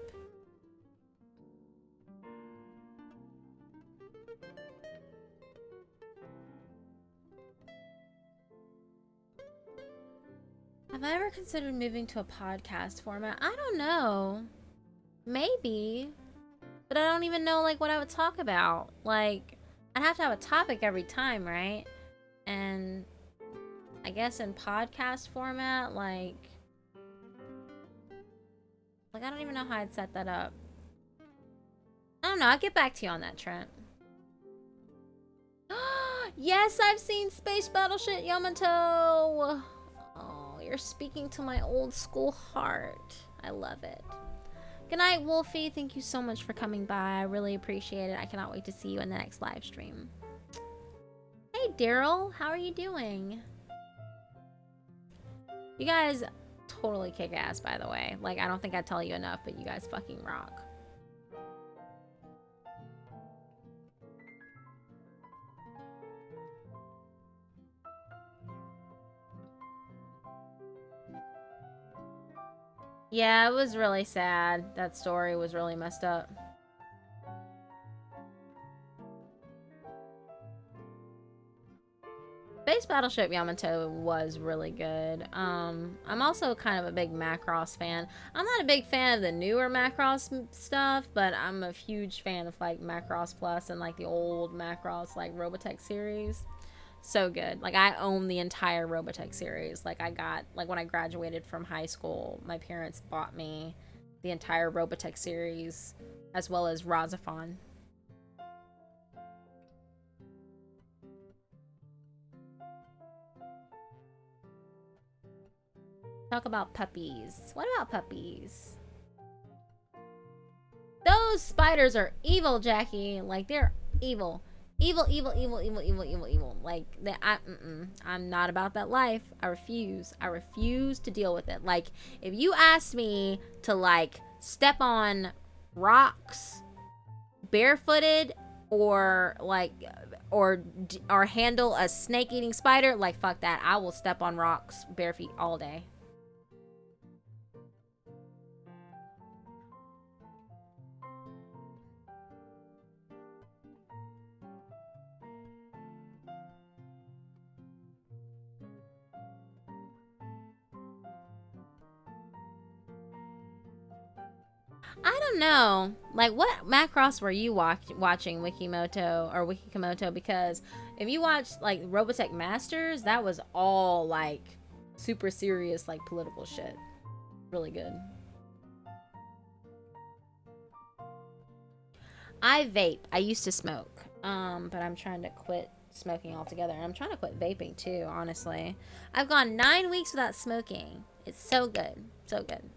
Have I ever considered moving to a podcast format? I don't know. Maybe. But I don't even know, like, what I would talk about. Like, I'd have to have a topic every time, right? And I guess in podcast format, like I don't even know how I'd set that up. I don't know. I'll get back to you on that, Trent. Yes, I've seen Space Battleship Yamato. Oh, you're speaking to my old school heart. I love it. Good night, Wolfie. Thank you so much for coming by. I really appreciate it. I cannot wait to see you in the next live stream. Hey, Daryl. How are you doing? You guys totally kick ass, by the way. Like, I don't think I tell you enough, but you guys fucking rock. Yeah, it was really sad. That story was really messed up. Space Battleship Yamato was really good. I'm also kind of a big Macross fan. I'm not a big fan of the newer Macross stuff, but I'm a huge fan of like Macross Plus and like the old Macross like Robotech series. So good. Like, I own the entire Robotech series. Like, I got, like, when I graduated from high school, my parents bought me the entire Robotech series as well as Razafon. Talk about puppies. What about puppies? Those spiders are evil, Jackie. Like, they're evil. Evil, evil, evil, evil, evil, evil, evil. Like, I'm not about that life. I refuse. I refuse to deal with it. Like, if you ask me to, like, step on rocks barefooted or, like, or handle a snake-eating spider, like, fuck that. I will step on rocks bare feet all day. I don't know. Like, what Macross were you watching, Wikimoto or Wikikomoto? Because if you watch, like, Robotech Masters, that was all, like, super serious, like, political shit. Really good. I vape. I used to smoke. But I'm trying to quit smoking altogether. And I'm trying to quit vaping, too, honestly. I've gone 9 weeks without smoking. It's so good. So good.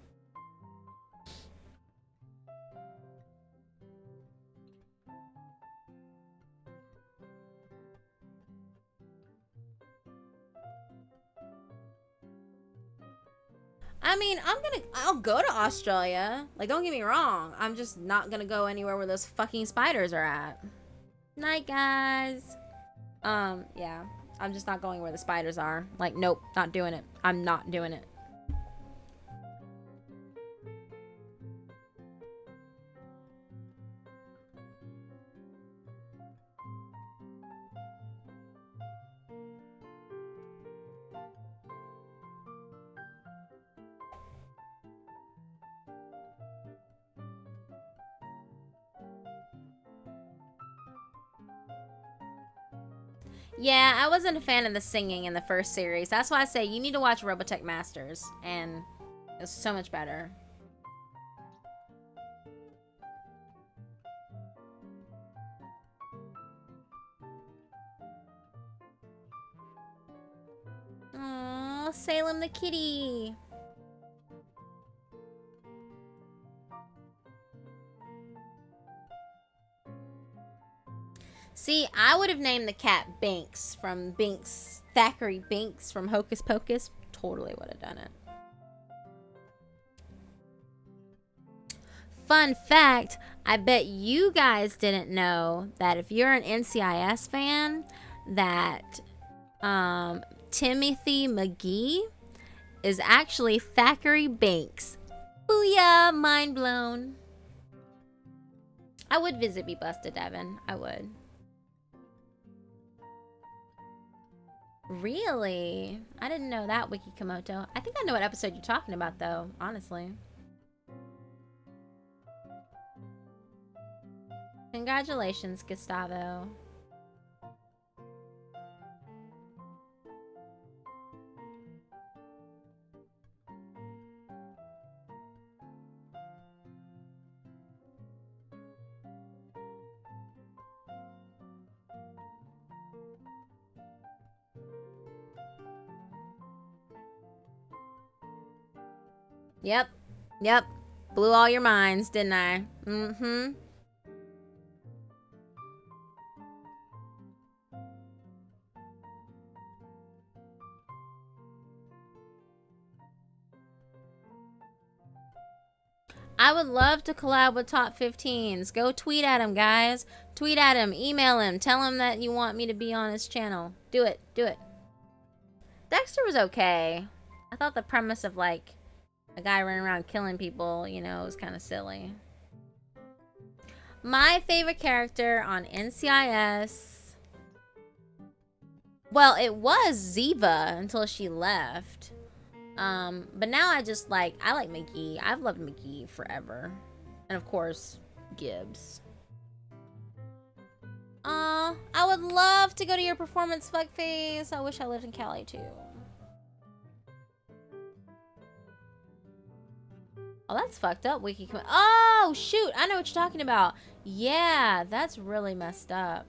I mean, I'll go to Australia. Like, don't get me wrong. I'm just not gonna go anywhere where those fucking spiders are at. Night, guys. Yeah. I'm just not going where the spiders are. Like, nope, not doing it. I'm not doing it. Yeah, I wasn't a fan of the singing in the first series. That's why I say you need to watch Robotech Masters, and it's so much better. Aww, Salem the kitty. See, I would have named the cat Binks from Thackeray Binks from Hocus Pocus. Totally would have done it. Fun fact, I bet you guys didn't know that if you're an NCIS fan, that Timothy McGee is actually Thackeray Banks. Booyah! Mind blown. I would visit Be Busted, Devin. I would. Really? I didn't know that, Wikikomoto. I think I know what episode you're talking about, though, honestly. Congratulations, Gustavo. Yep. Yep. Blew all your minds, didn't I? Mm-hmm. I would love to collab with Top 15s. Go tweet at him, guys. Tweet at him. Email him. Tell him that you want me to be on his channel. Do it. Do it. Dexter was okay. I thought the premise of, like, a guy running around killing people, you know, was kind of silly. My favorite character on NCIS... Well, it was Ziva until she left. But now I like McGee. I've loved McGee forever. And of course, Gibbs. I would love to go to your performance, fuckface. I wish I lived in Cali too. Oh, that's fucked up, Wiki. Oh, shoot. I know what you're talking about. Yeah, that's really messed up.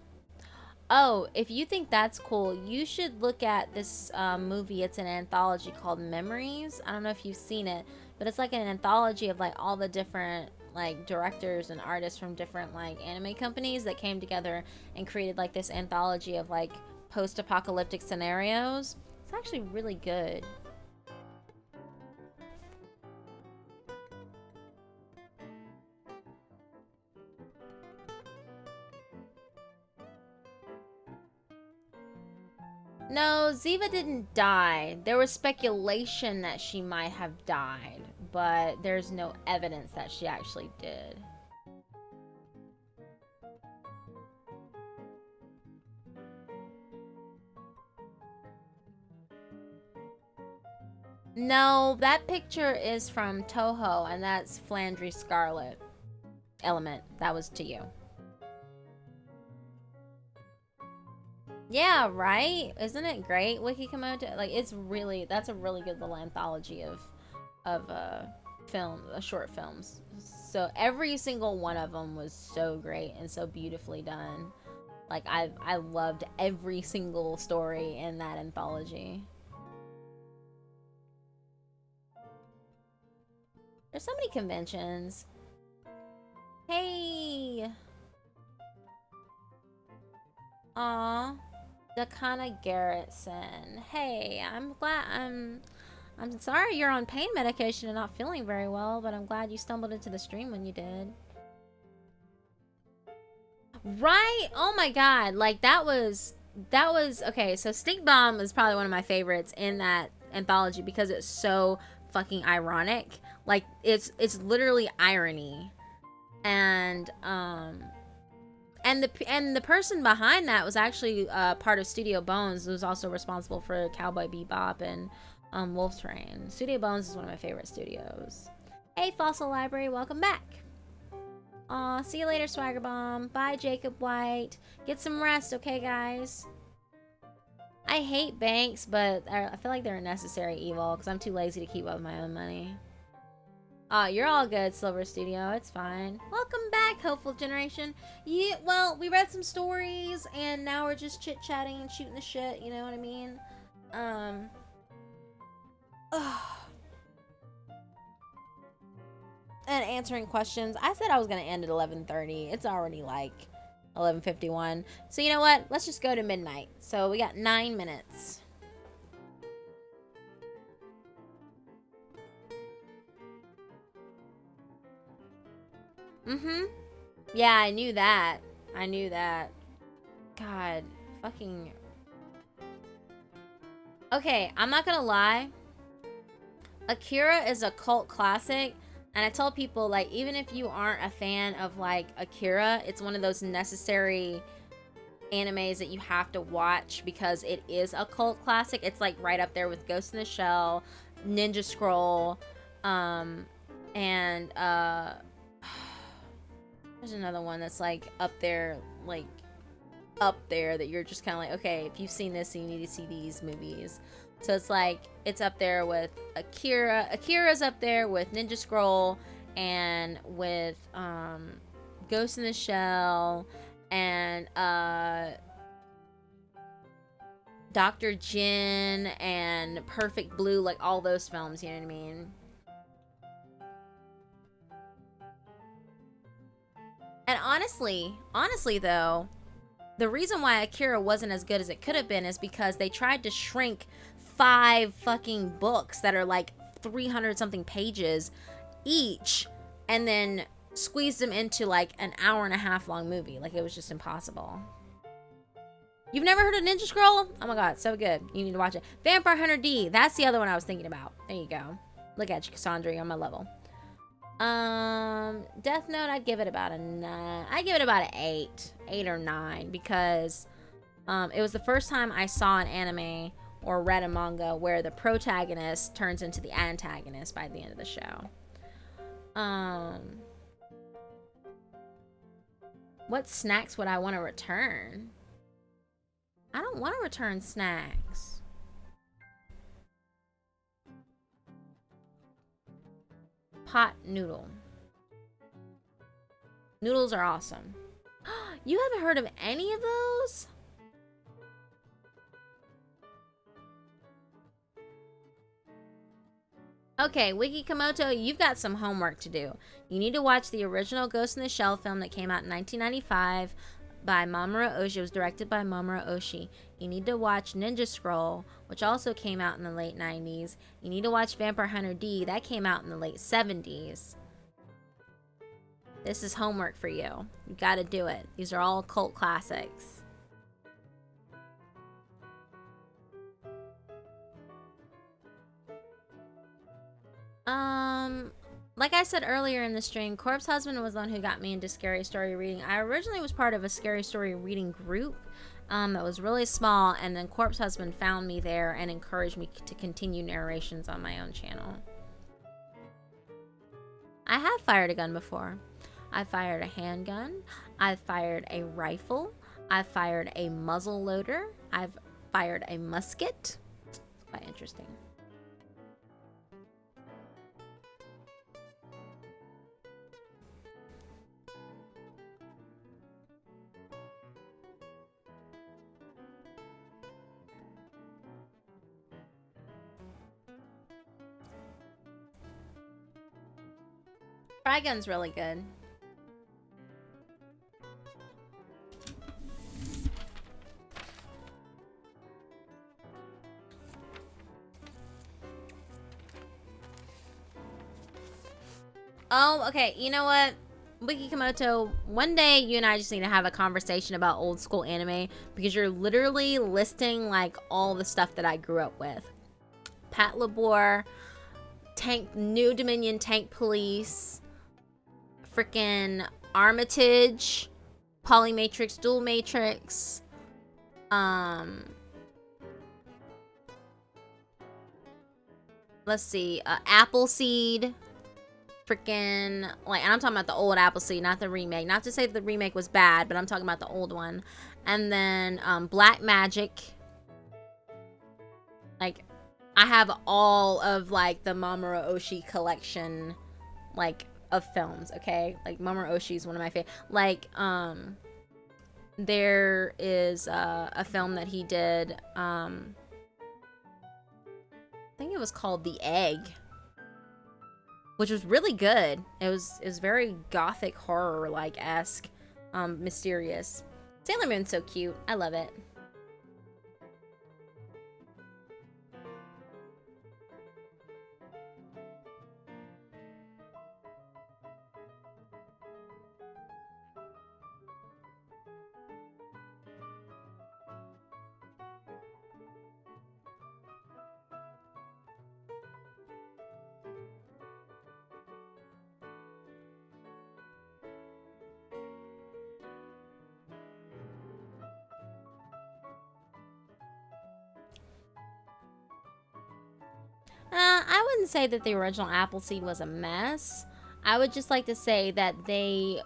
Oh, if you think that's cool, you should look at this movie. It's an anthology called Memories. I don't know if you've seen it, but it's like an anthology of like all the different like directors and artists from different like anime companies that came together and created like this anthology of like post-apocalyptic scenarios. It's actually really good. No, Ziva didn't die. There was speculation that she might have died, but there's no evidence that she actually did. No, that picture is from Toho, and that's Flandre Scarlet. Element, that was to you. Yeah, right? Isn't it great, Wikikomoto? Like, it's really, that's a really good little anthology of short films. So every single one of them was so great and so beautifully done. Like, I loved every single story in that anthology. There's so many conventions. Hey! Aw. Dakana Garrettson. Hey, I'm glad I'm sorry you're on pain medication and not feeling very well, but I'm glad you stumbled into the stream when you did. Right? Oh my god, like that was okay, so Stink Bomb is probably one of my favorites in that anthology because it's so fucking ironic. Like it's literally irony. And the person behind that was actually part of Studio Bones, who was also responsible for Cowboy Bebop and Wolf Train. Studio Bones is one of my favorite studios. Hey, Fossil Library, welcome back. Aw, see you later, Swagger Bomb. Bye, Jacob White. Get some rest, okay, guys? I hate banks, but I feel like they're a necessary evil because I'm too lazy to keep up with my own money. You're all good, Silver Studio. It's fine. Welcome back, Hopeful Generation. Yeah, well, we read some stories, and now we're just chit-chatting and shooting the shit, you know what I mean? And answering questions. I said I was going to end at 11:30. It's already, like, 11:51. So, you know what? Let's just go to midnight. So, we got 9 minutes. Mm-hmm. Yeah, I knew that. I knew that. God, fucking... Okay, I'm not gonna lie. Akira is a cult classic, and I tell people, like, even if you aren't a fan of like Akira, it's one of those necessary animes that you have to watch because it is a cult classic. It's like right up there with Ghost in the Shell, Ninja Scroll, and there's another one that's like up there, that you're just kind of like, okay, if you've seen this, you need to see these movies. So it's like, it's up there with Akira. Akira's up there with Ninja Scroll and with Ghost in the Shell and Dr. Jin and Perfect Blue, like all those films, you know what I mean? And honestly though, the reason why Akira wasn't as good as it could have been is because they tried to shrink 5 fucking books that are like 300 something pages each and then squeezed them into like an hour and a half long movie. Like, it was just impossible. You've never heard of Ninja Scroll? Oh my god, so good. You need to watch it. Vampire Hunter D. That's the other one I was thinking about. There you go. Look at you, Cassandra. You're on my level. Death Note, I'd give it about a 9. I'd give it about an 8 or 9, because it was the first time I saw an anime or read a manga where the protagonist turns into the antagonist by the end of the show. What snacks would I want to return? I don't want to return snacks. Pot noodle. Noodles are awesome. You haven't heard of any of those? Okay, Wiki Komoto, you've got some homework to do. You need to watch the original Ghost in the Shell film that came out in 1995 by Mamoru Oshii. It was directed by Mamoru Oshii. You need to watch Ninja Scroll, which also came out in the late 90s. You need to watch Vampire Hunter D. That came out in the late 70s. This is homework for you. You gotta do it. These are all cult classics. Like I said earlier in the stream, Corpse Husband was the one who got me into scary story reading. I originally was part of a scary story reading group that was really small, and then Corpse Husband found me there and encouraged me to continue narrations on my own channel. I have fired a gun before. I fired a handgun. I've fired a rifle. I've fired a muzzle loader. I've fired a musket. It's quite interesting. Trigun's really good. Oh, okay. You know what? Wiki Komoto, one day you and I just need to have a conversation about old school anime, because you're literally listing like all the stuff that I grew up with. Patlabor, New Dominion Tank Police, freaking Armitage, Polymatrix, Dual Matrix, let's see, Appleseed, freaking, like, and I'm talking about the old Appleseed, not the remake. Not to say that the remake was bad, but I'm talking about the old one. And then Black Magic. Like, I have all of like the Mamoru Oshii collection, like, of films, okay? Like, Mamoru Oshii is one of my favorite. Like, there is a film that he did, I think it was called The Egg, which was really good. It was very gothic horror like esque, mysterious. Sailor Moon's so cute. I love it. wouldn't say that the original Appleseed was a mess. I would just like to say that it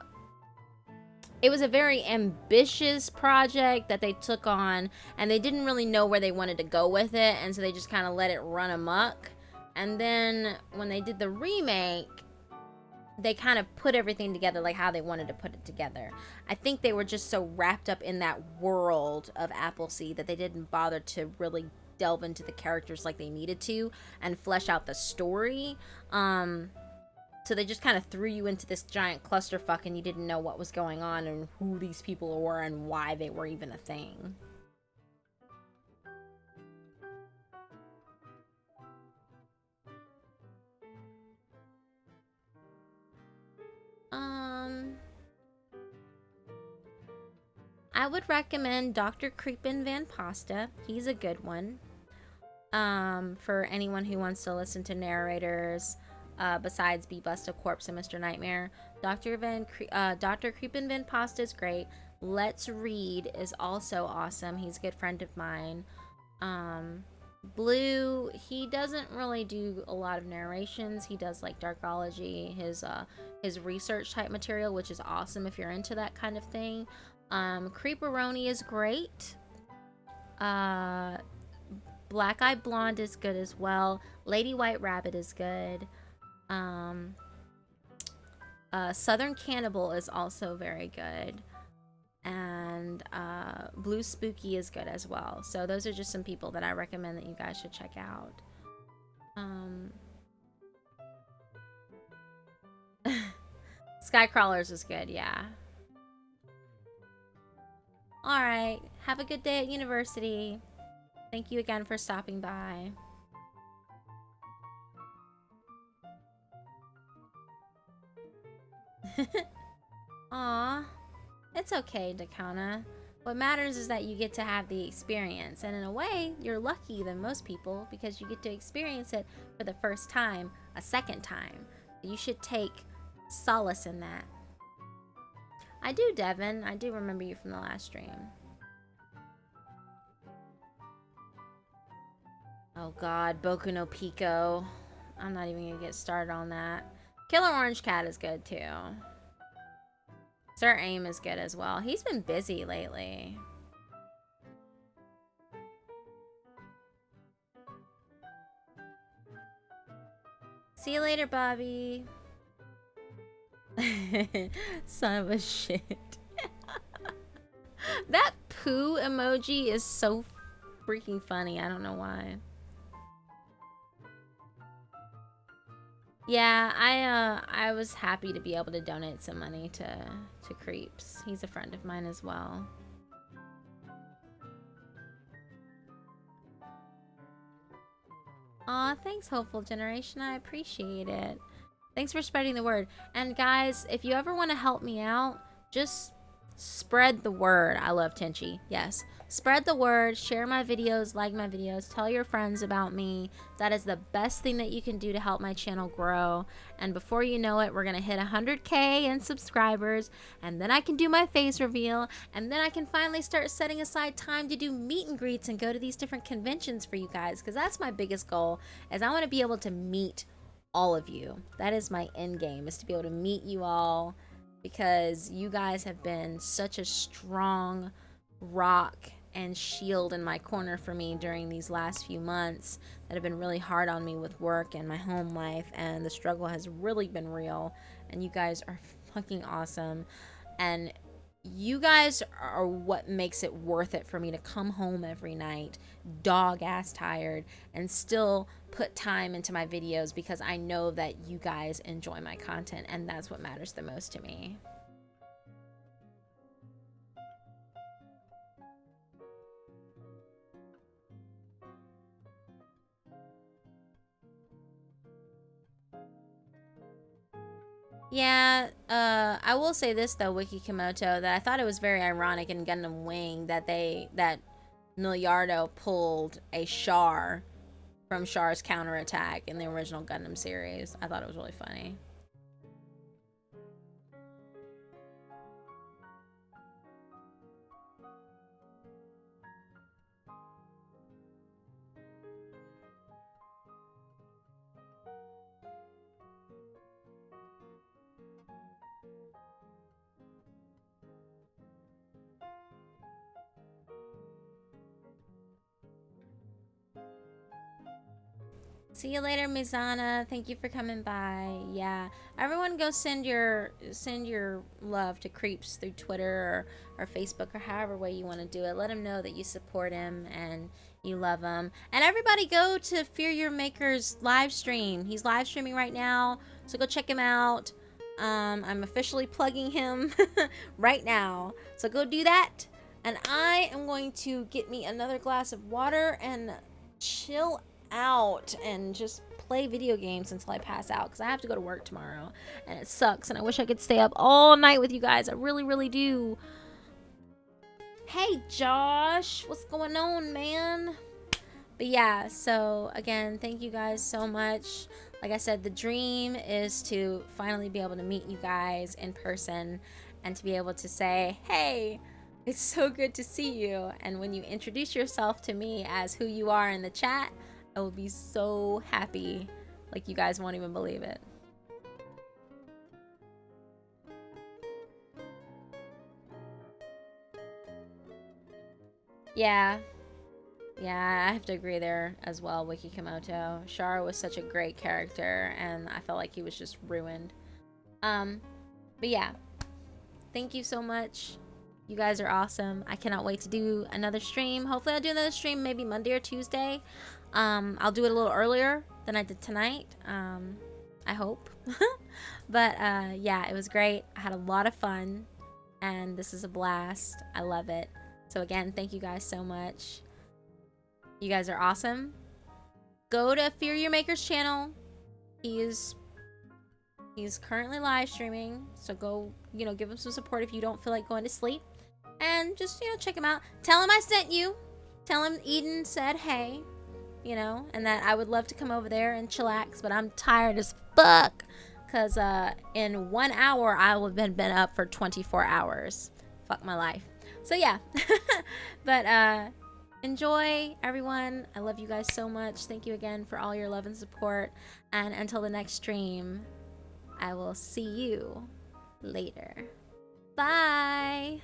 was a very ambitious project that they took on, and they didn't really know where they wanted to go with it, and so they just kind of let it run amok. And then when they did the remake, they kind of put everything together like how they wanted to put it together. I think they were just so wrapped up in that world of Appleseed that they didn't bother to really delve into the characters like they needed to and flesh out the story. So they just kind of threw you into this giant clusterfuck, and you didn't know what was going on and who these people were and why they were even a thing. I would recommend Dr. Creepin' Van Pasta. He's a good one. For anyone who wants to listen to narrators, besides Be Busta Corpse and Mr. Nightmare. Dr. Creepin' Van Pasta is great. Let's Read is also awesome. He's a good friend of mine. Blue, he doesn't really do a lot of narrations. He does like Darkology, his research type material, which is awesome if you're into that kind of thing. Creeperoni is great. Black Eyed Blonde is good as well. Lady White Rabbit is good. Southern Cannibal is also very good. And Blue Spooky is good as well. So those are just some people that I recommend that you guys should check out. Skycrawlers is good, yeah. Alright, have a good day at university. Thank you again for stopping by. Aw, it's okay, Dakana. What matters is that you get to have the experience, and in a way, you're lucky than most people because you get to experience it for the first time, a second time. You should take solace in that. I do, Devin. I do remember you from the last stream. Oh god, Boku no Pico. I'm not even gonna get started on that. Killer Orange Cat is good too. Sir Aim is good as well. He's been busy lately. See you later, Bobby. Son of a shit. That poo emoji is so freaking funny. I don't know why. Yeah, I was happy to be able to donate some money to Creeps. He's a friend of mine as well. Aw, thanks, Hopeful Generation. I appreciate it. Thanks for spreading the word. And guys, if you ever want to help me out, just spread the word. I love Tenchi. Yes. Spread the word. Share my videos. Like my videos. Tell your friends about me. That is the best thing that you can do to help my channel grow. And before you know it, we're going to hit 100K in subscribers. And then I can do my face reveal. And then I can finally start setting aside time to do meet and greets and go to these different conventions for you guys. Because that's my biggest goal, is I want to be able to meet all of you. That is my end game, is to be able to meet you all, because you guys have been such a strong rock and shield in my corner for me during these last few months that have been really hard on me with work and my home life, and the struggle has really been real, and you guys are fucking awesome, and you guys are what makes it worth it for me to come home every night dog ass tired and still put time into my videos, because I know that you guys enjoy my content, and that's what matters the most to me. Yeah, I will say this though, Wiki Komoto, that I thought it was very ironic in Gundam Wing that Milliardo pulled a Char from Char's counterattack in the original Gundam series. I thought it was really funny. See you later, Mizana. Thank you for coming by. Yeah, everyone, go send your love to Creeps through Twitter or Facebook or however way you want to do it. Let him know that you support him and you love him. And everybody, go to Fear Your Maker's live stream. He's live streaming right now, so go check him out. I'm officially plugging him right now, so go do that. And I am going to get me another glass of water and chill out and just play video games until I pass out, because I have to go to work tomorrow and it sucks, and I wish I could stay up all night with you guys. I really do. Hey Josh, what's going on, man? But yeah, so again, thank you guys so much. Like I said, the dream is to finally be able to meet you guys in person and to be able to say, hey, it's so good to see you. And when you introduce yourself to me as who you are in the chat, I will be so happy. Like, you guys won't even believe it. Yeah, I have to agree there as well, Wiki Komoto. Shara was such a great character, and I felt like he was just ruined. But yeah, thank you so much. You guys are awesome. I cannot wait to do another stream. Hopefully I'll do another stream maybe Monday or Tuesday. I'll do it a little earlier than I did tonight. I hope. But yeah, it was great. I had a lot of fun, and this is a blast. I love it. So again, thank you guys so much. You guys are awesome. Go to Fear Your Maker's channel. He's currently live streaming, so go, give him some support if you don't feel like going to sleep. And just, check him out. Tell him I sent you. Tell him Eden said hey, and that I would love to come over there and chillax, but I'm tired as fuck, because in 1 hour I will have been up for 24 hours. Fuck my life. So yeah. But enjoy, everyone. I love you guys so much. Thank you again for all your love and support, and until the next stream, I will see you later. Bye.